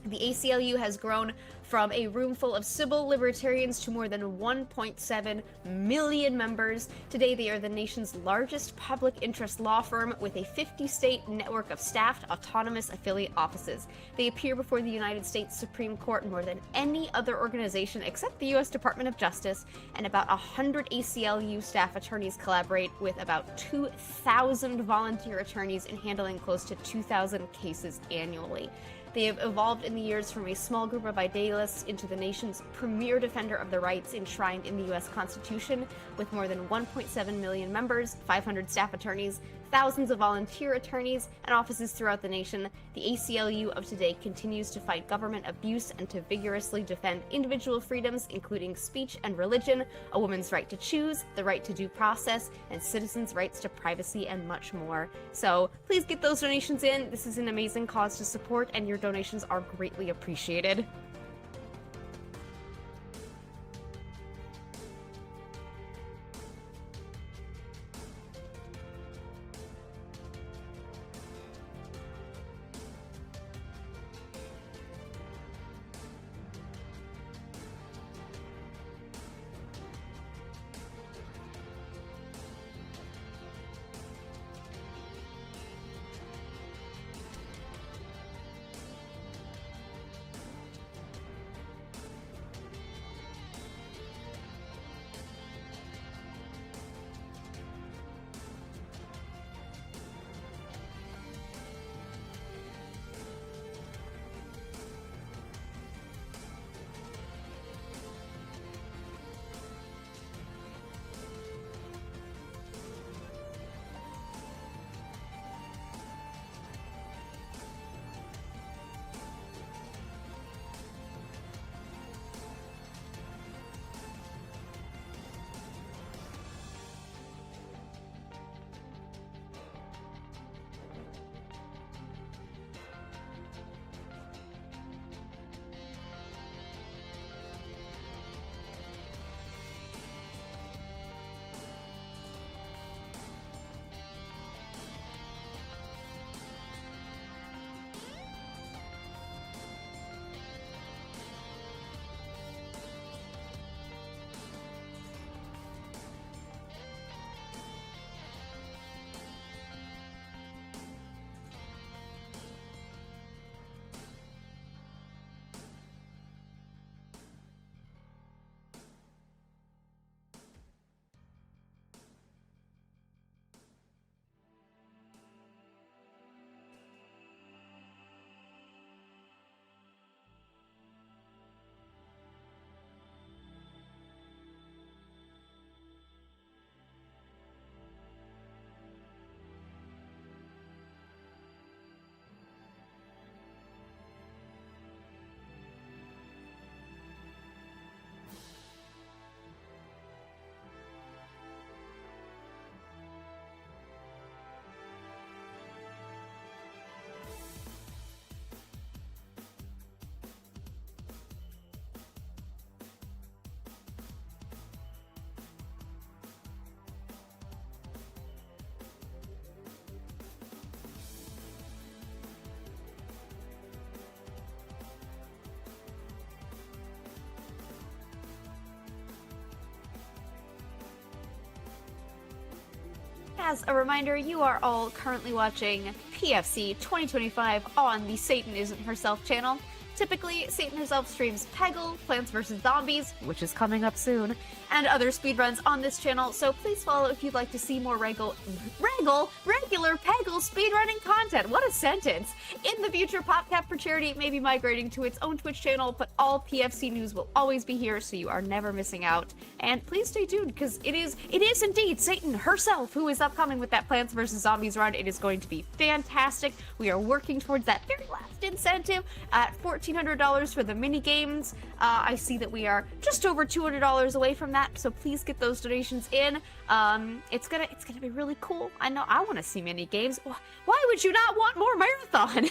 The ACLU has grown from a room full of civil libertarians to more than 1.7 million members. Today, they are the nation's largest public interest law firm with a 50-state network of staffed autonomous affiliate offices. They appear before the United States Supreme Court more than any other organization except the U.S. Department of Justice, and about 100 ACLU staff attorneys collaborate with about 2,000 volunteer attorneys in handling close to 2,000 cases annually. They have evolved in the years from a small group of idealists into the nation's premier defender of the rights enshrined in the U.S. Constitution, with more than 1.7 million members, 500 staff attorneys, thousands of volunteer attorneys, and offices throughout the nation. The ACLU of today continues to fight government abuse and to vigorously defend individual freedoms, including speech and religion, a woman's right to choose, the right to due process, and citizens' rights to privacy, and much more. So please get those donations in. This is an amazing cause to support, and your donations are greatly appreciated. as a reminder, you are all currently watching PFC 2025 on the Satan Isn't Herself channel. Typically, Satan herself streams Peggle, Plants vs. Zombies, which is coming up soon, and other speedruns on this channel, so please follow if you'd like to see more regular Peggle speedrunning content. What a sentence! In the future, PopCap for Charity may be migrating to its own Twitch channel, but all PFC news will always be here, so you are never missing out. And please stay tuned, because it is indeed Satan herself who is upcoming with that Plants vs. Zombies run. It is going to be fantastic. We are working towards that very last incentive at $1,400 for the mini games. I see that we are just over $200 away from that, so please get those donations in. It's gonna be really cool. I know I want to see mini games. Why would you not want more marathon?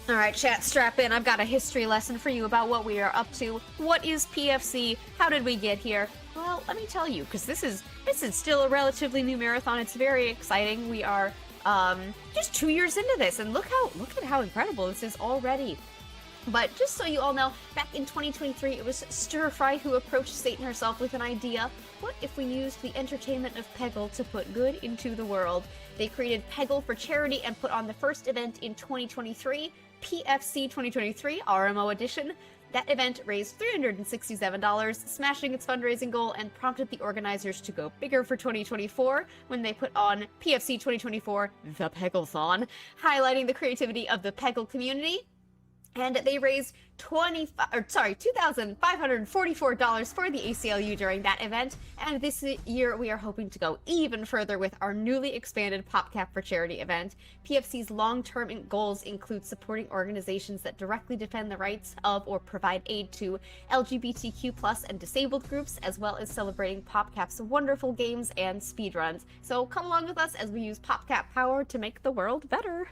Alright, chat, strap in. I've got a history lesson for you about what we are up to. What is PFC? How did we get here? Well, let me tell you, because this is still a relatively new marathon. It's very exciting. We are just 2 years into this, and look at how incredible this is already. But just so you all know, back in 2023, it was Stir Fry who approached Satan herself with an idea. What if we used the entertainment of Peggle to put good into the world? They created Peggle for charity and put on the first event in 2023, PFC 2023 RMO edition. That event raised $367, smashing its fundraising goal, and prompted the organizers to go bigger for 2024 when they put on PFC 2024 The Pegglethon, highlighting the creativity of the Peggle community. And they raised $2,544 for the ACLU during that event. And this year, we are hoping to go even further with our newly expanded PopCap for Charity event. PFC's long-term goals include supporting organizations that directly defend the rights of or provide aid to LGBTQ+ and disabled groups, as well as celebrating PopCap's wonderful games and speedruns. So come along with us as we use PopCap power to make the world better.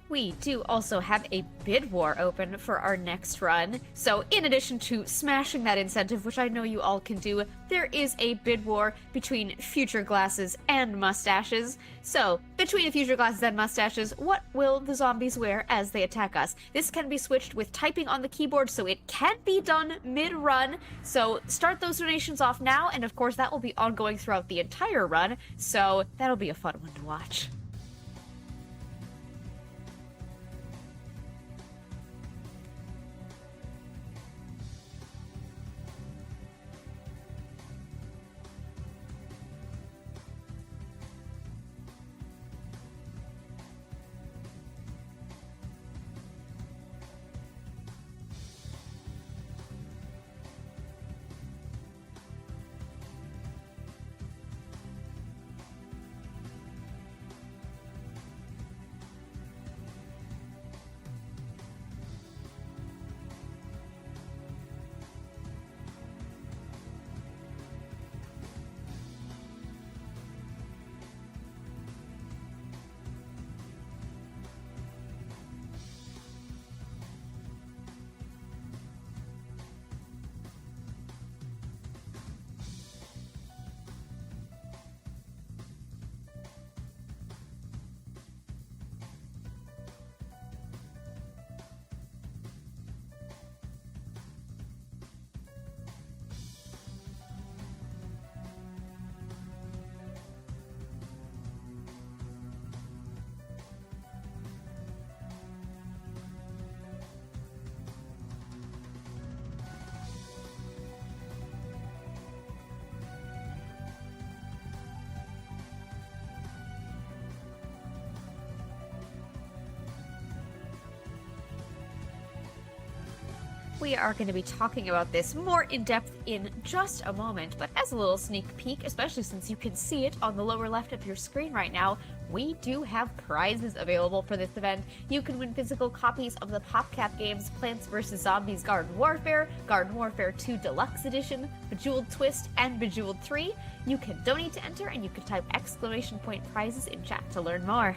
We do also have a bid war open for our next run. So in addition to smashing that incentive, which I know you all can do, there is a bid war between Future Glasses and Mustaches. So between Future Glasses and Mustaches, what will the zombies wear as they attack us? This can be switched with typing on the keyboard, so it can be done mid-run. So start those donations off now, and of course that will be ongoing throughout the entire run. So that'll be a fun one to watch. we are going to be talking about this more in depth in just a moment, but as a little sneak peek, especially since you can see it on the lower left of your screen right now, we do have prizes available for this event. You can win physical copies of the PopCap games Plants vs. Zombies Garden Warfare 2 Deluxe Edition, Bejeweled Twist, and Bejeweled 3. You can donate to enter, and you can type !prizes in chat to learn more.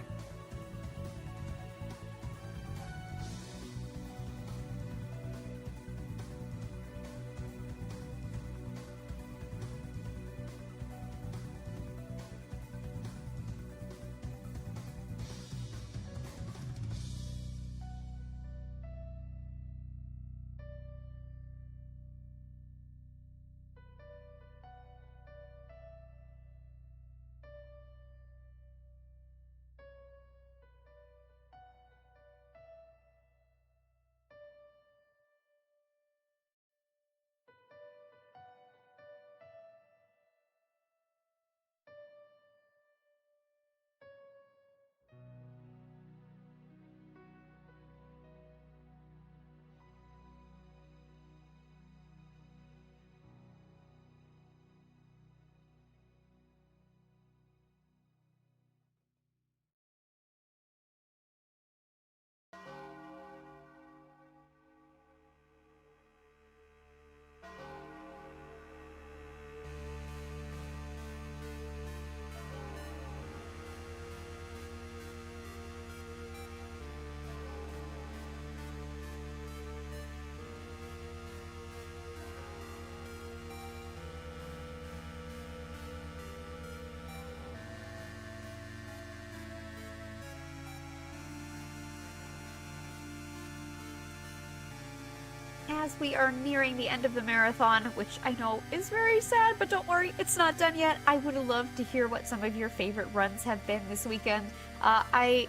As we are nearing the end of the marathon, which I know is very sad, but don't worry, it's not done yet. I would love to hear what some of your favorite runs have been this weekend. I'm a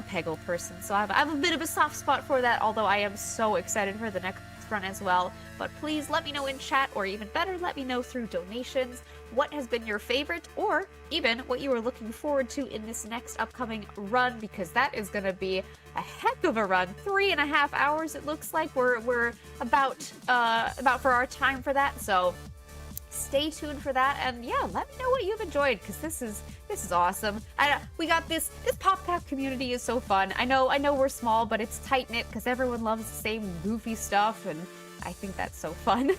Peggle person, so I have a bit of a soft spot for that, although I am so excited for the next run as well. But please let me know in chat, or even better, let me know through donations what has been your favorite, or even what you are looking forward to in this next upcoming run, because that is going to be a heck of a run. 3.5 hours it looks like. We're about for our time for that, so stay tuned for that. And yeah, let me know what you've enjoyed, because this is awesome. We got this PopCap community is so fun. I know we're small, but it's tight knit because everyone loves the same goofy stuff, and I think that's so fun.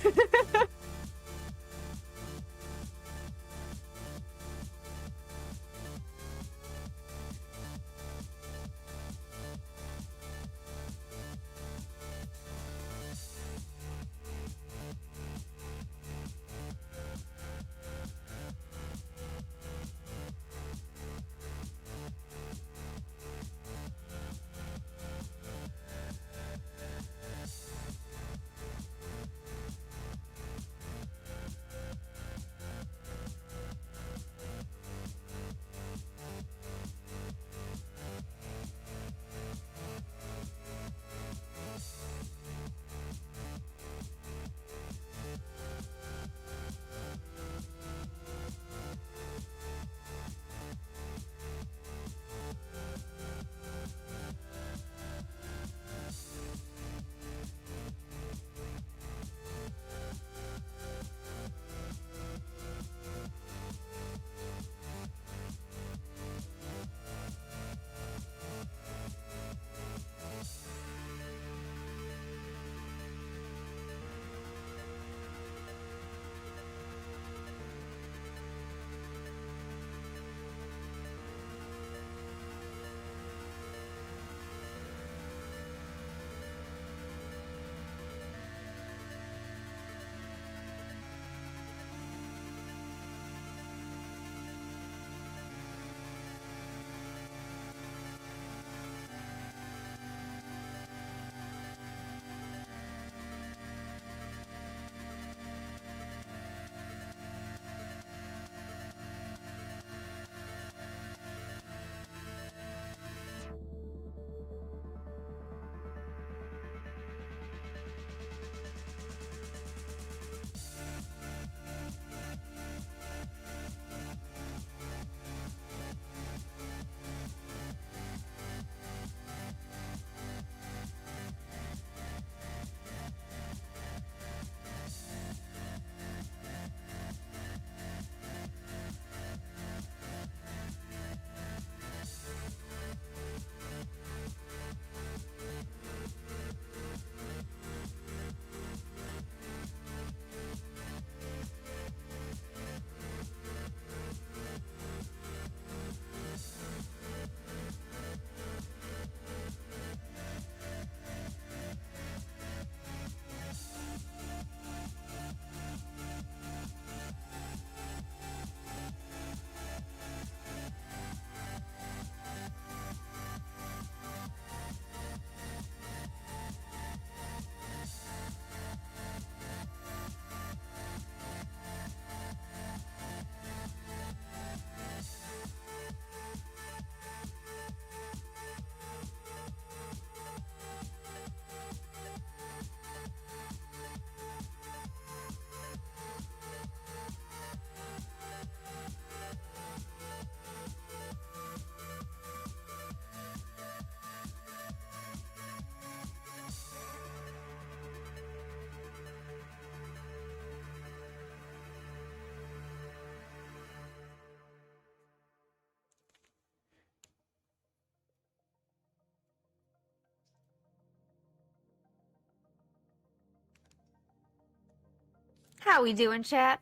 How we doing, chat?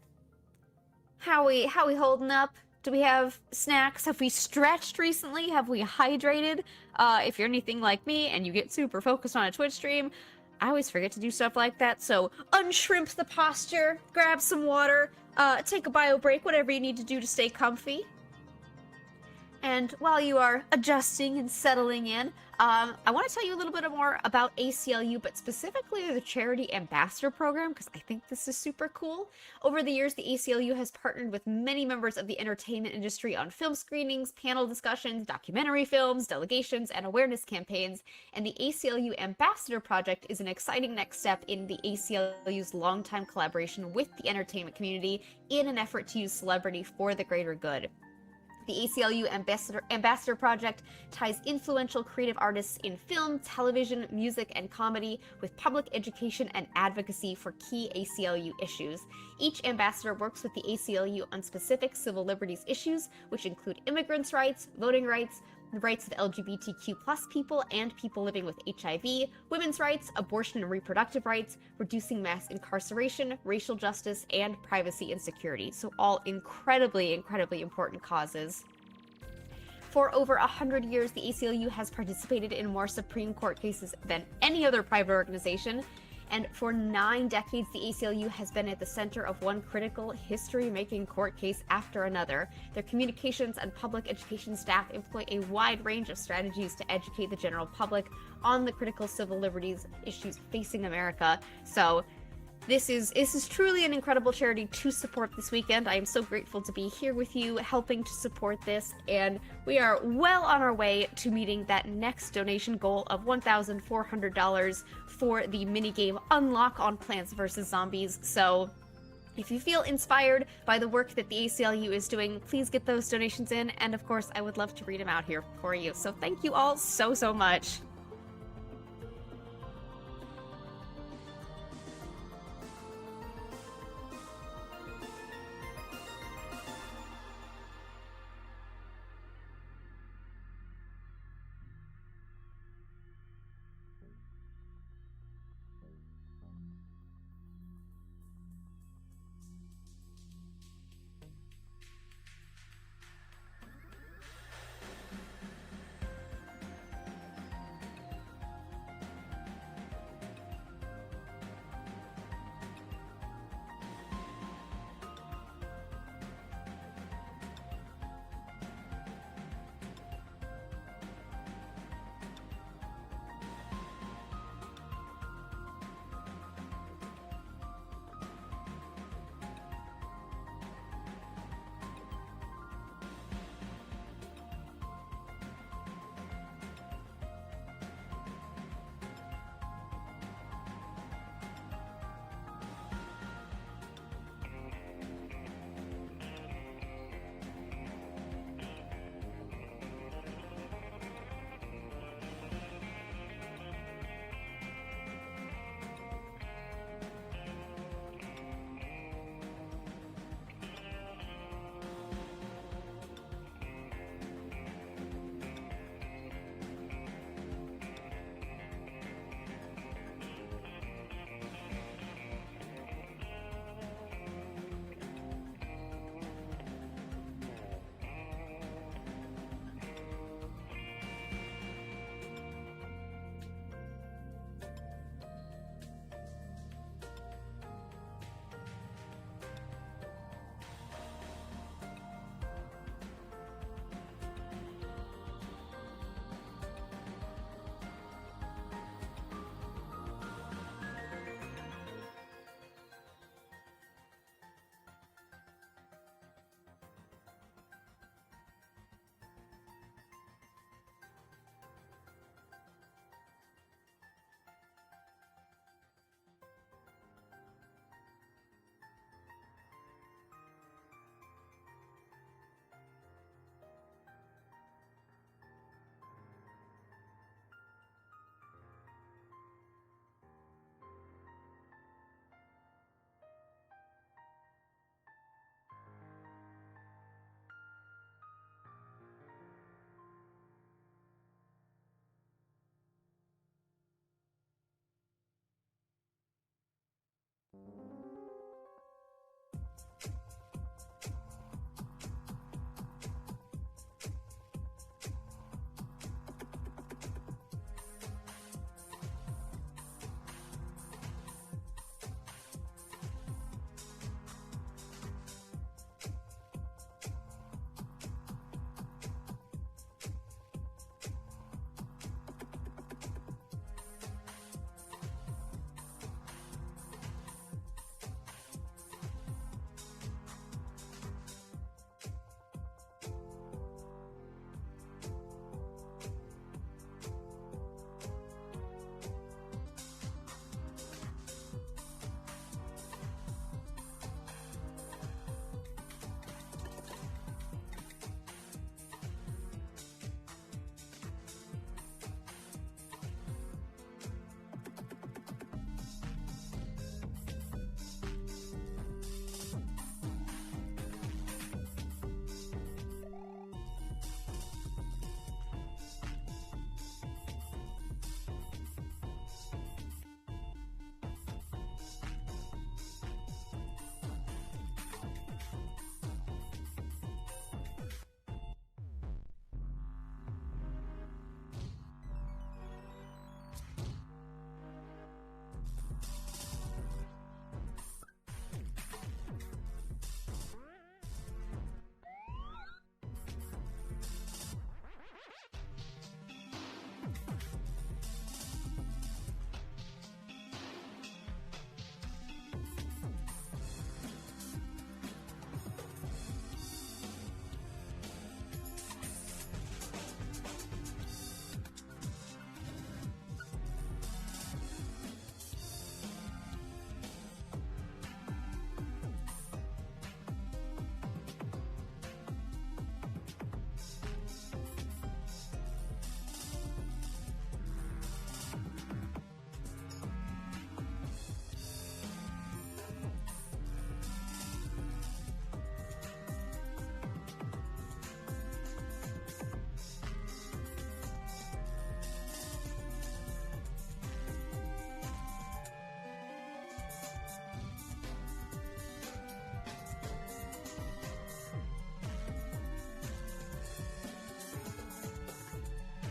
How we holding up? Do we have snacks? Have we stretched recently? Have we hydrated? If you're anything like me and you get super focused on a Twitch stream, I always forget to do stuff like that, so unshrimp the posture, grab some water, take a bio break, whatever you need to do to stay comfy. And while you are adjusting and settling in, I want to tell you a little bit more about ACLU, but specifically the Charity Ambassador Program, because I think this is super cool. Over the years, the ACLU has partnered with many members of the entertainment industry on film screenings, panel discussions, documentary films, delegations, and awareness campaigns, and the ACLU Ambassador Project is an exciting next step in the ACLU's longtime collaboration with the entertainment community in an effort to use celebrity for the greater good. The ACLU Ambassador Project ties influential creative artists in film, television, music, and comedy with public education and advocacy for key ACLU issues. Each ambassador works with the ACLU on specific civil liberties issues, which include immigrants' rights, voting rights, the rights of LGBTQ+ people and people living with HIV, women's rights, abortion and reproductive rights, reducing mass incarceration, racial justice, and privacy and security. So all incredibly, incredibly important causes. For over 100 years, the ACLU has participated in more Supreme Court cases than any other private organization, and for 9 decades, the ACLU has been at the center of one critical, history-making court case after another. Their communications and public education staff employ a wide range of strategies to educate the general public on the critical civil liberties issues facing America. So this is truly an incredible charity to support this weekend. I am so grateful to be here with you, helping to support this, and we are well on our way to meeting that next donation goal of $1,400 for the minigame Unlock on Plants vs. Zombies. So if you feel inspired by the work that the ACLU is doing, please get those donations in, and of course, I would love to read them out here for you. So thank you all so much.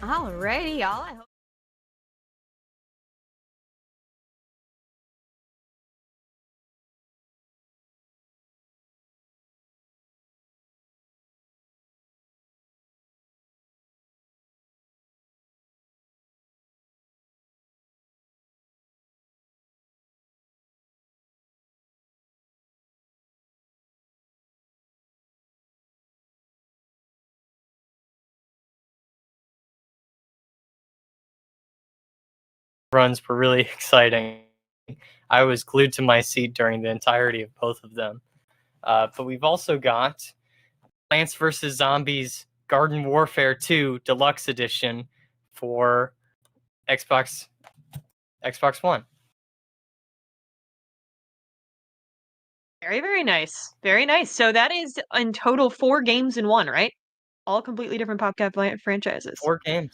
Alrighty, y'all. I hope runs were really exciting. I was glued to my seat during the entirety of both of them. But we've also got Plants vs. Zombies Garden Warfare 2 Deluxe Edition for Xbox One. Very, very nice. Very nice. So that is in total 4 games in one, right? All completely different PopCap franchises. 4 games.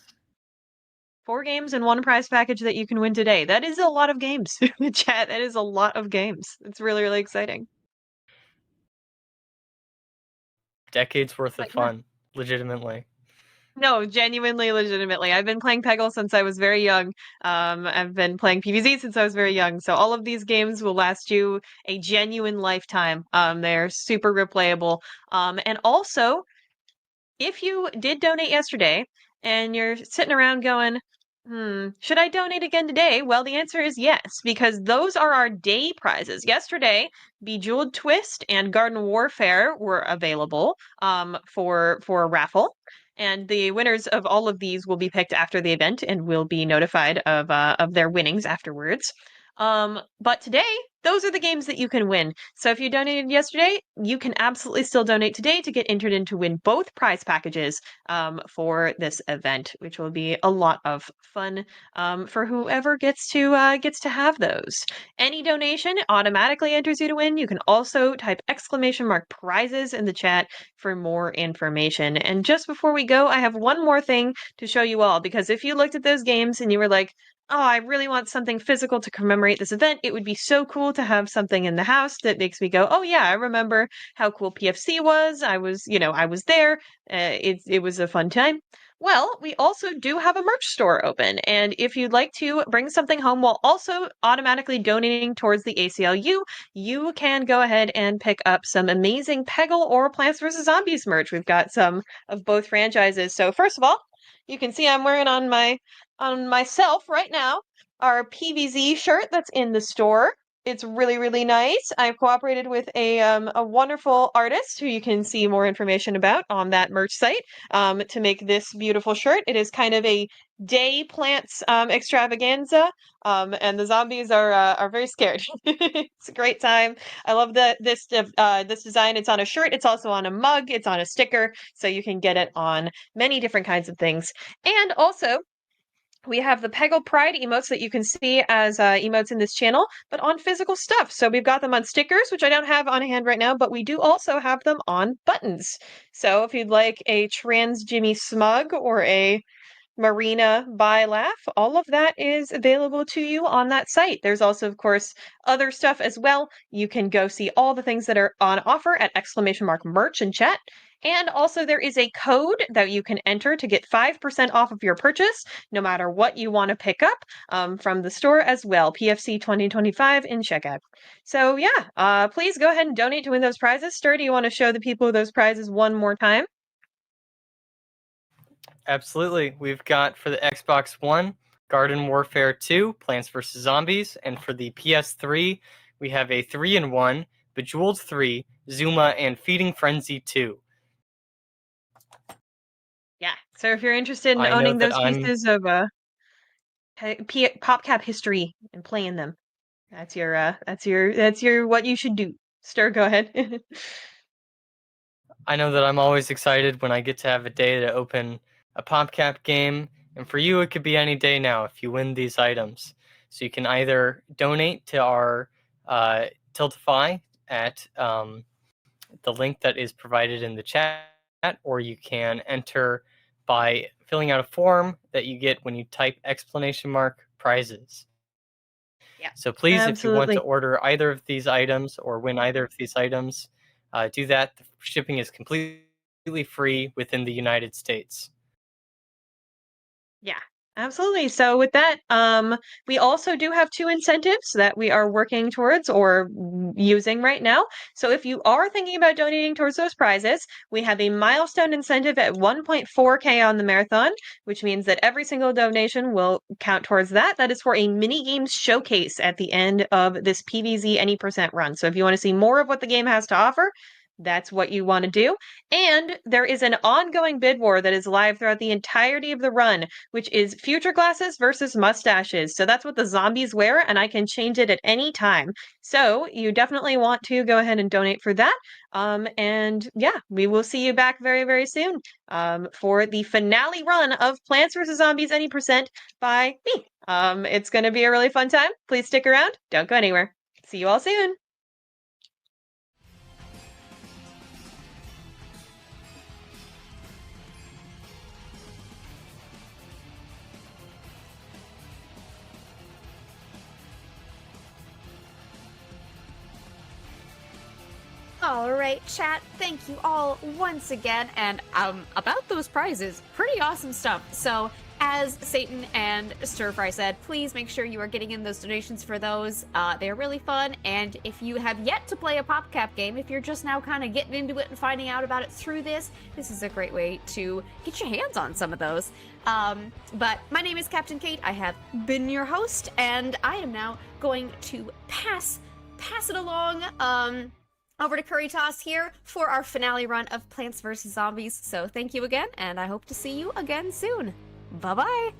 4 games and 1 prize package that you can win today. That is a lot of games. Chat, that is a lot of games. It's really, really exciting. Decades worth of But yeah. fun, legitimately. No, genuinely, legitimately. I've been playing Peggle since I was very young. I've been playing PvZ since I was very young. So all of these games will last you a genuine lifetime. They're super replayable. And also, if you did donate yesterday and you're sitting around going, should I donate again today? Well, the answer is yes, because those are our day prizes. Yesterday, Bejeweled Twist and Garden Warfare were available for a raffle. And the winners of all of these will be picked after the event and will be notified of their winnings afterwards. But today, those are the games that you can win. So if you donated yesterday, you can absolutely still donate today to get entered in to win both prize packages for this event, which will be a lot of fun for whoever gets to have those. Any donation automatically enters you to win. You can also type !prizes in the chat for more information. And just before we go, I have one more thing to show you all, because if you looked at those games and you were like, oh, I really want something physical to commemorate this event, it would be so cool to have something in the house that makes me go, oh yeah, I remember how cool PFC was. I was there. It was a fun time. Well, we also do have a merch store open, and if you'd like to bring something home while also automatically donating towards the ACLU, you can go ahead and pick up some amazing Peggle or Plants vs. Zombies merch. We've got some of both franchises. So first of all, you can see I'm wearing on myself right now our PVZ shirt that's in the store. It's really, really nice. I've cooperated with a wonderful artist who you can see more information about on that merch site to make this beautiful shirt. It is kind of a day plants extravaganza, and the zombies are very scared. It's a great time. I love this design. It's on a shirt. It's also on a mug. It's on a sticker, so you can get it on many different kinds of things. And also, we have the Peggle Pride emotes that you can see as emotes in this channel, but on physical stuff. So we've got them on stickers, which I don't have on hand right now, but we do also have them on buttons. So if you'd like a trans Jimmy Smug or a Marina by Laugh, all of that is available to you on that site. There's also, of course, other stuff as well. You can go see all the things that are on offer at !merch in chat. And also, there is a code that you can enter to get 5% off of your purchase, no matter what you want to pick up from the store as well. PFC 2025 in checkout. So yeah, please go ahead and donate to win those prizes. Stir, do you want to show the people those prizes one more time? Absolutely. We've got for the Xbox One, Garden Warfare 2, Plants vs. Zombies, and for the PS3, we have a 3-in-1, Bejeweled 3, Zuma, and Feeding Frenzy 2. Yeah, so if you're interested in owning those pieces of PopCap history and playing them, that's your what you should do. Stir, go ahead. I know that I'm always excited when I get to have a day to open a PopCap game, and for you it could be any day now if you win these items. So you can either donate to our Tiltify at the link that is provided in the chat, or you can enter by filling out a form that you get when you type !prizes. Yeah. So please, absolutely. If you want to order either of these items or win either of these items, do that. The shipping is completely free within the United States. Yeah, absolutely. So with that, we also do have two incentives that we are working towards or using right now. So if you are thinking about donating towards those prizes, we have a milestone incentive at 1.4K on the marathon, which means that every single donation will count towards that. That is for a mini games showcase at the end of this PVZ any percent run. So if you want to see more of what the game has to offer, that's what you want to do. And there is an ongoing bid war that is live throughout the entirety of the run, which is future glasses versus mustaches. So that's what the zombies wear, and I can change it at any time. So you definitely want to go ahead and donate for that. And yeah, we will see you back very, very soon for the finale run of Plants vs. Zombies Any Percent by me. It's going to be a really fun time. Please stick around. Don't go anywhere. See you all soon. Alright, chat, thank you all once again, and about those prizes, pretty awesome stuff. So, as Satan and Stir Fry said, please make sure you are getting in those donations for those. They're really fun, and if you have yet to play a PopCap game, if you're just now kind of getting into it and finding out about it through this is a great way to get your hands on some of those. But my name is Captain Kate, I have been your host, and I am now going to pass it along, over to Curry Toss here for our finale run of Plants vs. Zombies. So thank you again, and I hope to see you again soon. Bye-bye!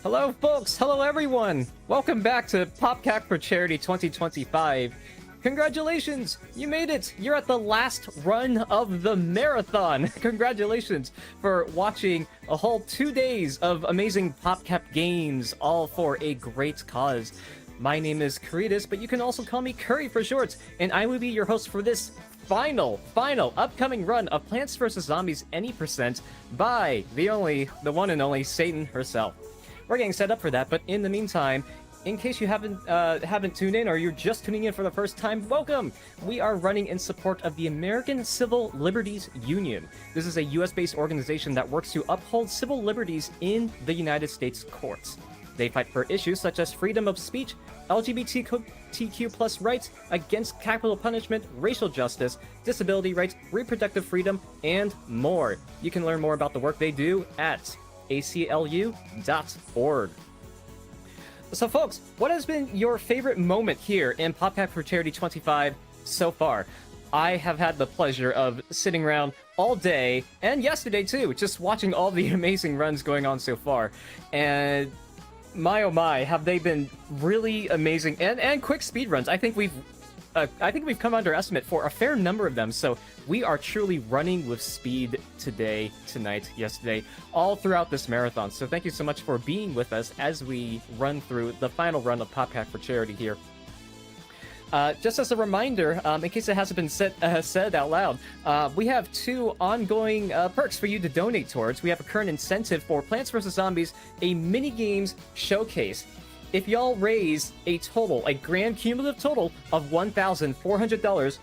Hello, folks. Hello, everyone. Welcome back to PopCap for Charity 2025. Congratulations! You made it! You're at the last run of the marathon! Congratulations for watching a whole 2 days of amazing PopCap games, all for a great cause. My name is Caritas, but you can also call me Curry for short, and I will be your host for this final upcoming run of Plants vs. Zombies Any Percent by the one and only Satan herself. We're getting set up for that, but in the meantime, in case you haven't tuned in or you're just tuning in for the first time, welcome! We are running in support of the American Civil Liberties Union. This is a US-based organization that works to uphold civil liberties in the United States courts. They fight for issues such as freedom of speech, LGBTQ+ rights, against capital punishment, racial justice, disability rights, reproductive freedom, and more. You can learn more about the work they do at aclu.org. So folks, what has been your favorite moment here in PopCap for Charity 25 so far? I have had the pleasure of sitting around all day, and yesterday too, just watching all the amazing runs going on so far. And my oh my, have they been really amazing and quick speed runs. I think we've come under estimate for a fair number of them, so we are truly running with speed today, tonight, yesterday, all throughout this marathon. So thank you so much for being with us as we run through the final run of PopCap for Charity here. Just as a reminder, in case it hasn't been said out loud, we have 2 ongoing perks for you to donate towards. We have a current incentive for Plants vs. Zombies, a mini-games showcase. If y'all raise a grand cumulative total of $1,400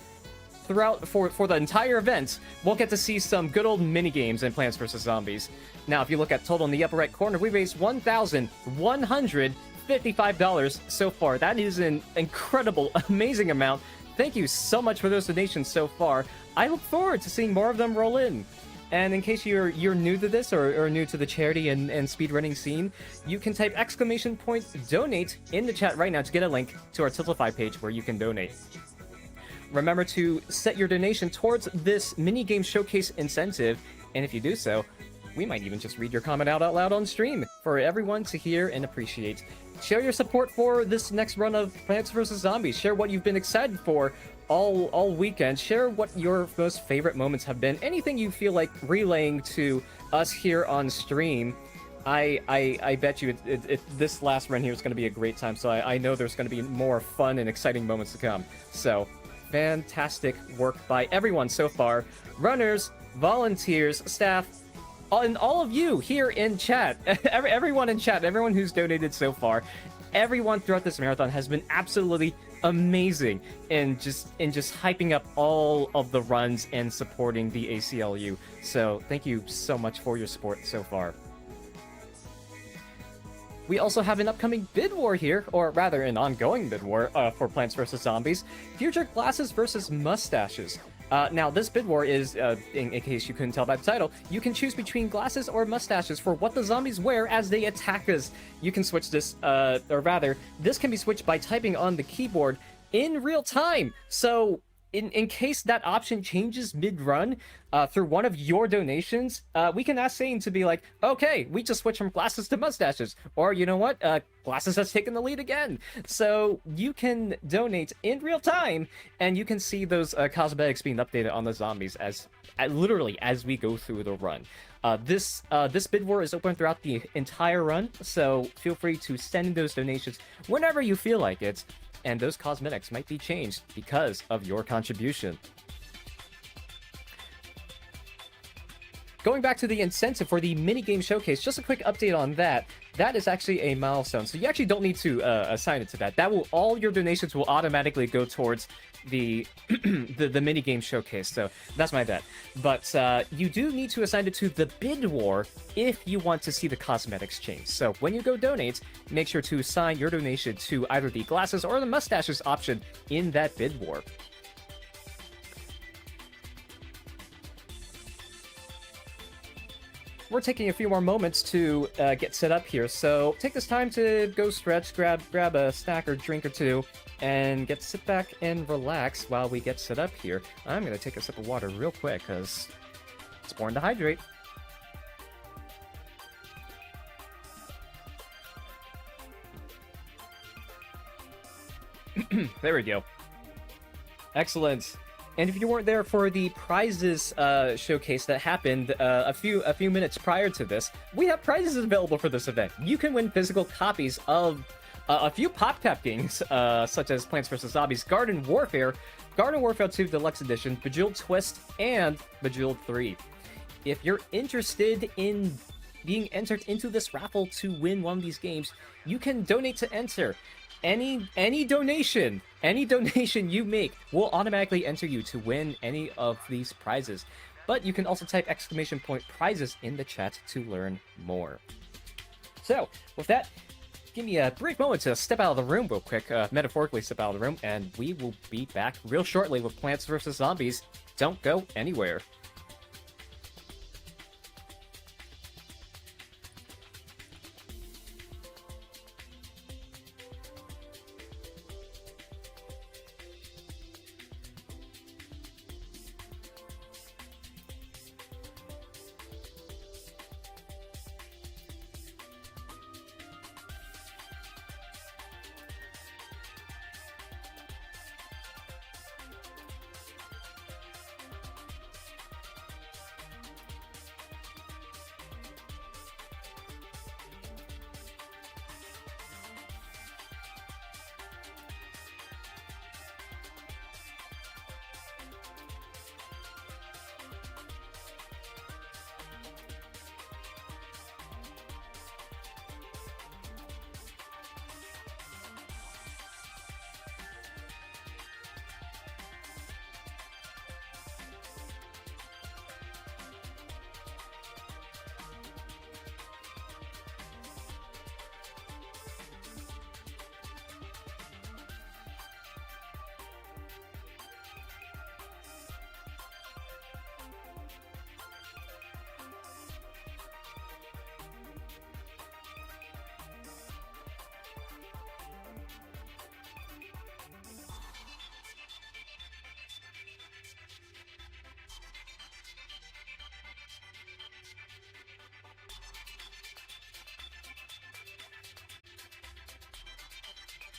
throughout for the entire event, we'll get to see some good old mini games in Plants vs. Zombies. Now, if you look at total in the upper right corner, we raised $1,155 so far. That is an incredible, amazing amount. Thank you so much for those donations so far. I look forward to seeing more of them roll in. And in case you're new to this or new to the charity and speedrunning scene, you can type !donate in the chat right now to get a link to our Tiltify page where you can donate. Remember to set your donation towards this mini-game showcase incentive, and if you do so, we might even just read your comment out loud on stream for everyone to hear and appreciate. Share your support for this next run of Plants vs. Zombies. Share what you've been excited for all weekend. Share what your most favorite moments have been. Anything you feel like relaying to us here on stream. I bet you this last run here is going to be a great time, so I know there's going to be more fun and exciting moments to come. So, fantastic work by everyone so far. Runners, volunteers, staff, and all of you here in chat. Everyone in chat, everyone who's donated so far, everyone throughout this marathon has been absolutely amazing in just hyping up all of the runs and supporting the ACLU. So thank you so much for your support so far. We also have an upcoming bid war here, or rather an ongoing bid war for Plants vs. Zombies. Future Glasses versus Mustaches. Now, this bid war is, in case you couldn't tell by the title, you can choose between glasses or mustaches for what the zombies wear as they attack us. You can switch this, or rather, this can be switched by typing on the keyboard in real time. So, in case that option changes mid-run, through one of your donations, we can ask Satan to be like, okay, we just switched from glasses to mustaches. Or, you know what, glasses has taken the lead again. So you can donate in real time, and you can see those cosmetics being updated on the zombies literally as we go through the run. This bid war is open throughout the entire run, so feel free to send in those donations whenever you feel like it. And those cosmetics might be changed because of your contribution. Going back to the incentive for the minigame showcase, just a quick update on that. That is actually a milestone, so you actually don't need to assign it to that. All your donations will automatically go towards the the minigame showcase, so that's my bet. But you do need to assign it to the bid war if you want to see the cosmetics change. So when you go donate, make sure to assign your donation to either the glasses or the mustaches option in that bid war. We're taking a few more moments to get set up here, so take this time to go stretch, grab a snack or drink or two, and sit back and relax while we get set up here. I'm gonna take a sip of water real quick, because it's important to hydrate. There we go. Excellent. And if you weren't there for the prizes showcase that happened a few minutes prior to this, we have prizes available for this event. You can win physical copies of a few PopCap games, such as Plants vs. Zombies, Garden Warfare 2 Deluxe Edition, Bejeweled Twist, and Bejeweled 3. If you're interested in being entered into this raffle to win one of these games, you can donate to enter. Any donation you make will automatically enter you to win any of these prizes. But you can also type !prizes in the chat to learn more. So, with that, give me a brief moment to step out of the room real quick, metaphorically step out of the room, and we will be back real shortly with Plants vs. Zombies. Don't go anywhere.